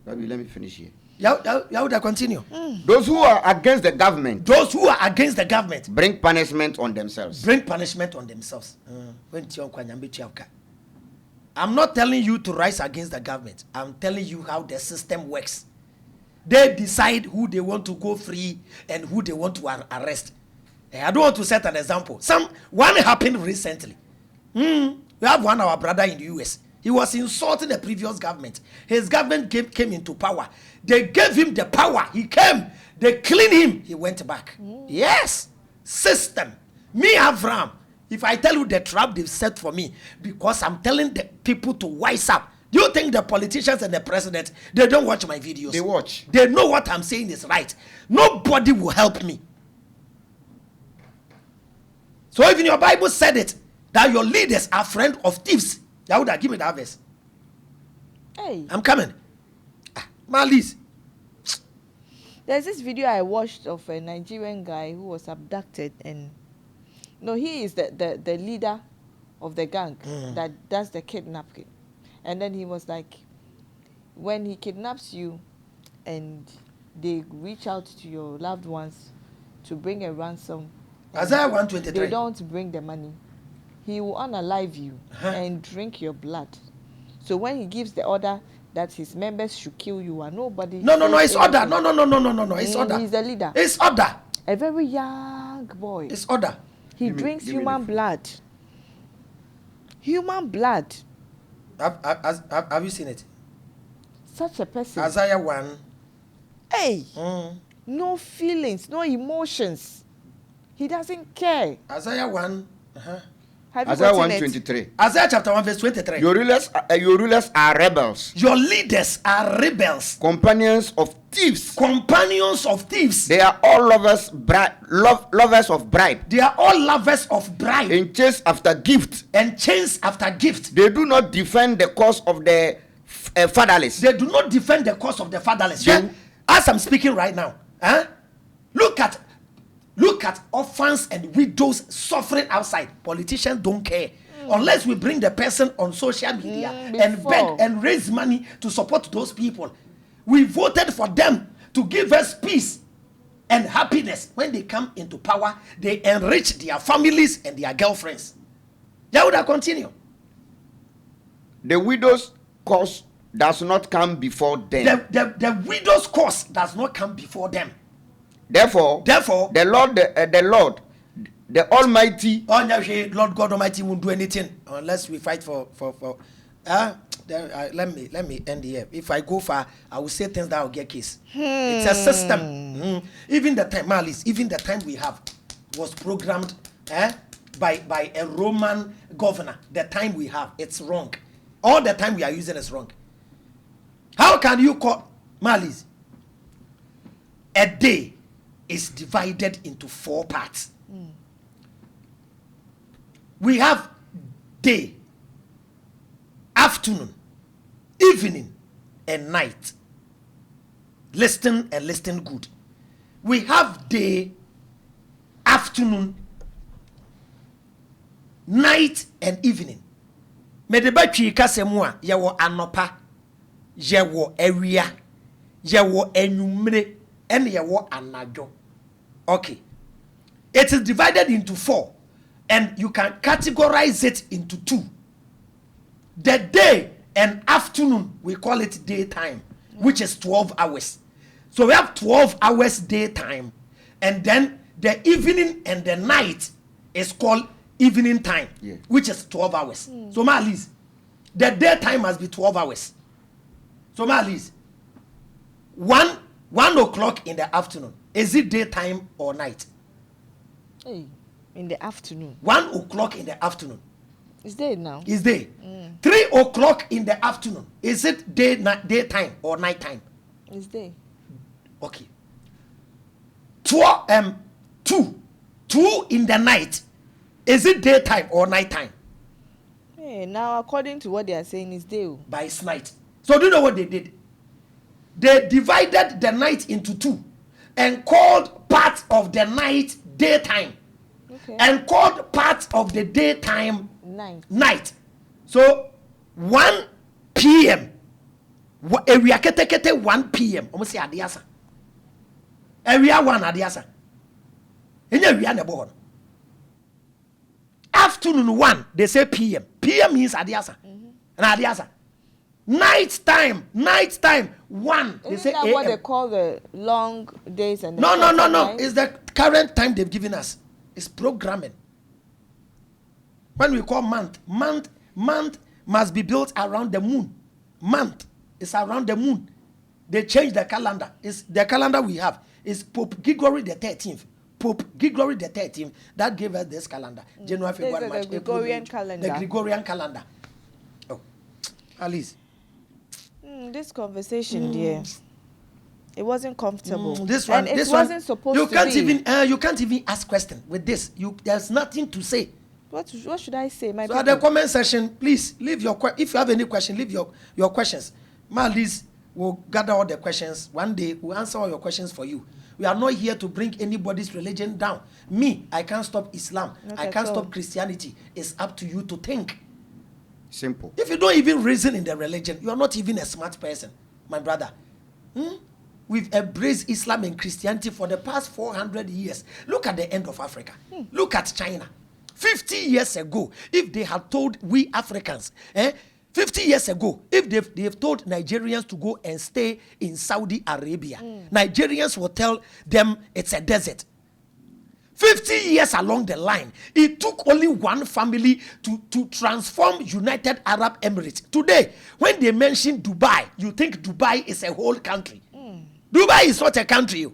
Let me finish here. Yeah, would I continue? Those who are against the government. Bring punishment on themselves. When I'm not telling you to rise against the government. I'm telling you how the system works. They decide who they want to go free and who they want to arrest. I don't want to set an example. One happened recently. We have one our brother in the US. He was insulting the previous government. His government came into power. They gave him the power. He came. They cleaned him. He went back. Yes. System. Me, Avraham. If I tell you the trap they've set for me, because I'm telling the people to wise up. Do you think the politicians and the president, they don't watch my videos? They watch. They know what I'm saying is right. Nobody will help me. So even your Bible said it, that your leaders are friends of thieves. Yahuda, give me that verse. Hey. I'm coming. Malis. There's this video I watched of a Nigerian guy who was abducted, and he is the leader of the gang that does the kidnapping. And then he was like, when he kidnaps you and they reach out to your loved ones to bring a ransom, Isaiah 123. they don't bring the money, he will unalive you and drink your blood. So when he gives the order that his members should kill you, and nobody... No, it's order. No, it's order. He's the leader. It's order. A very young boy. It's order. He drinks human blood. Human blood. Have you seen it? Such a person. Isaiah 1. Hey. No feelings, no emotions. He doesn't care. Isaiah 1. Have you Isaiah gotten it? 123. Isaiah chapter 1 verse 23. Your rulers are rebels. Your leaders are rebels. Companions of thieves. Companions of thieves. They are all lovers of bribe. They are all lovers of bribe. And chase after gift. And chase after gift. They do not defend the cause of the fatherless. They do not defend the cause of the fatherless. As I'm speaking right now, look at orphans and widows suffering outside. Politicians don't care. Unless we bring the person on social media and beg and raise money to support those people. We voted for them to give us peace and happiness. When they come into power, they enrich their families and their girlfriends. That would continue. The widow's cause does not come before them. The widow's cause does not come before them. Therefore, the Lord, the Almighty. Lord God Almighty won't do anything unless we fight for. Let me end here. If I go far, I will say things that will get case. It's a system. Even the time, Malis, even the time we have was programmed by a Roman governor. The time we have, it's wrong. All the time we are using is wrong. How can you call Malis? A day is divided into 4 parts. We have day, afternoon, evening, and night. Listen and listen good. We have day, afternoon, night, and evening. Medebachi kasemua yawo anopa, yawo area, yawo enumre, and yawo anajo. Okay. It is divided into 4, and you can categorize it into 2. The day and afternoon, we call it daytime, which is 12 hours. So we have 12 hours daytime, and then the evening and the night is called evening time, which is 12 hours. So Malis, the daytime must be 12 hours. So Malis, 1 o'clock in the afternoon, is it daytime or night? Hey, in the afternoon. 1 o'clock in the afternoon. Is day now? Is day. 3 o'clock in the afternoon, is it daytime or nighttime? It's day. Okay. 2 in the night, is it daytime or nighttime? Hey, now according to what they are saying, it's day. By it's night. So do you know what they did? They divided the night into 2 and called part of the night daytime, and called part of the daytime night. So 1 p.m. Area kete 1 p.m. Almost say adiasa. Area 1 adiasa. Enya area ne bo. Afternoon 1 they say p.m. p.m. means adiasa. Night time, 1. They say Isn't that AM. what they call the long days and the No. shorter nights? It's the current time they've given us. It's programming. When we call month must be built around the moon. Month is around the moon. They change the calendar. It's the calendar we have. It's Pope Gregory the 13th. Pope Gregory the 13th that gave us this calendar. January, February, March, the April, Gregorian May, calendar. The Gregorian calendar. Oh, Alice. This conversation, dear, it wasn't comfortable. This one, and this it one, wasn't supposed you to can't be. you can't even ask question with this. There's nothing to say. What should I say, my So people? at the comment section, please leave your if you have any question, leave your questions. Liz will gather all the questions. One day we'll answer all your questions for you. We are not here to bring anybody's religion down. Me, I can't stop Islam. I can't stop Christianity. It's up to you to think. Simple. If you don't even reason in the religion, you are not even a smart person, my brother. We've embraced Islam and Christianity for the past 400 years. Look at the end of Africa. Look at China. 50 years ago, if they had told we Africans, 50 years ago, if they've told Nigerians to go and stay in Saudi Arabia, Nigerians will tell them it's a desert. 50 years along the line, it took only one family to transform United Arab Emirates. Today, when they mention Dubai, you think Dubai is a whole country. Dubai is not a country.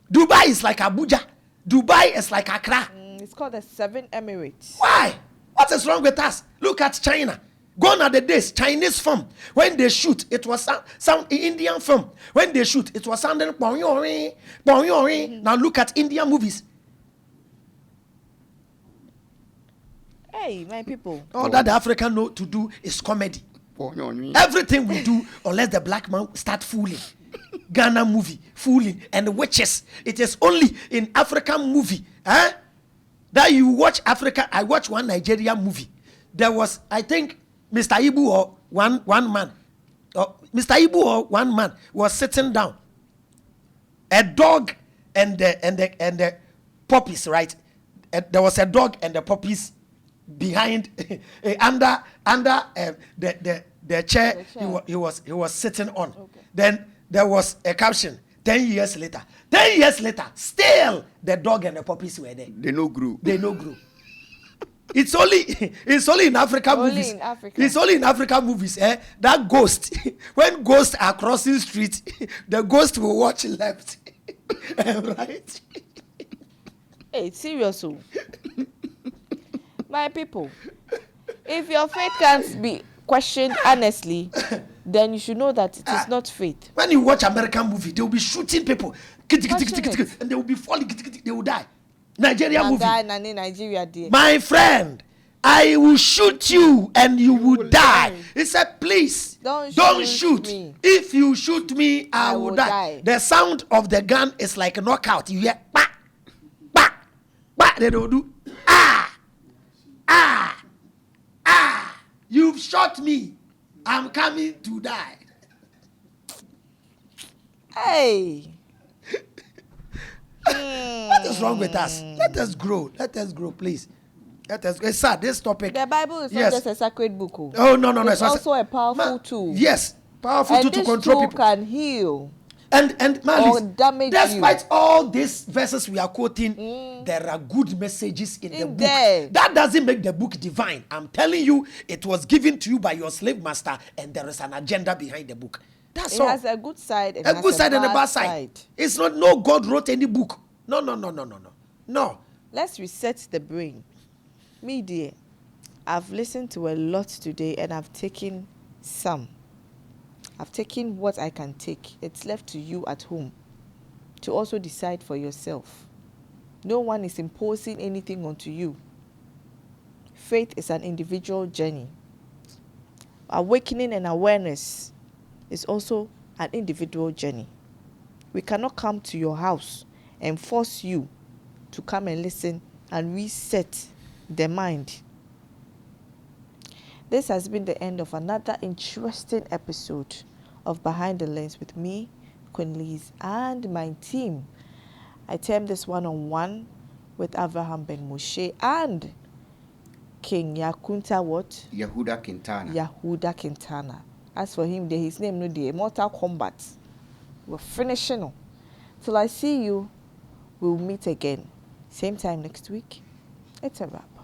Dubai is like Abuja. Dubai is like Accra. It's called the 7 Emirates. Why? What is wrong with us? Look at China. Gone are the days, Chinese film. When they shoot, it was some Indian film. When they shoot, it was sounding Now look at Indian movies. Hey, my people. All that the African know to do is comedy. Everything we do, unless the black man start fooling. Ghana movie, fooling, and witches. It is only in African movie that you watch Africa. I watched one Nigerian movie. There was, I think, Mr. Ibu or one man. Mr. Ibu or one man was sitting down. A dog and the puppies, right? There was a dog and the puppies behind under the chair he was sitting on. Okay. Then there was a caption. 10 years later, still the dog and the puppies were there. They no grew. It's only in African movies. It's only in African movies. That ghost, when ghosts are crossing street, the ghost will watch left, right. Hey, serious. My people, if your faith can't be questioned honestly, then you should know that it is not faith. When you watch American movie, they will be shooting people, and they will be falling, they will die. Nigeria movie. Nigeria, my friend, I will shoot you and you will die. He said, please, don't shoot me. If you shoot me, I will die. The sound of the gun is like a knockout. You hear, bah, bah, bah. They don't do, you've shot me. I'm coming to die. Hey. What is wrong with us? Let us grow, please. It's sad, this topic. The Bible is not just a sacred book. Oh, no. It's also a powerful tool. Yes, powerful tool to control people. Can heal. And or damage despite all these verses we are quoting, there are good messages in the book. That doesn't make the book divine. I'm telling you, it was given to you by your slave master, and there is an agenda behind the book. That's all. It has a good side and a good side and a bad side. It's not God wrote any book. No. Let's reset the brain. Me, dear, I've listened to a lot today and I've taken some. I've taken what I can take. It's left to you at home to also decide for yourself. No one is imposing anything onto you. Faith is an individual journey. Awakening and awareness is also an individual journey. We cannot come to your house and force you to come and listen and reset the mind. This has been the end of another interesting episode of Behind the Lens with me, Queen Liz, and my team. I termed this one-on-one with Avraham Ben Moshe, and King Yakunta what? Yehuda Quintana. Yehuda Quintana. As for him, his name no the Mortal Kombat. We're finishing on. Till I see you, we'll meet again. Same time next week. It's a wrap.